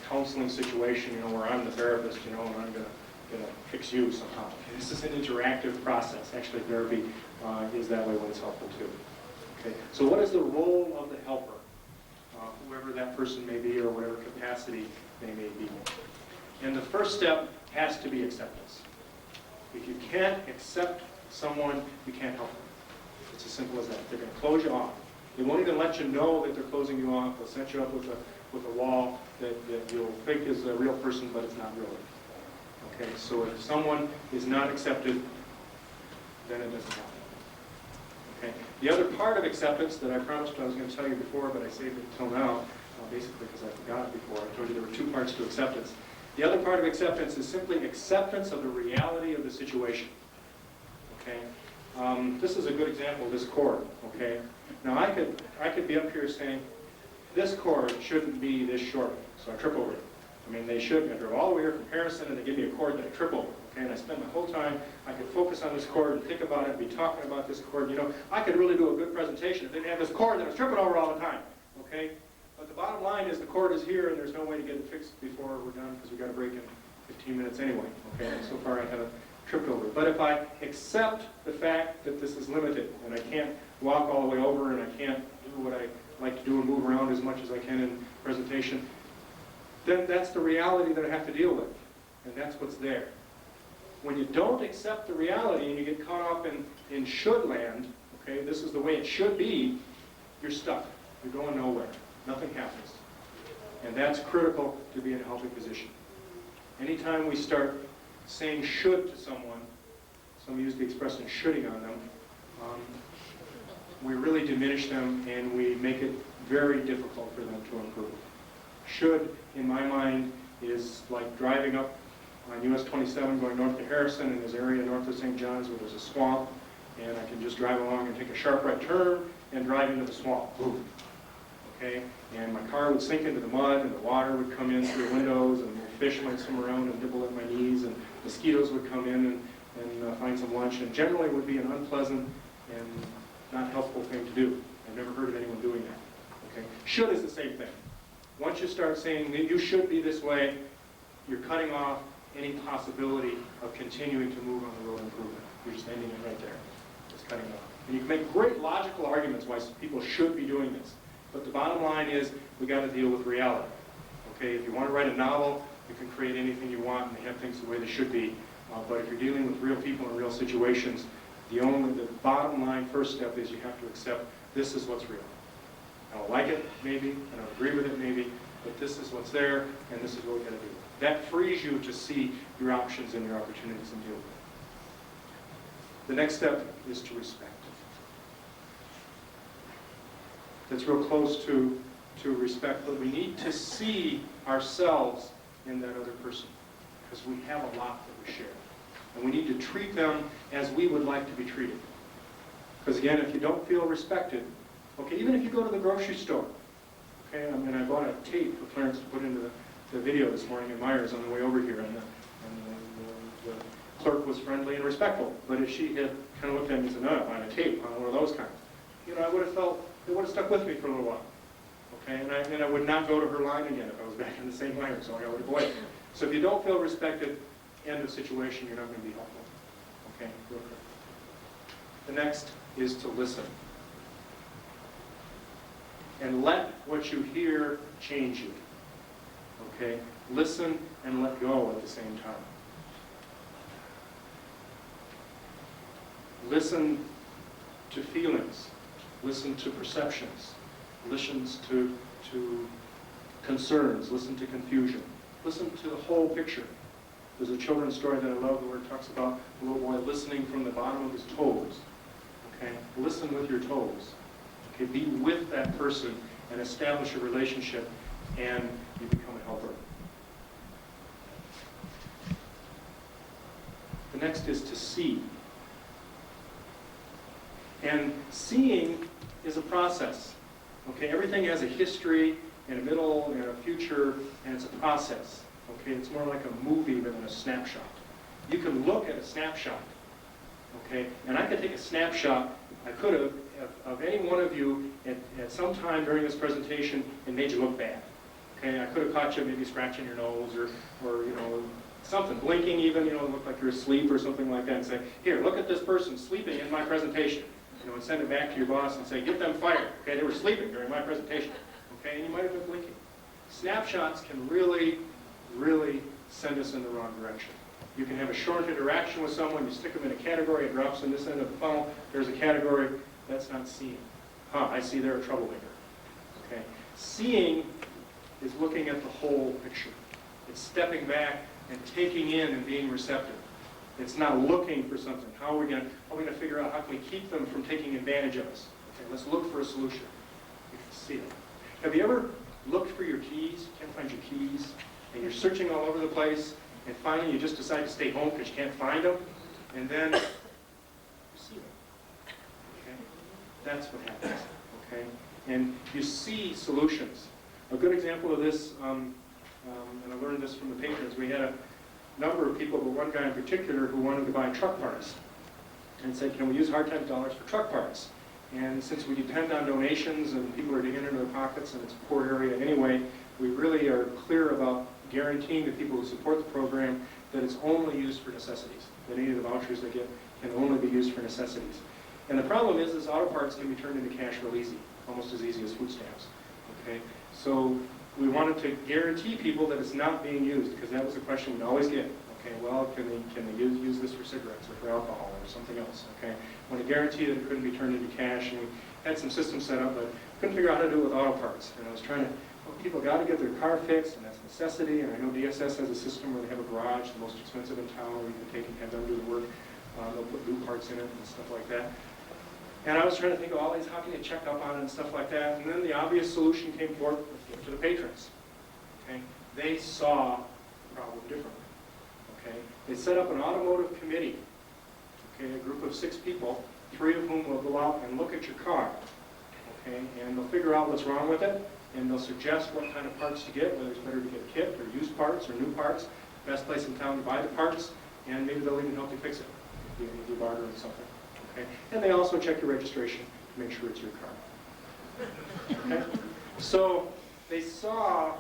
counseling situation, where I'm the therapist, and I'm going to fix you somehow. Okay, this is an interactive process. Actually, therapy is that way when it's helpful too. Okay, so what is the role of the helper? Whoever that person may be or whatever capacity they may be. And the first step has to be acceptance. If you can't accept someone, you can't help them. It's as simple as that. They're going to close you off. They won't even let you know that they're closing you off. They'll set you up with a wall that you'll think is a real person, but it's not really. Okay, so if someone is not accepted, then it doesn't happen. Okay. The other part of acceptance that I promised I was going to tell you before, but I saved it until now, basically because I forgot it before. I told you there were 2 parts to acceptance. The other part of acceptance is simply acceptance of the reality of the situation. Okay. This is a good example of this cord. Okay. Now I could be up here saying, this cord shouldn't be this short, so I trip over it. I mean, they should. I drove all the way here from Harrison, and they give me a cord that I trip over. Okay, and I spend the whole time, I could focus on this cord and think about it and be talking about this cord. I could really do a good presentation if they didn't have this cord that I was tripping over all the time. Okay, but the bottom line is the cord is here, and there's no way to get it fixed before we're done because we've got a break in 15 minutes anyway. Okay, and so far I haven't tripped over it. But if I accept the fact that this is limited, and I can't walk all the way over, and I can't do what I like to do and move around as much as I can in presentation, then that's the reality that I have to deal with, and that's what's there. When you don't accept the reality and you get caught up in should land, okay, this is the way it should be, you're stuck. You're going nowhere. Nothing happens. And that's critical to be in a healthy position. Anytime we start saying should to someone, some use the expression shoulding on them, we really diminish them and we make it very difficult for them to improve. Should, in my mind, is like driving up on US 27 going north to Harrison in this area north of St. John's where there's a swamp, and I can just drive along and take a sharp right turn and drive into the swamp. Boom. Okay? And my car would sink into the mud, and the water would come in through the windows, and the fish might swim around and nibble at my knees, and mosquitoes would come in and find some lunch, and generally it would be an unpleasant and not helpful thing to do. I've never heard of anyone doing that. Okay? Should is the same thing. Once you start saying that you should be this way, you're cutting off any possibility of continuing to move on the road improvement. You're just ending it right there. It's cutting off. And you can make great logical arguments why people should be doing this. But the bottom line is we got to deal with reality. Okay, if you want to write a novel, you can create anything you want and they have things the way they should be. But if you're dealing with real people in real situations, the bottom line first step is you have to accept this is what's real. I don't like it, maybe, I don't agree with it, maybe, but this is what's there, and this is what we've got to do. That frees you to see your options and your opportunities and deal with it. The next step is to respect. That's real close to respect, but we need to see ourselves in that other person, because we have a lot that we share. And we need to treat them as we would like to be treated. Because again, if you don't feel respected, okay, even if you go to the grocery store, okay, I mean, I bought a tape for Clarence to put into the video this morning in Myers on the way over here, and the clerk was friendly and respectful. But if she had kind of looked at me and said, no, on a tape, on one of those kinds, you know, I would have felt, it would have stuck with me for a little while. Okay, and I would not go to her line again if I was back in the same line, so I would avoid it. So if you don't feel respected, end of situation, you're not going to be helpful. Okay, real quick. The next is to listen. And let what you hear change you. Okay? Listen and let go at the same time. Listen to feelings. Listen to perceptions. Listen to concerns. Listen to confusion. Listen to the whole picture. There's a children's story that I love where it talks about a little boy listening from the bottom of his toes. Okay? Listen with your toes. Okay? Be with that person and establish a relationship, and you become a helper. The next is to see. And seeing is a process. Okay? Everything has a history and a middle and a future, and it's a process. Okay? It's more like a movie than a snapshot. You can look at a snapshot. Okay? And I could take a snapshot, I could have, of any one of you at some time during this presentation and made you look bad. Okay? I could have caught you maybe scratching your nose or you know, something, blinking even, you know, look like you're asleep or something like that, and say, here, look at this person sleeping in my presentation. You know, and send it back to your boss and say, get them fired. Okay? They were sleeping during my presentation. Okay? And you might have been blinking. Snapshots can really, really send us in the wrong direction. You can have a short interaction with someone, you stick them in a category, it drops in this end of the funnel, there's a category, that's not seeing. I see they're a troublemaker. Okay? Seeing is looking at the whole picture. It's stepping back and taking in and being receptive. It's not looking for something. How are we going to figure out how can we keep them from taking advantage of us? Okay, let's look for a solution. You can see it. Have you ever looked for your keys? You can't find your keys, and you're searching all over the place, and finally you just decide to stay home because you can't find them, and then you see them. Okay? That's what happens. Okay? And you see solutions. A good example of this, and I learned this from the patrons, we had a number of people, but one guy in particular who wanted to buy truck parts and said, can we use hard times dollars for truck parts? And since we depend on donations and people are digging into their pockets and it's a poor area anyway, we really are clear about guaranteeing to people who support the program that it's only used for necessities. That any of the vouchers they get can only be used for necessities. And the problem is auto parts can be turned into cash real easy, almost as easy as food stamps. Okay? So we wanted to guarantee people that it's not being used, because that was a question we'd always get. Okay, well, can they use this for cigarettes or for alcohol or something else? Okay, I want to guarantee that it couldn't be turned into cash, and we had some systems set up, but couldn't figure out how to do it with auto parts. And I was trying to, well, people got to get their car fixed, and that's a necessity. And I know DSS has a system where they have a garage, the most expensive in town, where you can take and have them do the work. They'll put new parts in it and stuff like that. And I was trying to think of all these, how can you check up on it and stuff like that. And then the obvious solution came forth to the patrons. Okay? They saw the problem differently. Okay? They set up an automotive committee, okay, a group of 6 people, 3 of whom will go out and look at your car. Okay? And they'll figure out what's wrong with it, and they'll suggest what kind of parts to get, whether it's better to get a kit or used parts or new parts, best place in town to buy the parts, and maybe they'll even help you fix it if you barter or something. Okay? And they also check your registration to make sure it's your car. Okay? So they saw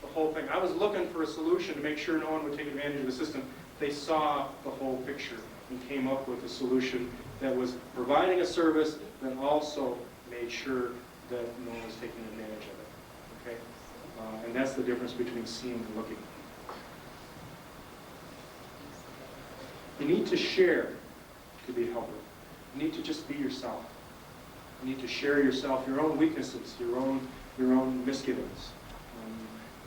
the whole thing. I was looking for a solution to make sure no one would take advantage of the system. They saw the whole picture and came up with a solution that was providing a service that also made sure that no one was taking advantage of it. Okay? And that's the difference between seeing and looking. You need to share to be a helper. You need to just be yourself. You need to share yourself, your own weaknesses, your own misgivings.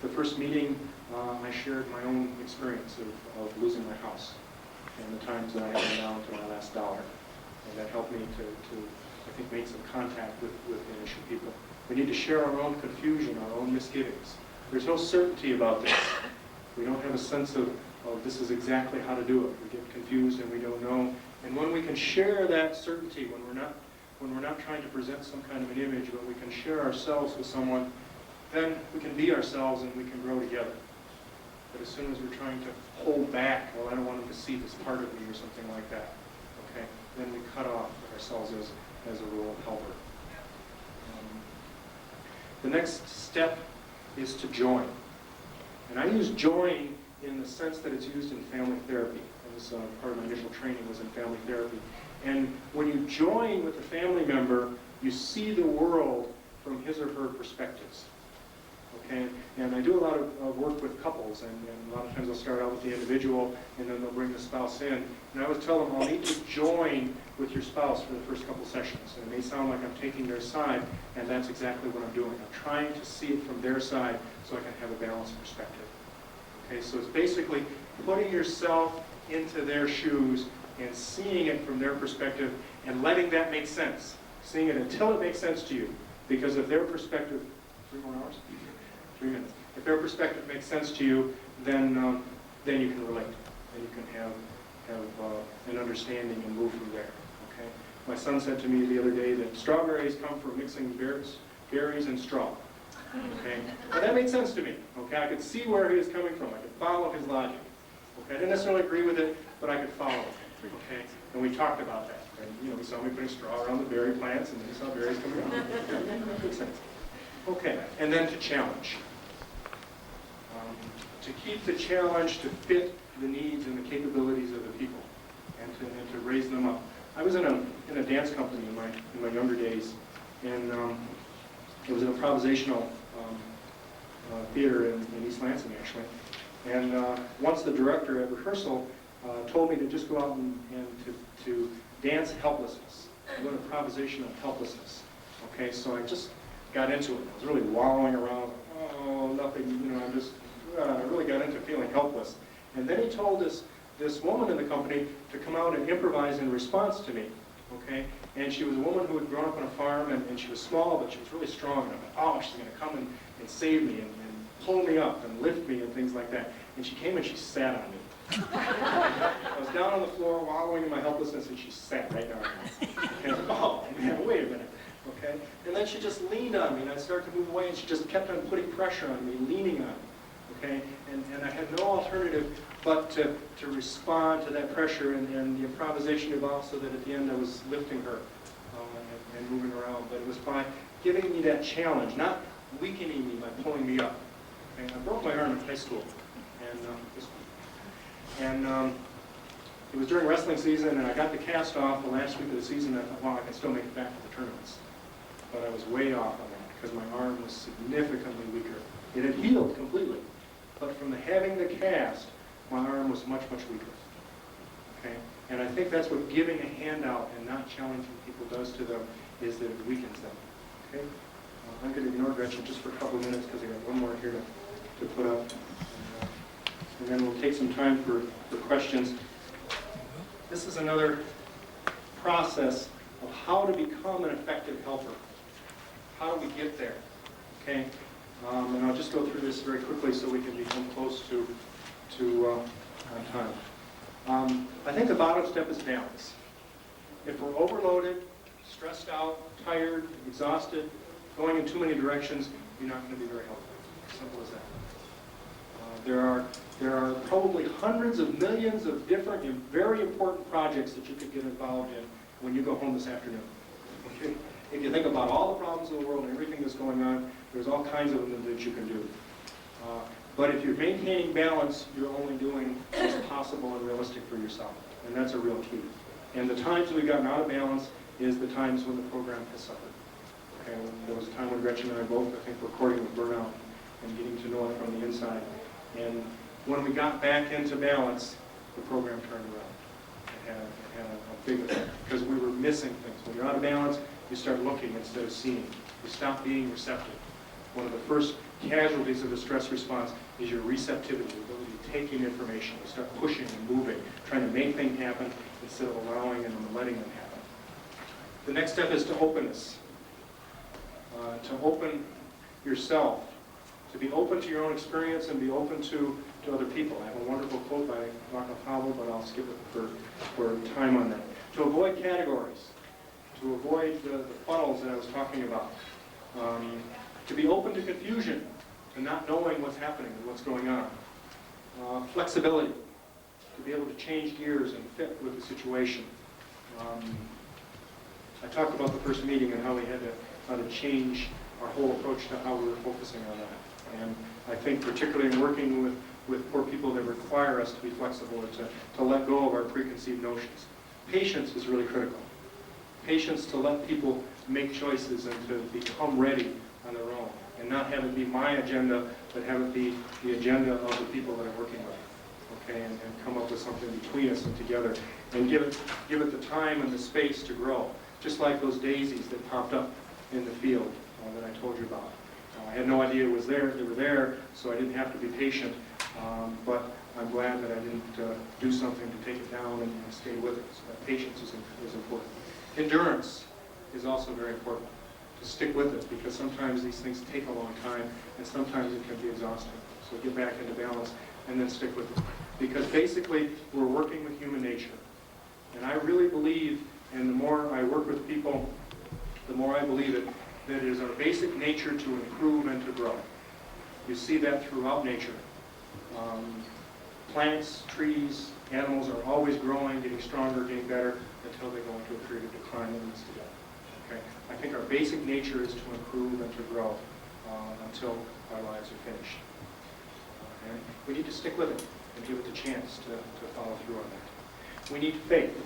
The first meeting, I shared my own experience of losing my house and the times that I had down to my last dollar. And that helped me to I think, make some contact with the initial people. We need to share our own confusion, our own misgivings. There's no certainty about this. We don't have a sense of this is exactly how to do it. We get confused and we don't know. And when we can share that certainty, when we're not trying to present some kind of an image, but we can share ourselves with someone, then we can be ourselves and we can grow together. But as soon as we're trying to hold back, well, I don't want them to see this part of me or something like that, okay, then we cut off ourselves as a role helper. The next step is to join. And I use join in the sense that it's used in family therapy. That was part of my initial training was in family therapy. And when you join with a family member, you see the world from his or her perspectives. Okay? And I do a lot of work with couples, and a lot of times I'll start out with the individual, and then they'll bring the spouse in. And I always tell them, I'll need to join with your spouse for the first couple sessions. And it may sound like I'm taking their side, and that's exactly what I'm doing. I'm trying to see it from their side so I can have a balanced perspective. Okay, so it's basically putting yourself into their shoes and seeing it from their perspective and letting that make sense. Seeing it until it makes sense to you. Because if their perspective, 3 more hours? 3 minutes. If their perspective makes sense to you, then you can relate. Then you can have an understanding and move from there. Okay? My son said to me the other day that strawberries come from mixing berries and straw. Okay? And that made sense to me. Okay? I could see where he was coming from. I could follow his logic. Okay? I didn't necessarily agree with it, but I could follow it. Okay? And we talked about that. And, he saw me putting straw around the berry plants, and then he saw berries coming out. Yeah, makes sense. Okay, and then to challenge. To keep the challenge to fit the needs and the capabilities of the people, and to raise them up. I was in a dance company in my younger days, and it was an improvisational theater in East Lansing, actually. And once the director at rehearsal told me to just go out and to dance helplessness, do an improvisational helplessness. Okay, so I just got into it. I was really wallowing around. Oh, nothing, I really got into feeling helpless. And then he told this woman in the company to come out and improvise in response to me. Okay, and she was a woman who had grown up on a farm, and she was small, but she was really strong. And I thought, oh, she's going to come and save me and pull me up and lift me and things like that. And she came and she sat on me. I was down on the floor wallowing in my helplessness, and she sat right down on me. And I was like, oh, man, wait a minute. Okay? And then she just leaned on me, and I'd start to move away, and she just kept on putting pressure on me, leaning on me. Okay? And I had no alternative but to respond to that pressure, and the improvisation evolved so that at the end I was lifting her and moving around. But it was by giving me that challenge, not weakening me by pulling me up. Okay? I broke my arm in high school, and it was during wrestling season, and I got the cast off the last week of the season, and I thought, wow, I can still make it back to the tournaments. But I was way off on that because my arm was significantly weaker. It had healed completely, but from having the cast, my arm was much, much weaker. Okay? And I think that's what giving a handout and not challenging people does to them, is that it weakens them. Okay? I'm going to ignore Gretchen just for a couple of minutes because I got one more here to put up. And then we'll take some time for questions. This is another process of how to become an effective helper. How do we get there? Okay? And I'll just go through this very quickly so we can become close to time. I think the bottom step is balance. If we're overloaded, stressed out, tired, exhausted, going in too many directions, you're not going to be very helpful. Simple as that. There are probably hundreds of millions of different and very important projects that you could get involved in when you go home this afternoon. Okay? If you think about all the problems in the world and everything that's going on, there's all kinds of them that you can do. But if you're maintaining balance, you're only doing what's possible and realistic for yourself. And that's a real key. And the times we've gotten out of balance is the times when the program has suffered. Okay? There was a time when Gretchen and I both, I think, were courting with burnout and getting to know it from the inside. And when we got back into balance, the program turned around. It had a big effect because we were missing things. When you're out of balance, you start looking instead of seeing. You stop being receptive. One of the first casualties of the stress response is your receptivity, the ability to take in information. You start pushing and moving, trying to make things happen instead of allowing and letting them happen. The next step is to openness. To open yourself, to be open to your own experience and be open to to other people. I have a wonderful quote by Dr. Howell, but I'll skip it for time on that. To avoid categories, to avoid the funnels that I was talking about, to be open to confusion and not knowing what's happening and what's going on. Flexibility, to be able to change gears and fit with the situation. I talked about the first meeting and how we had to change our whole approach to how we were focusing on that. And I think particularly in working with poor people that require us to be flexible and to let go of our preconceived notions. Patience is really critical. Patience to let people make choices and to become ready on their own. And not have it be my agenda, but have it be the agenda of the people that I'm working with. Okay, and come up with something between us and together. And give it the time and the space to grow. Just like those daisies that popped up in the field that I told you about. I had no idea it was there, they were there, so I didn't have to be patient. But I'm glad that I didn't do something to take it down and stay with it. So that patience is important. Endurance is also very important. To stick with it, because sometimes these things take a long time, and sometimes it can be exhausting. So get back into balance, and then stick with it. Because basically, we're working with human nature. And I really believe, and the more I work with people, the more I believe it, that it is our basic nature to improve and to grow. You see that throughout nature. Plants, trees, animals are always growing, getting stronger, getting better, until they go into a period of decline that leads to death. Okay? I think our basic nature is to improve and to grow until our lives are finished. And we need to stick with it and give it the chance to follow through on that. We need faith.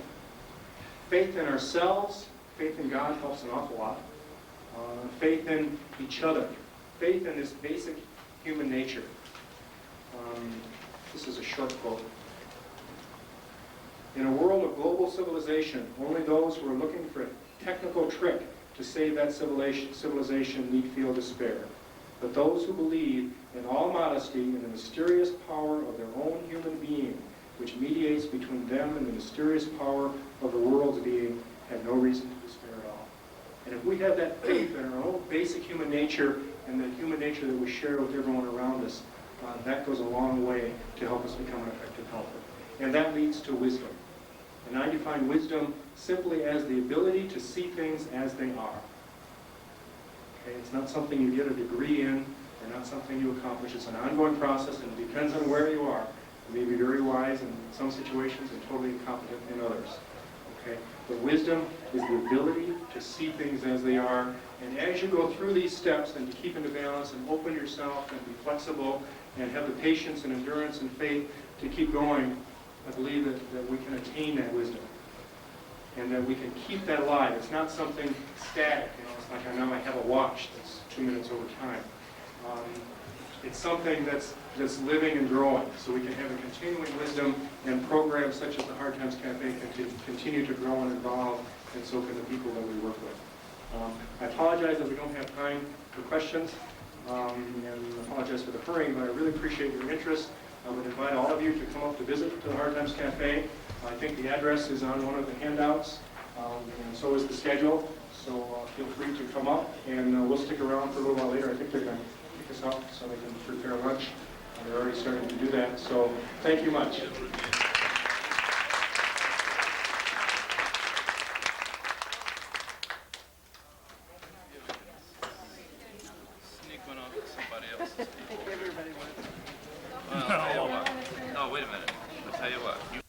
Faith in ourselves, faith in God helps an awful lot. Faith in each other. Faith in this basic human nature. This is a short quote. In a world of global civilization, only those who are looking for a technical trick to save that civilization need feel despair. But those who believe in all modesty in the mysterious power of their own human being, which mediates between them and the mysterious power of the world's being, have no reason to despair at all. And if we have that faith in our own basic human nature and the human nature that we share with everyone around us, that goes a long way to help us become an effective helper. And that leads to wisdom. And I define wisdom simply as the ability to see things as they are. Okay? It's not something you get a degree in, or not something you accomplish. It's an ongoing process, and it depends on where you are. You may be very wise in some situations and totally incompetent in others. Okay? But wisdom is the ability to see things as they are. And as you go through these steps and to keep into balance and open yourself and be flexible and have the patience and endurance and faith to keep going, I believe that we can attain that wisdom and that we can keep that alive. It's not something static. It's like I know I have a watch that's 2 minutes over time. It's something that's living and growing, so we can have a continuing wisdom, and programs such as the Hard Times Cafe can continue to grow and evolve, and so can the people that we work with. I apologize that we don't have time for questions, and apologize for the hurrying, but I really appreciate your interest. I would invite all of you to come up to visit the Hard Times Cafe. I think the address is on one of the handouts, and so is the schedule, so feel free to come up, and we'll stick around for a little while later. I think they're going to pick us up so they can prepare lunch. They're already starting to do that, so thank you much. Sneak one off to somebody else's. Everybody wants. Well, I'll tell you what. No, wait a minute. I'll tell you what.